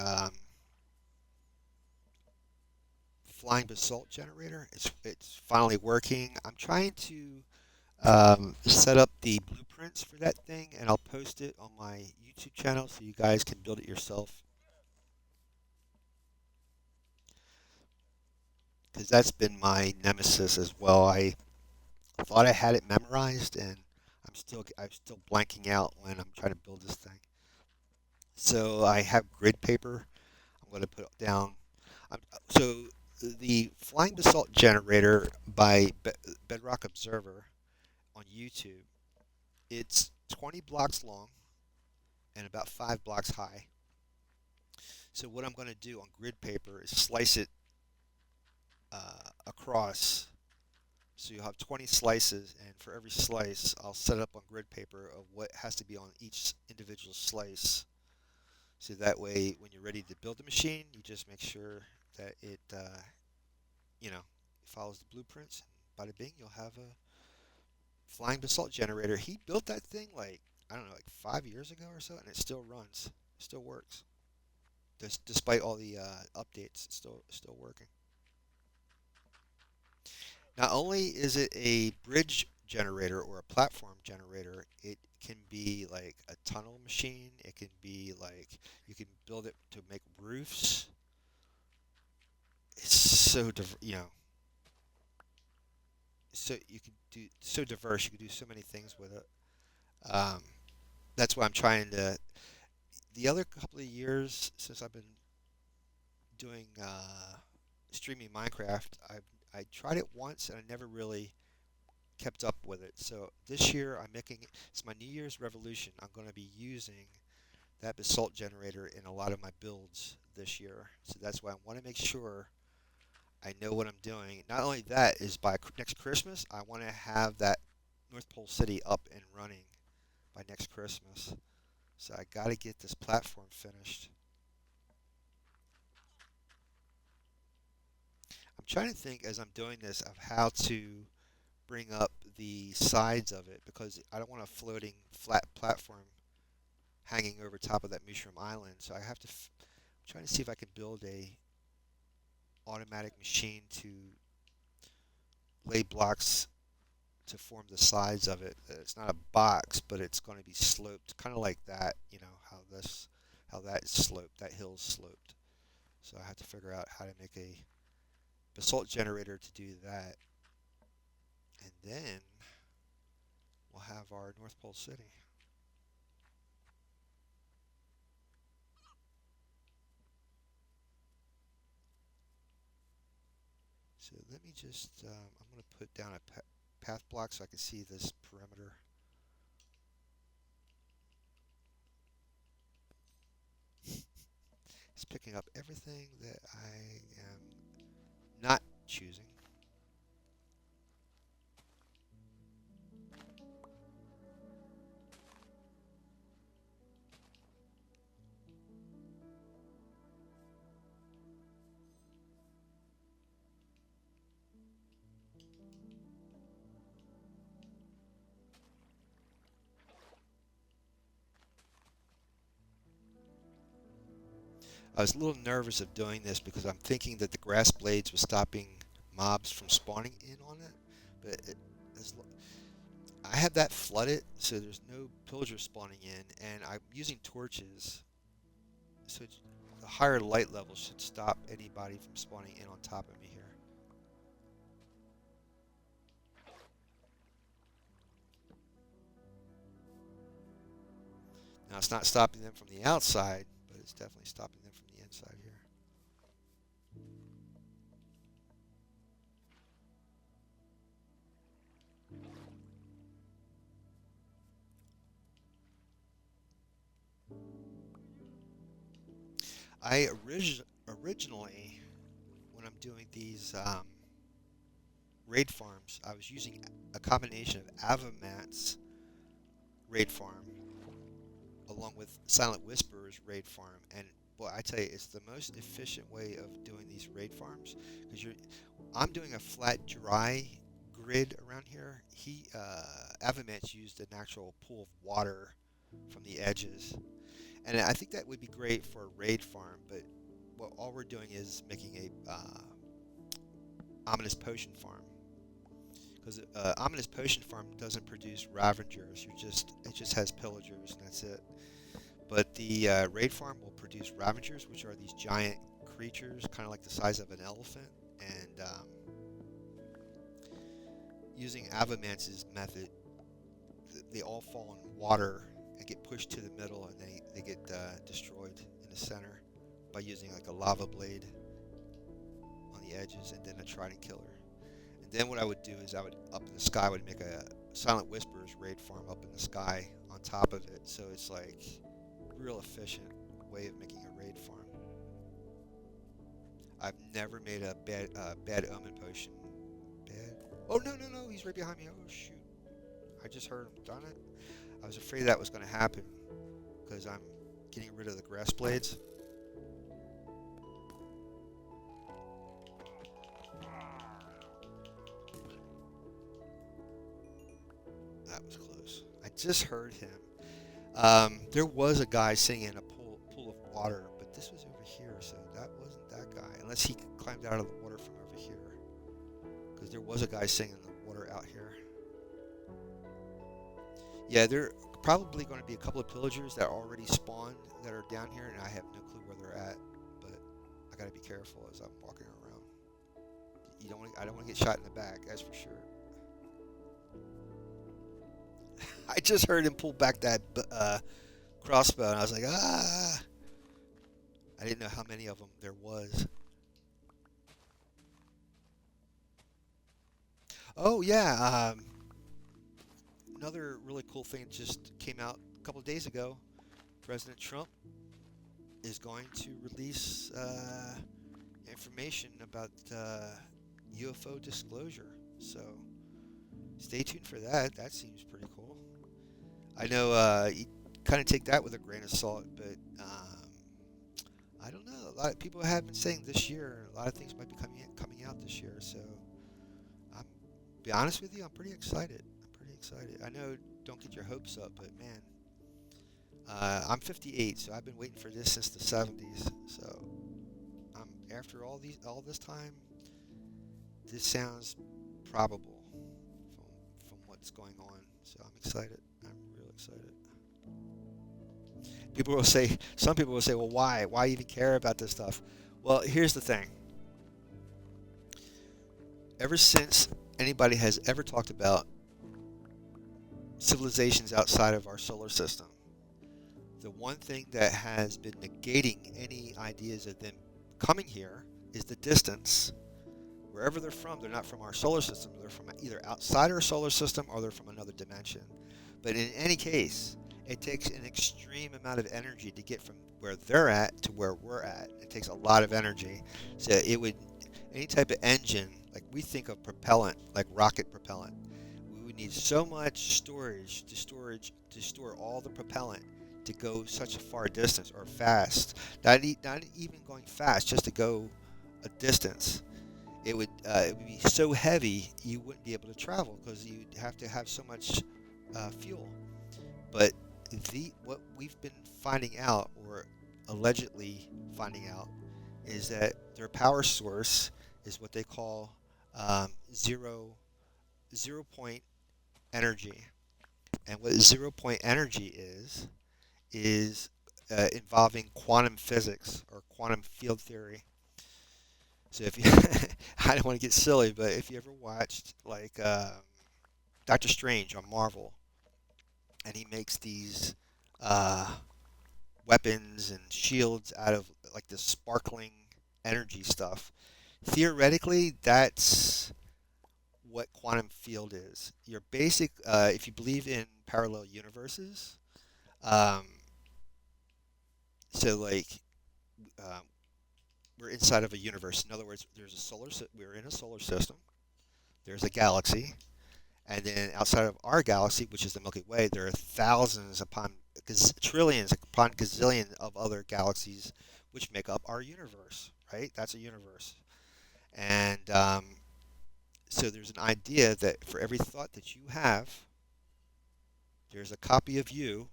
flying basalt generator. It's finally working. I'm trying to set up the blueprints for that thing, and I'll post it on my YouTube channel so you guys can build it yourself. Because that's been my nemesis as well. I thought I had it memorized, and I'm still blanking out when I'm trying to build this thing. So I have grid paper. I'm going to put down. So the flying basalt generator by Bedrock Observer on YouTube. It's 20 blocks long and about 5 blocks high. So what I'm going to do on grid paper is slice it across So you'll have 20 slices, and for every slice, I'll set up on grid paper of what has to be on each individual slice. So that way, when you're ready to build the machine, you just make sure that it, you know, follows the blueprints, and bada bing, you'll have a flying basalt generator. He built that thing like, I don't know, like 5 years ago or so, and it still runs, it still works. Despite all the updates, it's still working. Not only is it a bridge generator or a platform generator, it can be like a tunnel machine. It can be like you can build it to make roofs. It's so so you can do so diverse. You can do so many things with it. Um, that's why I'm trying to. The other couple of years since I've been doing streaming Minecraft, I tried it once and I never really kept up with it. So this year I'm making it's my New Year's revolution. I'm going to be using that basalt generator in a lot of my builds this year. So that's why I want to make sure I know what I'm doing. Not only that is by next Christmas, I want to have that North Pole City up and running by next Christmas. So I got to get this platform finished. I'm trying to think as I'm doing this of how to bring up the sides of it because I don't want a floating flat platform hanging over top of that mushroom island. So I have to try to see if I can build a automatic machine to lay blocks to form the sides of it. It's not a box, but it's going to be sloped, kind of like that. You know how that is sloped, that hill's sloped. So I have to figure out how to make a basalt generator to do that, and then we'll have our North Pole City. So let me just, I'm going to put down a path block so I can see this perimeter. It's picking up everything that I am not choosing. I was a little nervous of doing this because I'm thinking that the grass blades was stopping mobs from spawning in on it, but I have that flooded, so there's no pillagers spawning in, and I'm using torches, so the higher light level should stop anybody from spawning in on top of me here. Now it's not stopping them from the outside, but it's definitely stopping them from the inside here. I originally, when I'm doing these raid farms, I was using a combination of Avamats raid farm along with Silent Whisperers raid farm, and boy, I tell you, it's the most efficient way of doing these raid farms because I'm doing a flat, dry grid around here. Avamats used an actual pool of water from the edges, and I think that would be great for a raid farm. But what all we're doing is making a ominous potion farm because ominous potion farm doesn't produce ravengers. It just has pillagers, and that's it. But the raid farm will produce ravengers, which are these giant creatures, kind of like the size of an elephant. And using Avamance's method, they all fall in water and get pushed to the middle, and they get destroyed in the center by using like a lava blade on the edges, and then a trident killer. And then what I would do is I would up in the sky, I would make a Silent Whispers raid farm up in the sky on top of it, so it's like real efficient way of making a raid farm. I've never made a bad omen potion. Bad. Oh, no, no, no, he's right behind me. Oh, shoot. I just heard him. Darn it. I was afraid that was going to happen because I'm getting rid of the grass blades. That was close. I just heard him. There was a guy sitting in a pool of water, but this was over here, so that wasn't that guy. Unless he climbed out of the water from over here. Because there was a guy sitting in the water out here. Yeah, there are probably going to be a couple of pillagers that already spawned that are down here, and I have no clue where they're at. But I got to be careful as I'm walking around. I don't want to get shot in the back, that's for sure. I just heard him pull back that crossbow, and I was like, ah! I didn't know how many of them there was. Oh yeah, another really cool thing just came out a couple of days ago. President Trump is going to release information about UFO disclosure. So stay tuned for that. That seems pretty cool. I know you kind of take that with a grain of salt, but I don't know. A lot of people have been saying this year a lot of things might be coming out this year. So I'm be honest with you, I'm pretty excited. I'm pretty excited. I know don't get your hopes up, but man, I'm 58, so I've been waiting for this since the 70s. So after all this time, this sounds probable from what's going on. So I'm excited. I'm real excited. Some people will say, well, why? Why even care about this stuff? Well, here's the thing. Ever since anybody has ever talked about civilizations outside of our solar system, the one thing that has been negating any ideas of them coming here is the distance. Wherever they're from, they're not from our solar system. They're from either outside our solar system or they're from another dimension. But in any case, it takes an extreme amount of energy to get from where they're at to where we're at. It takes a lot of energy. So any type of engine, like we think of propellant, like rocket propellant, we would need so much storage to store all the propellant to go such a far distance or fast. Not even going fast, just to go a distance. It would be so heavy you wouldn't be able to travel because you'd have to have so much fuel. But what we've been finding out, or allegedly finding out, is that their power source is what they call zero point energy. And what zero point energy is involving quantum physics or quantum field theory. So if you, I don't want to get silly, but if you ever watched like Doctor Strange on Marvel, and he makes these uh, weapons and shields out of like this sparkling energy stuff. Theoretically, that's what quantum field is. Your basic, if you believe in parallel universes, um, so like um, we're inside of a universe. In other words, we're in a solar system. There's a galaxy, and then outside of our galaxy, which is the Milky Way, there are thousands upon trillions upon gazillion of other galaxies which make up our universe, right? That's a universe. And so there's an idea that for every thought that you have, there's a copy of you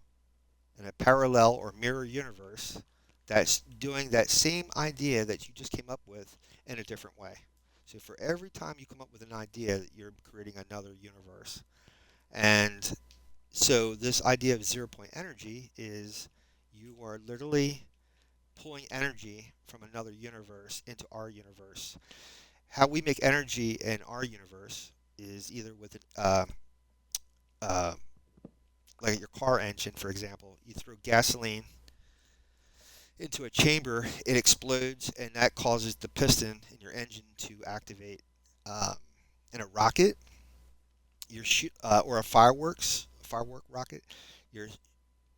in a parallel or mirror universe that's doing that same idea that you just came up with in a different way. So for every time you come up with an idea, you're creating another universe. And so this idea of zero point energy is you are literally pulling energy from another universe into our universe. How we make energy in our universe is either with uh, like your car engine, for example. You throw gasoline into a chamber, it explodes, and that causes the piston in your engine to activate. Um, in a rocket, or a firework rocket, you're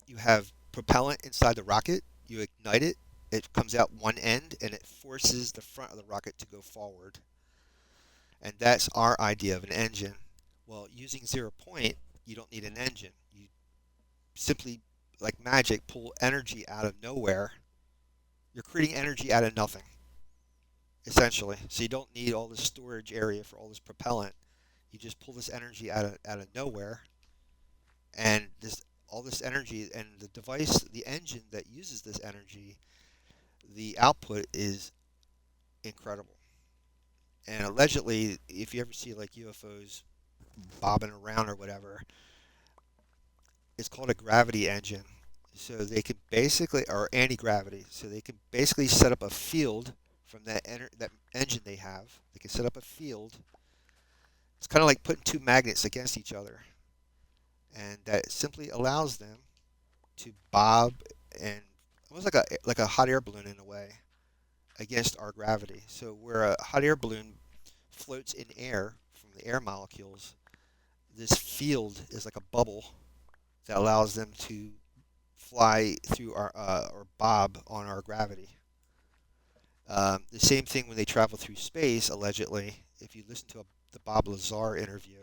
you have propellant inside the rocket. You ignite it. It comes out one end, and it forces the front of the rocket to go forward. And that's our idea of an engine. Well, using 0 point, you don't need an engine. You simply, like magic, pull energy out of nowhere. You're creating energy out of nothing, essentially. So you don't need all this storage area for all this propellant. You just pull this energy out of nowhere, and this all this energy and the device, the engine that uses this energy, the output is incredible. And allegedly, if you ever see like UFOs bobbing around or whatever, it's called a gravity engine. So they can basically, or anti-gravity, so they can basically set up a field from that engine they have. They can set up a field. It's kind of like putting two magnets against each other, and that simply allows them to bob and almost like a hot air balloon in a way against our gravity. So where a hot air balloon floats in air from the air molecules, this field is like a bubble that allows them to fly through our or bob on our gravity. The same thing when they travel through space, allegedly. If you listen to the Bob Lazar interview,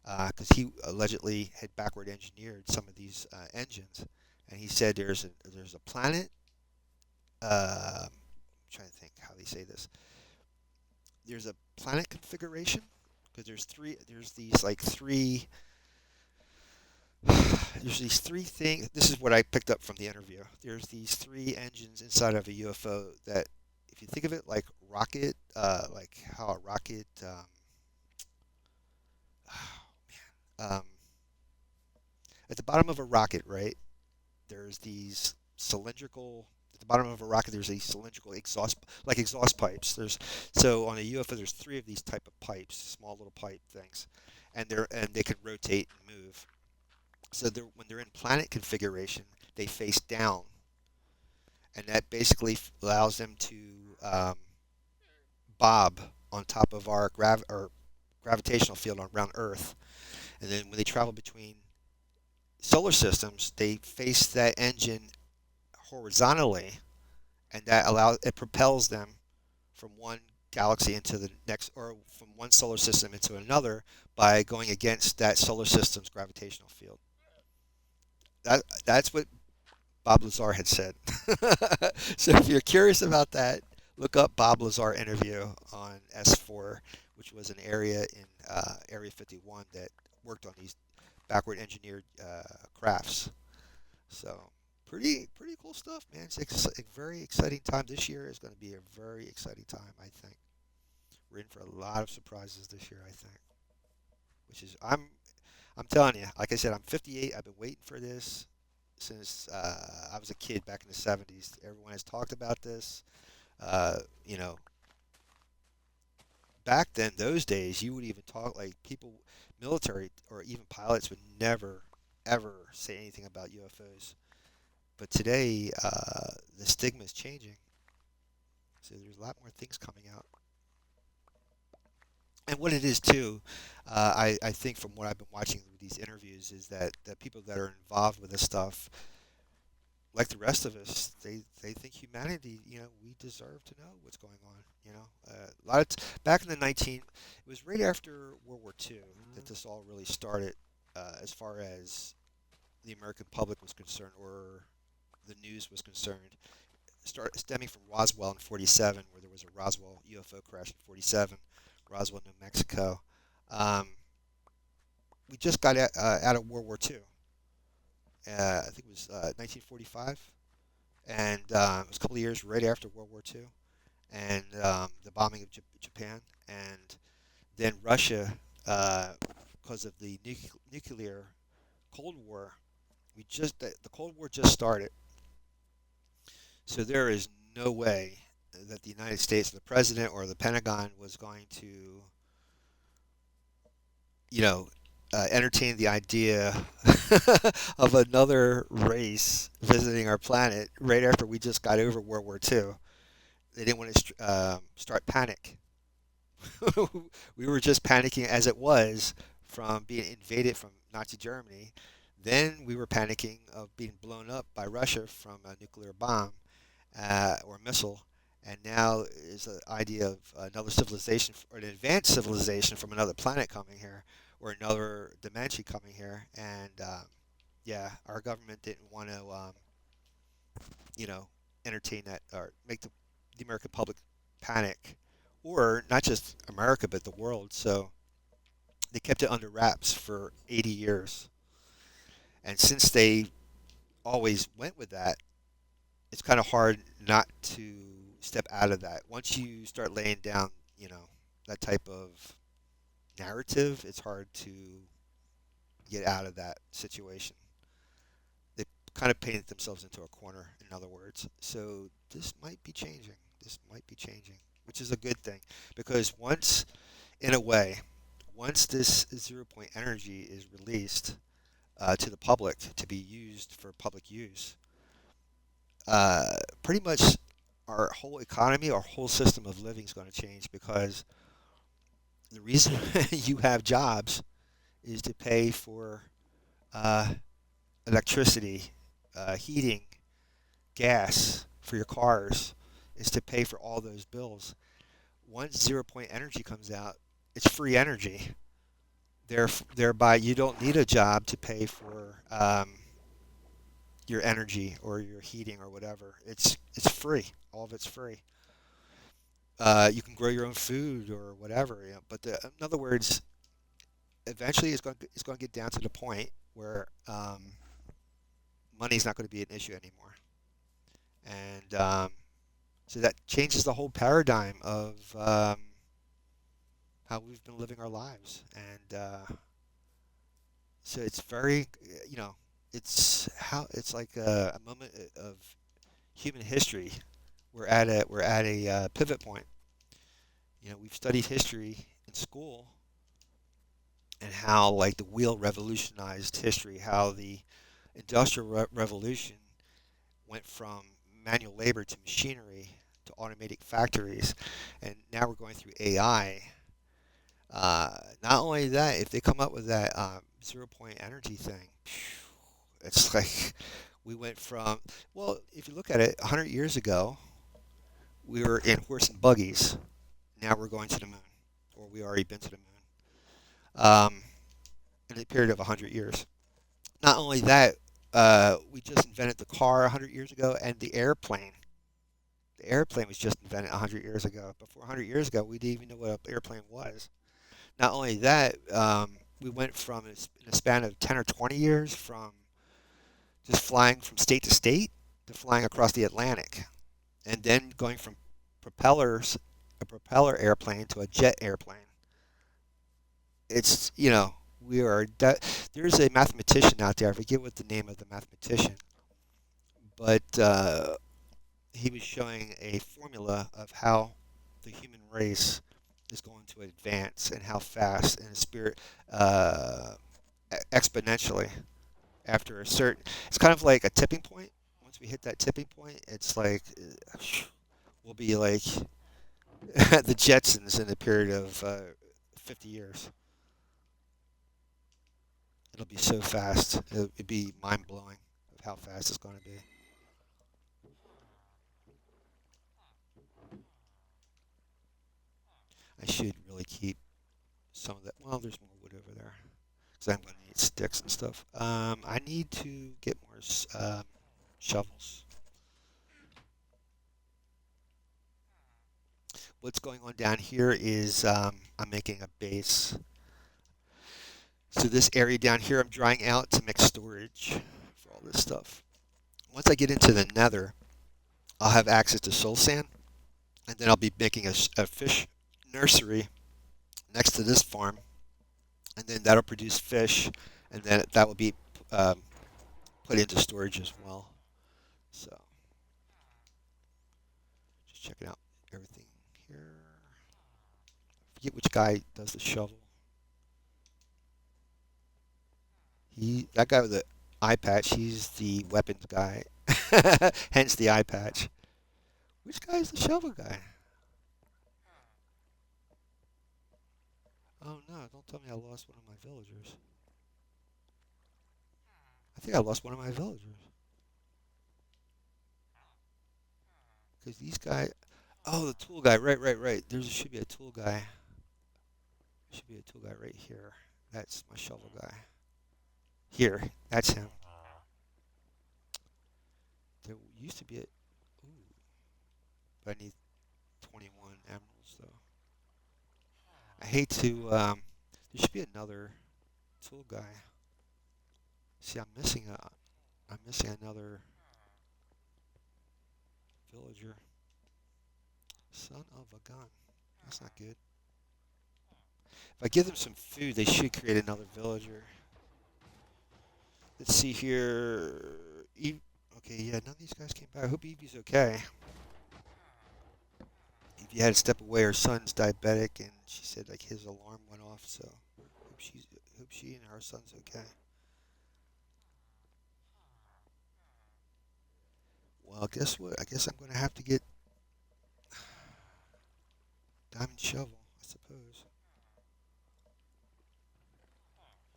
because he allegedly had backward engineered some of these engines, and he said there's a planet. I'm trying to think how they say this. There's a planet configuration because there's three. There's these like three. There's these three things. This is what I picked up from the interview. There's these three engines inside of a UFO that, if you think of it like rocket, like how a rocket, um, at the bottom of a rocket, right? There's these cylindrical. At the bottom of a rocket, there's a cylindrical exhaust pipes. So on a UFO, there's three of these type of pipes, small little pipe things, and they can rotate and move. So when they're in planet configuration, they face down, and that basically allows them to um, bob on top of our gravitational field around Earth. And then when they travel between solar systems, they face that engine horizontally, and it propels them from one galaxy into the next, or from one solar system into another by going against that solar system's gravitational field. That's what Bob Lazar had said. So if you're curious about that, look up Bob Lazar interview on S4, which was an area in Area 51 that worked on these backward engineered crafts. So pretty cool stuff, man. It's a very exciting time. This year is going to be a very exciting time, I think. We're in for a lot of surprises this year, I think. Which is I'm telling you, like I said, I'm 58. I've been waiting for this since I was a kid back in the 70s. Everyone has talked about this. You know, back then, those days, you would even talk like people, military or even pilots would never, ever say anything about UFOs. But today, the stigma is changing. So there's a lot more things coming out. And what it is too, I think from what I've been watching with these interviews is that the people that are involved with this stuff, like the rest of us, they think humanity, we deserve to know what's going on. A lot of back in the 19, it was right after World War II that this all really started, as far as the American public was concerned, or the news was concerned. Stemming from Roswell in '47, where there was a Roswell UFO crash in '47, Roswell, New Mexico. Um, we just got out of World War II. I think it was 1945, and it was a couple of years right after World War II, and the bombing of Japan, and then Russia, because of the nuclear Cold War. The Cold War just started, so there is no way that the United States, the president or the Pentagon, was going to, entertain the idea of another race visiting our planet right after we just got over World War II. They didn't want to start panic. We were just panicking as it was from being invaded from Nazi Germany. Then we were panicking of being blown up by Russia from a nuclear bomb or missile. And now is the idea of another civilization or an advanced civilization from another planet coming here or another dimension coming here. And yeah, our government didn't want to, you know, entertain that or make the American public panic, or not just America but the world. So they kept it under wraps for 80 years. And since they always went with that, it's kind of hard not to step out of that. Once you start laying down, you know, that type of narrative, it's hard to get out of that situation. They kind of painted themselves into a corner, in other words. So this might be changing. This might be changing, which is a good thing because once, in a way, once this 0 point energy is released to the public to be used for public use, pretty much our whole economy, our whole system of living is going to change because the reason you have jobs is to pay for uh, electricity, heating, gas for your cars, is to pay for all those bills. Once 0 point energy comes out, it's free energy. Thereby, you don't need a job to pay for your energy or your heating or whatever. It's free. All of it's free. You can grow your own food or whatever. You know, but in other words, eventually it's going to get down to the point where money is not going to be an issue anymore, and so that changes the whole paradigm of how we've been living our lives, and so it's very, you know, it's like a moment of human history. We're at a pivot point. You know, we've studied history in school and how like the wheel revolutionized history, how the industrial revolution went from manual labor to machinery to automated factories, and now we're going through AI. Not only that, if they come up with that 0 point energy thing, it's like we went from, well, if you look at it, 100 years ago, we were in horse and buggies. Now we're going to the moon, or we already been to the moon, in a period of 100 years. Not only that, we just invented the car 100 years ago and the airplane. The airplane was just invented 100 years ago. Before 100 years ago, we didn't even know what an airplane was. Not only that, we went from, in a span of 10 or 20 years, from just flying from state to state to flying across the Atlantic. And then going from propellers, a propeller airplane to a jet airplane. It's, you know, there's a mathematician out there, I forget what the name of the mathematician, but he was showing a formula of how the human race is going to advance and how fast and spirit uh, exponentially after a certain. It's kind of like a tipping point. Once we hit that tipping point, it's like we'll be like the Jetsons in a period of 50 years. It'll be so fast. It'd be mind blowing of how fast it's going to be. I should really keep some of that. Well, there's more wood over there because I'm going to need sticks and stuff. I need to get more shovels. What's going on down here is I'm making a base. So this area down here I'm drying out to make storage for all this stuff. Once I get into the nether, I'll have access to soul sand, and then I'll be making a fish nursery next to this farm, and then that'll produce fish, and then that will be um, put into storage as well. So just checking out everything here. I forget which guy does the shovel. That guy with the eye patch, he's the weapons guy. Hence the eye patch. Which guy is the shovel guy? Oh no, don't tell me I lost one of my villagers. I think I lost one of my villagers. Because these guys. Oh, the tool guy. Right, right, right. There should be a tool guy. Should be a tool guy right here. That's my shovel guy. Here, that's him. There used to be a. Ooh, but I need 21 emeralds though. I hate to. There should be another tool guy. See, I'm missing a. I'm missing another villager. Son of a gun. That's not good. If I give them some food, they should create another villager. Let's see here. Okay, yeah, none of these guys came back. I hope Evie's okay. Evie had to step away. Her son's diabetic, and she said like his alarm went off. So hope she and her son's okay. Well, guess what? I guess I'm gonna have to get diamond shovel. I suppose.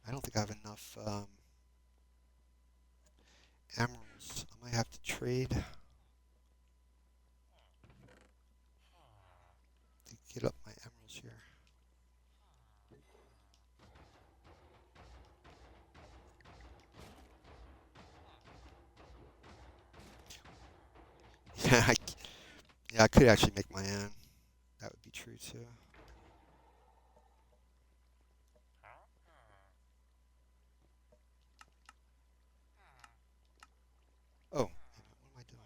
I don't think I have enough emeralds. I might have to trade to get up my emeralds here. Yeah, yeah, I could actually make my own. That would be true too. Oh, what am I doing?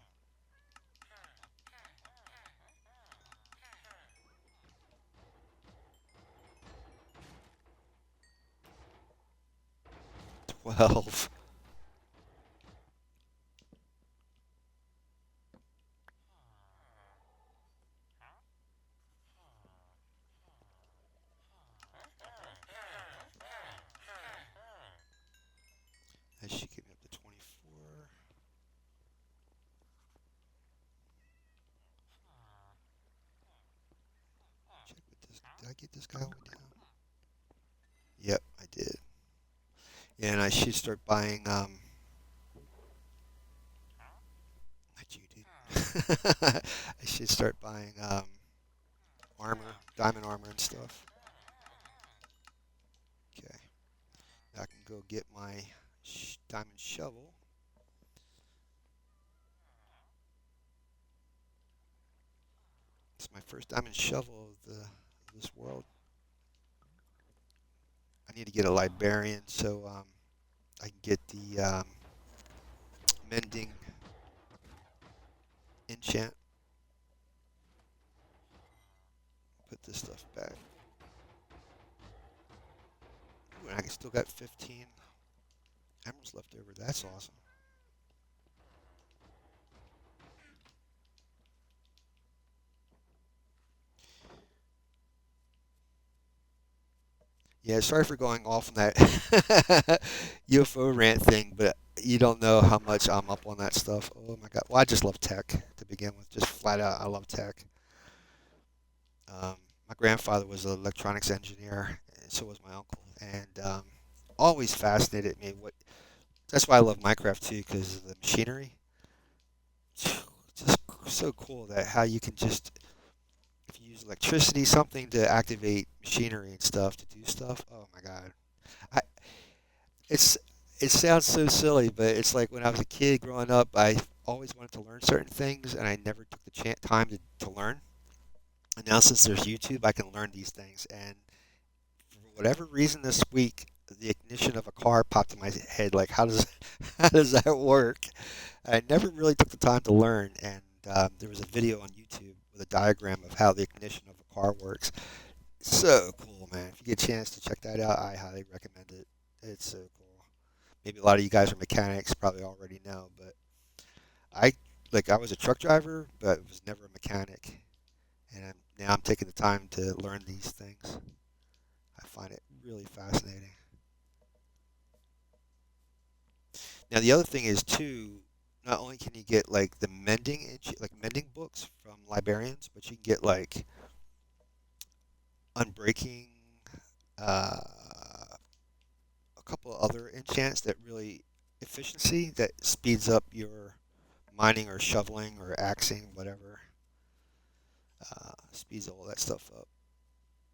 12. That should get me up to 24. Check with this. Did I get this guy all the way down? Yep, I did. Yeah, and I should start buying, not you, dude. I should start buying, armor, diamond armor and stuff. Okay. I can go get my diamond shovel. It's my first diamond shovel of this world. I need to get a librarian so I can get the mending enchant. Put this stuff back. Ooh, and I still got 15 emeralds left over. That's awesome. Yeah, sorry for going off on that UFO rant thing, but you don't know how much I'm up on that stuff. Oh my God. Well, I just love tech to begin with. Just flat out, I love tech. Um, my grandfather was an electronics engineer, and so was my uncle, and always fascinated me. That's why I love Minecraft too, because of the machinery. Just so cool that how you can just if you use electricity, something to activate machinery and stuff to do stuff. Oh my God. I, it's it sounds so silly, but it's like when I was a kid growing up, I always wanted to learn certain things, and I never took the time to learn. And now since there's YouTube, I can learn these things. And for whatever reason this week, the ignition of a car popped in my head. Like, how does how does that work? I never really took the time to learn, and there was a video on YouTube with a diagram of how the ignition of a car works. So cool, man. If you get a chance to check that out, I highly recommend it. It's so cool. Maybe a lot of you guys are mechanics, probably already know, but I I was a truck driver, but was never a mechanic, and now I'm taking the time to learn these things. I find it really fascinating. Now the other thing is too, not only can you get like the mending books from librarians, but you can get like unbreaking, uh, a couple of other enchants that really efficiency that speeds up your mining or shoveling or axing, whatever. Speeds all that stuff up,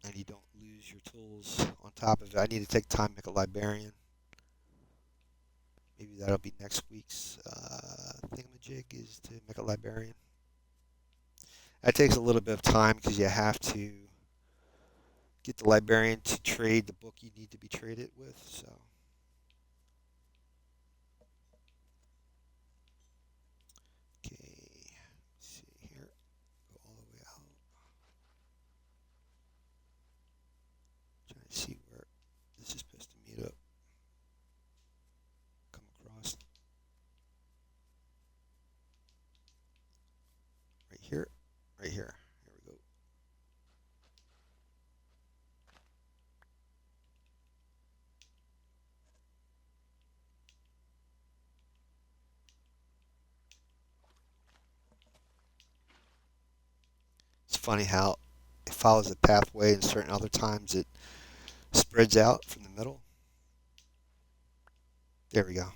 and you don't lose your tools on top of it. I need to take time to make a librarian. Maybe that'll be next week's thingamajig is to make a librarian. That takes a little bit of time because you have to get the librarian to trade the book you need to be traded with. So, okay, let's see here. Go all the way out. Trying to see where this is supposed to meet up. Come across right here. Right here. Here we go. It's funny how it follows a pathway, and certain other times it spreads out from the middle. There we go.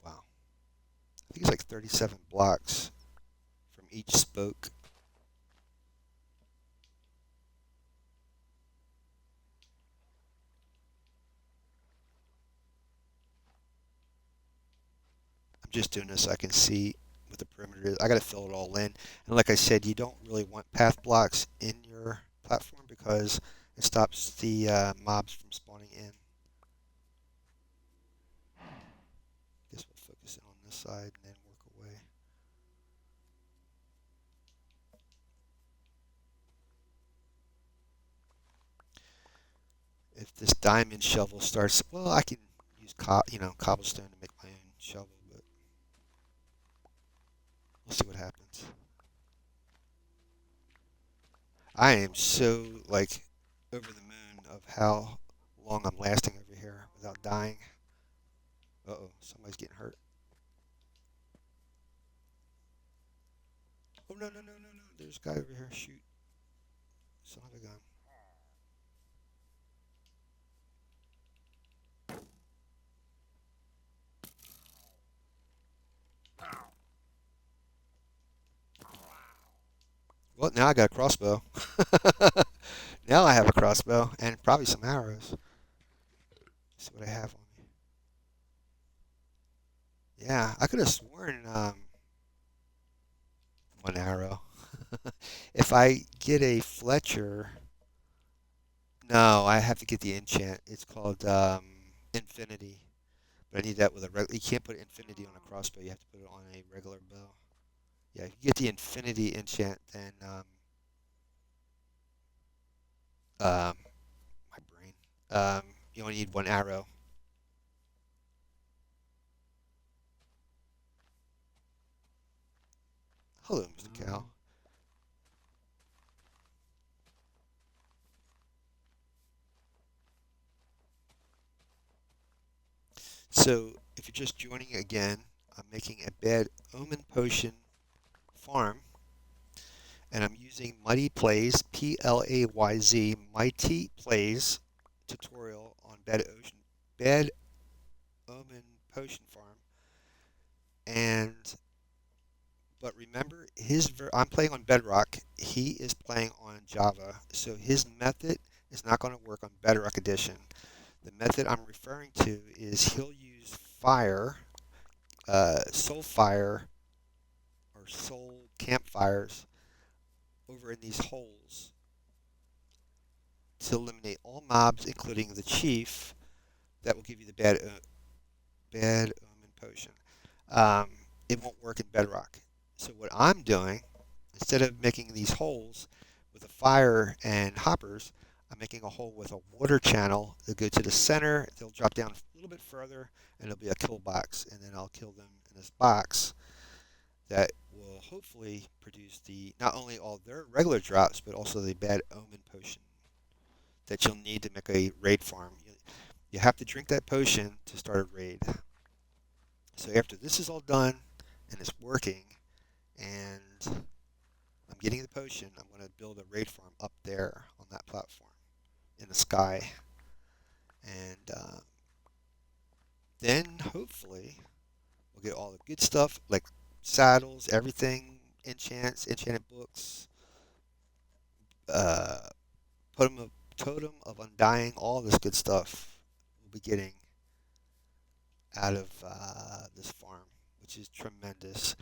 Wow. I think it's like 37 blocks from each spoke. I'm just doing this so I can see what the perimeter is. I got to fill it all in. And like I said, you don't really want path blocks in your platform because it stops the mobs from spawning in. Guess we'll focus in on this side and then work away. If this diamond shovel starts, well, I can use cobblestone to make my own shovel, but we'll see what happens. I am so like over the moon of how long I'm lasting over here without dying. Uh-oh, somebody's getting hurt. Oh, no, no, no, no, no. There's a guy over here. Shoot. Son of a gun. Well, now I got a crossbow. Now I have a crossbow and probably some arrows. Let's see what I have on me. Yeah, I could have sworn one arrow. If I get a Fletcher, no, I have to get the enchant. It's called Infinity. But I need that with a regular. You can't put Infinity on a crossbow. You have to put it on a regular bow. Yeah, if you get the Infinity enchant, then um, my brain. You only need one arrow. Hello, Mr. Cow. So, if you're just joining again, I'm making a bad omen potion farm, and I'm using Mighty Plays, Playz, Mighty Plays tutorial on bad omen potion farm, and but remember I'm playing on Bedrock. He is playing on Java, so his method is not going to work on Bedrock Edition. The method I'm referring to is he'll use fire, soul fire, or soul campfires over in these holes to eliminate all mobs, including the chief. That will give you the bad omen potion. Um, it won't work in Bedrock. So what I'm doing, instead of making these holes with a fire and hoppers, I'm making a hole with a water channel. They'll go to the center. They'll drop down a little bit further, and it'll be a kill box. And then I'll kill them in this box that will hopefully produce not only all their regular drops, but also the bad omen potion that you'll need to make a raid farm. You have to drink that potion to start a raid. So after this is all done and it's working, and I'm getting the potion, I'm going to build a raid farm up there on that platform in the sky. And then hopefully we'll get all the good stuff like saddles, everything, enchanted books, uh, totem of undying, all this good stuff we'll be getting out of this farm, which is tremendous.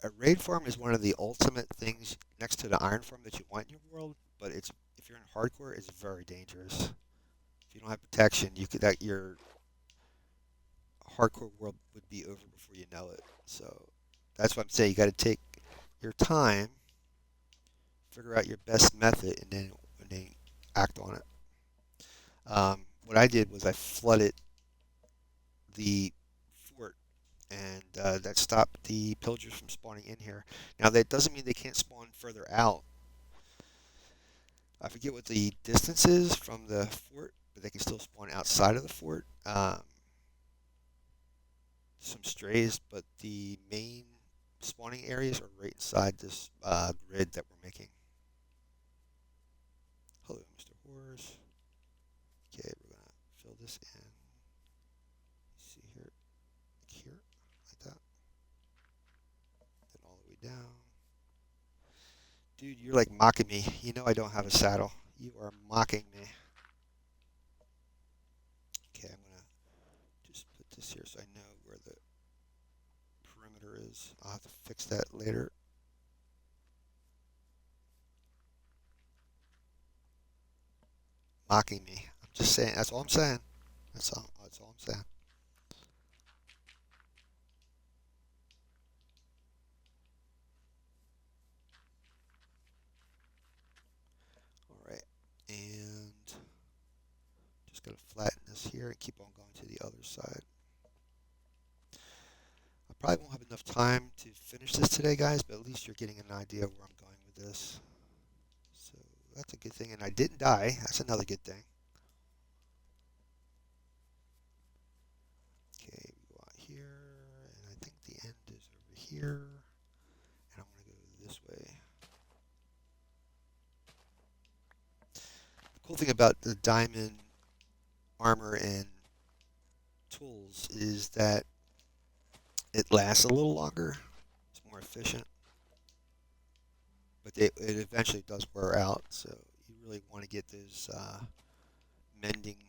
A raid farm is one of the ultimate things next to the iron farm that you want in your world, but it's if you're in hardcore, it's very dangerous. If you don't have protection, you could that your hardcore world would be over before you know it. So that's what I'm saying. You got to take your time, figure out your best method, and then act on it. What I did was I flooded the fort, and that stopped the pillagers from spawning in here. Now that doesn't mean they can't spawn further out. I forget what the distance is from the fort, but they can still spawn outside of the fort. Some strays, but the main spawning areas are right inside this grid that we're making. Hello, Mr. Horse. Okay, we're gonna fill this in. See here, like that. Then all the way down. Dude, you're like mocking me. You know I don't have a saddle. You are mocking me. Okay, I'm gonna just put this here so I know where the perimeter is. I'll have to fix that later. Mocking me. I'm just saying. That's all I'm saying. That's all I'm saying. All right, and just gotta flatten this here and keep on going to the other side. I probably won't have enough time to finish this today, guys, but at least you're getting an idea where I'm going with this. So that's a good thing, and I didn't die. That's another good thing. Okay, we go out here, and I think the end is over here, and I want to go this way. The cool thing about the diamond armor and tools is that it lasts a little longer. It's more efficient, but it eventually does wear out. So you really want to get those mending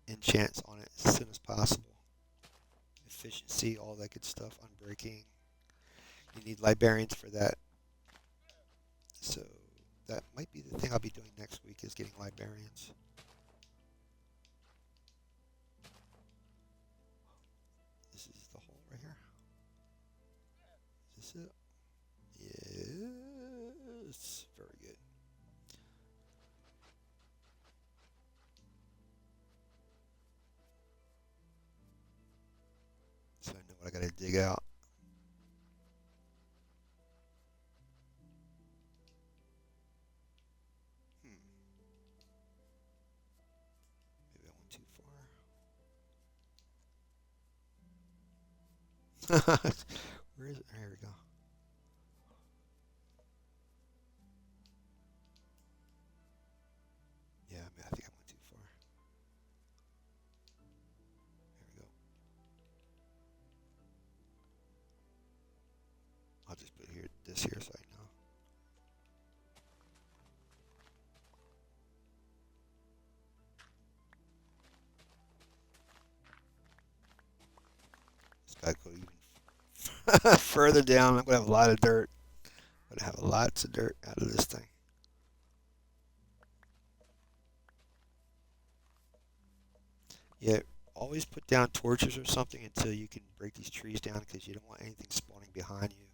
enchants on it as soon as possible. Efficiency, all that good stuff, unbreaking. You need librarians for that. So that might be the thing I'll be doing next week is getting librarians. This is the hole right here. Is this it? Yes. Very good. So I know what I gotta dig out. Hmm. Maybe I went too far. Where is it? Here we go. Yeah, I think I went too far. Here we go. I'll just put here this here so I know. This guy go even further down. I'm gonna have a lot of dirt. I'm gonna have lots of dirt out of this thing. Yeah, always put down torches or something until you can break these trees down because you don't want anything spawning behind you.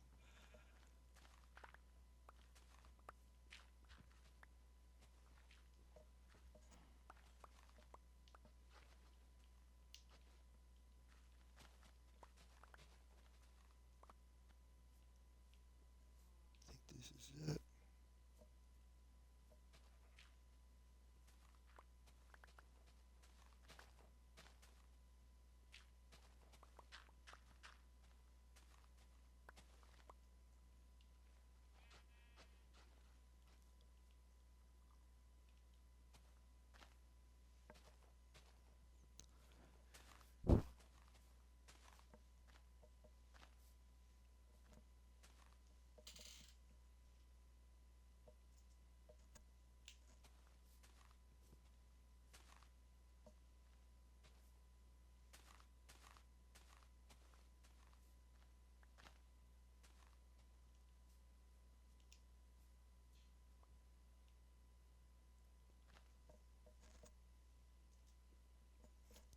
I think this is it.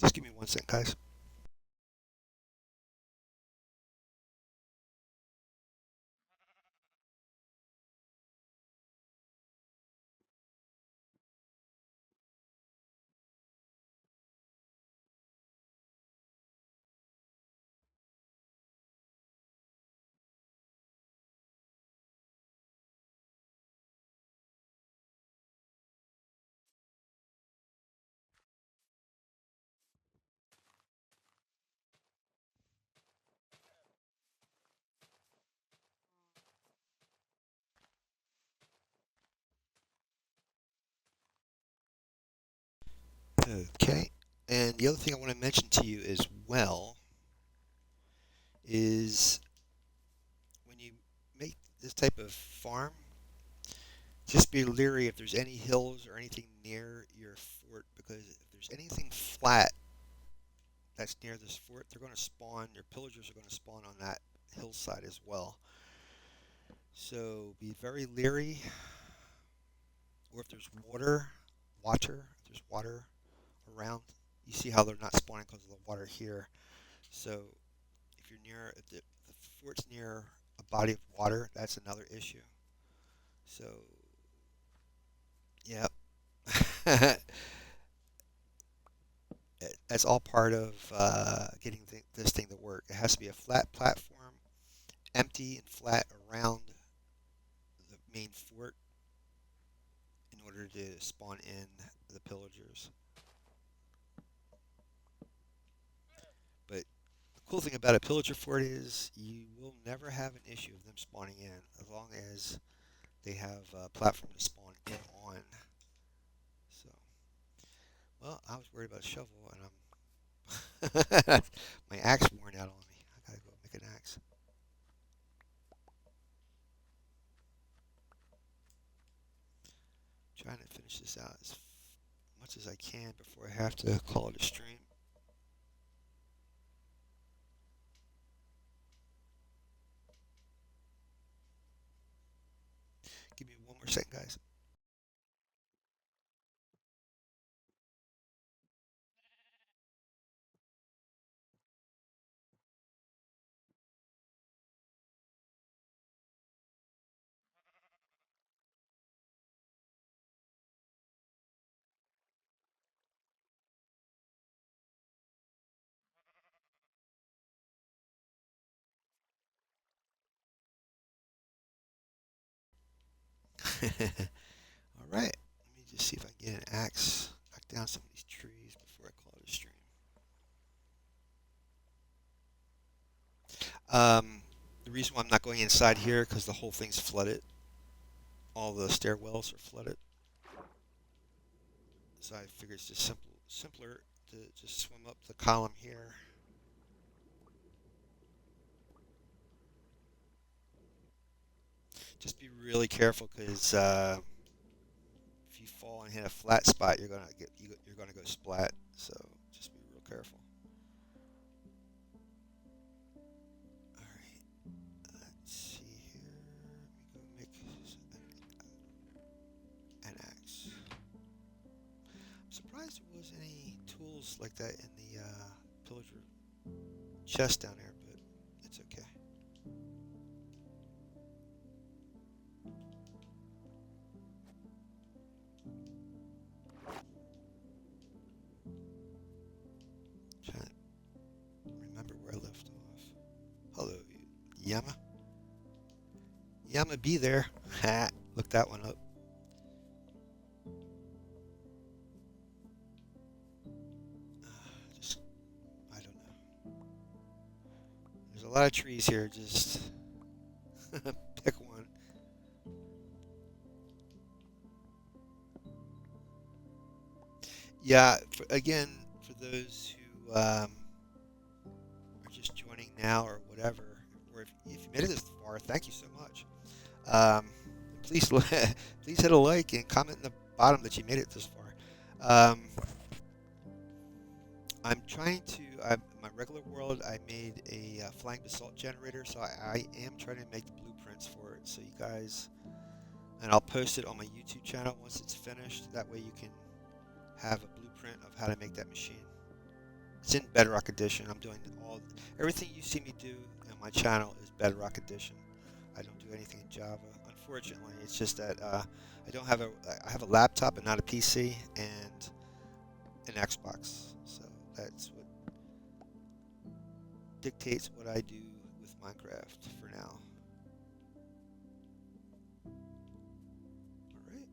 Just give me 1 second, guys. Okay. And the other thing I want to mention to you as well is when you make this type of farm, just be leery if there's any hills or anything near your fort, because if there's anything flat that's near this fort, they're going to spawn, your pillagers are going to spawn on that hillside as well. So be very leery, or if there's if there's water around, you see how they're not spawning because of the water here. So if you're near, if the fort's near a body of water, that's another issue. So, yeah, that's all part of getting this thing to work. It has to be a flat platform, empty and flat around the main fort in order to spawn in the pillagers. But the cool thing about a pillager fort is you will never have an issue of them spawning in as long as they have a platform to spawn in on. So, well, I was worried about a shovel, and my axe worn out on me. I gotta go make an axe. Trying to finish this out as much as I can before I have to call it a stream. Give me 1 more second, guys. All right. Let me just see if I can get an axe, knock down some of these trees before I call it a stream. The reason why I'm not going inside here because the whole thing's flooded. All the stairwells are flooded. So I figure it's just simpler to just swim up the column here. Just be really careful because if you fall and hit a flat spot, you're gonna go splat. So just be real careful. All right, let's see here. Let me go make an axe. I'm surprised there was any tools like that in the pillager chest down there, but it's okay. Trying to remember where I left off. Hello, Yama. Yama be there. Ha! Look that one up. Just, I don't know. There's a lot of trees here. Just pick one. Yeah. Again, for those who are just joining now or whatever, or if you made it this far, thank you so much. Um, please please hit a like and comment in the bottom that you made it this far. I'm trying to. My regular world, I made a flying basalt generator, so I am trying to make the blueprints for it. So you guys, and I'll post it on my YouTube channel once it's finished. That way you can have a blueprint of how to make that machine. It's in Bedrock Edition. I'm doing everything you see me do on my channel is Bedrock Edition. I don't do anything in Java. Unfortunately, it's just that I don't have I have a laptop and not a PC and an Xbox. So that's what dictates what I do with Minecraft for now. All right.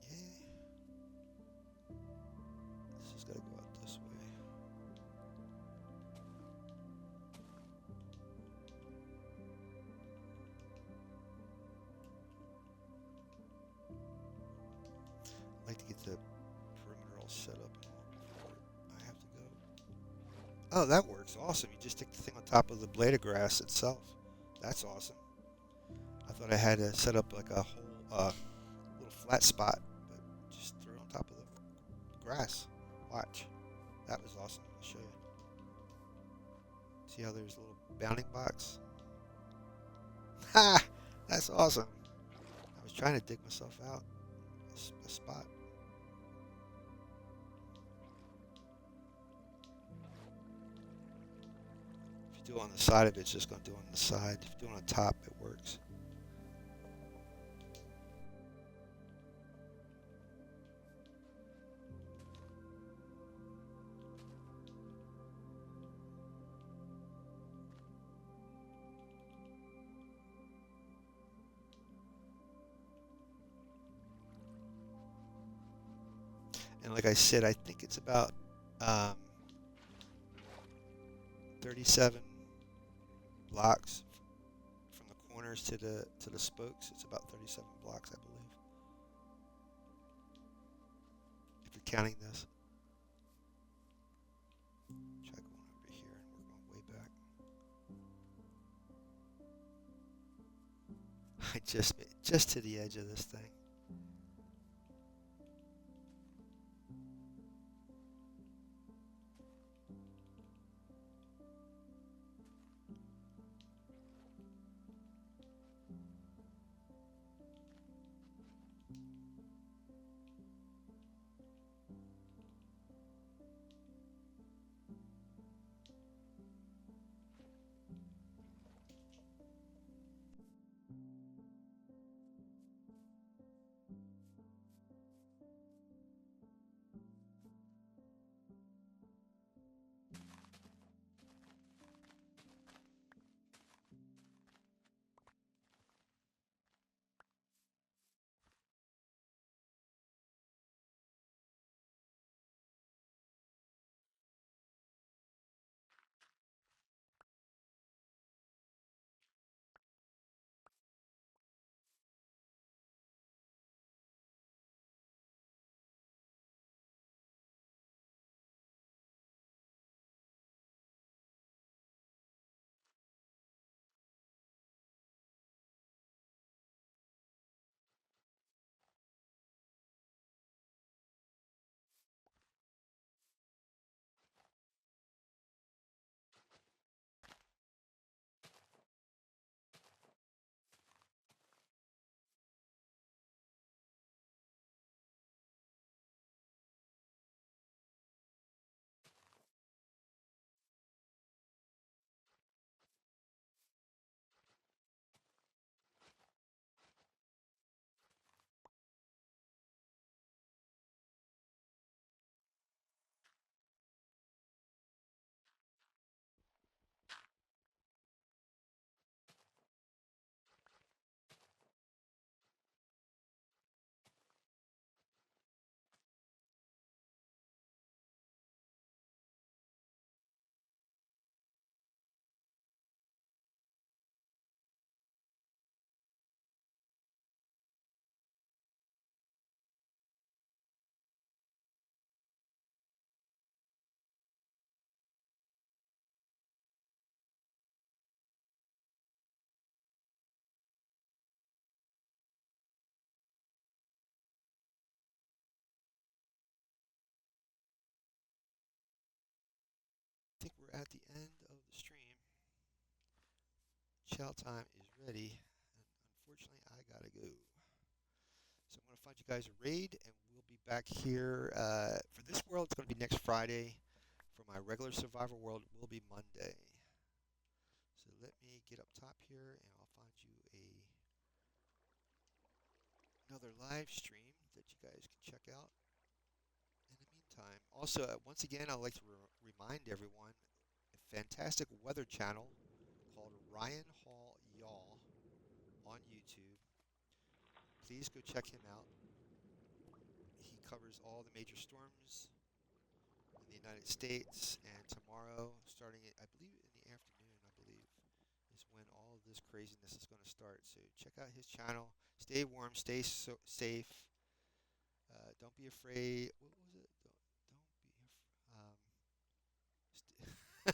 Yeah. This has got to go out this way. I'd like to get the perimeter all set up and all before I have to go. Oh, that works. Awesome. You just stick the thing on top of the blade of grass itself. That's awesome. I thought I had to set up like a whole little flat spot, but just throw it on top of the grass. Watch. That was awesome. I'll show you. See how there's a little bounding box? Ha! That's awesome. I was trying to dig myself out a spot. If you do it on the side of it, it's just going to do it on the side. If you do it on top, it works. And like I said, I think it's about um, 37 blocks from the corners to the spokes. It's about 37 blocks, I believe, if you're counting this. Try going over here, and we're going way back. I just to the edge of this thing. I think we're at the end of the stream. Chow time is ready, and unfortunately, I gotta go. So I'm gonna find you guys a raid, and we'll be back here. For this world, it's going to be next Friday. For my regular survival world, it will be Monday. So let me get up top here, and I'll find you another live stream that you guys can check out. In the meantime, also, once again, I'd like to remind everyone a fantastic weather channel called Ryan Hall Y'all on YouTube. Please go check him out. He covers all the major storms in the United States, and tomorrow, starting at, I believe in the afternoon, I believe, is when all of this craziness is going to start. So check out his channel. Stay warm, stay safe. Don't be afraid. What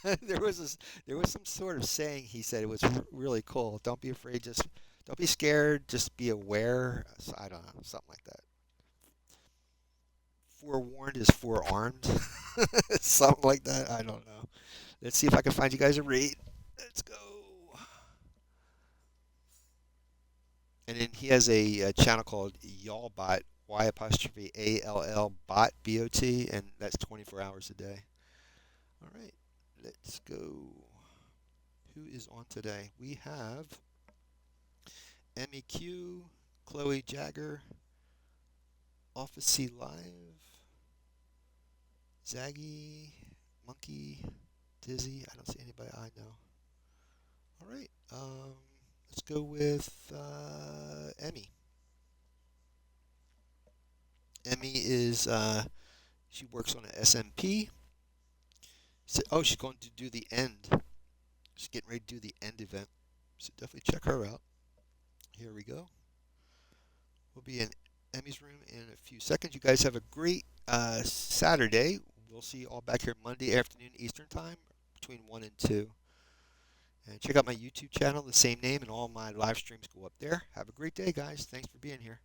was it? There was there was some sort of saying he said. It was really cool. Don't be afraid. Just don't be scared. Just be aware. So, I don't know, something like that. Forewarned is forearmed. Something like that. I don't know. Let's see if I can find you guys a read. Let's go. And then he has a channel called Y'allbot, Y apostrophe ALL bot BOT, and that's 24 hours a day. All right, let's go. Who is on today? We have MEQ, Chloe Jagger, Office C Live, Zaggy, Monkey, Dizzy. I don't see anybody I know. All right, let's go with Emmy. Emmy is she works on an SMP. Oh, she's going to do the end. She's getting ready to do the end event. So definitely check her out. Here we go. We'll be in Emmy's room in a few seconds. You guys have a great Saturday. We'll see you all back here Monday afternoon Eastern Time between 1 and 2. And check out my YouTube channel, the same name, and all my live streams go up there. Have a great day, guys. Thanks for being here.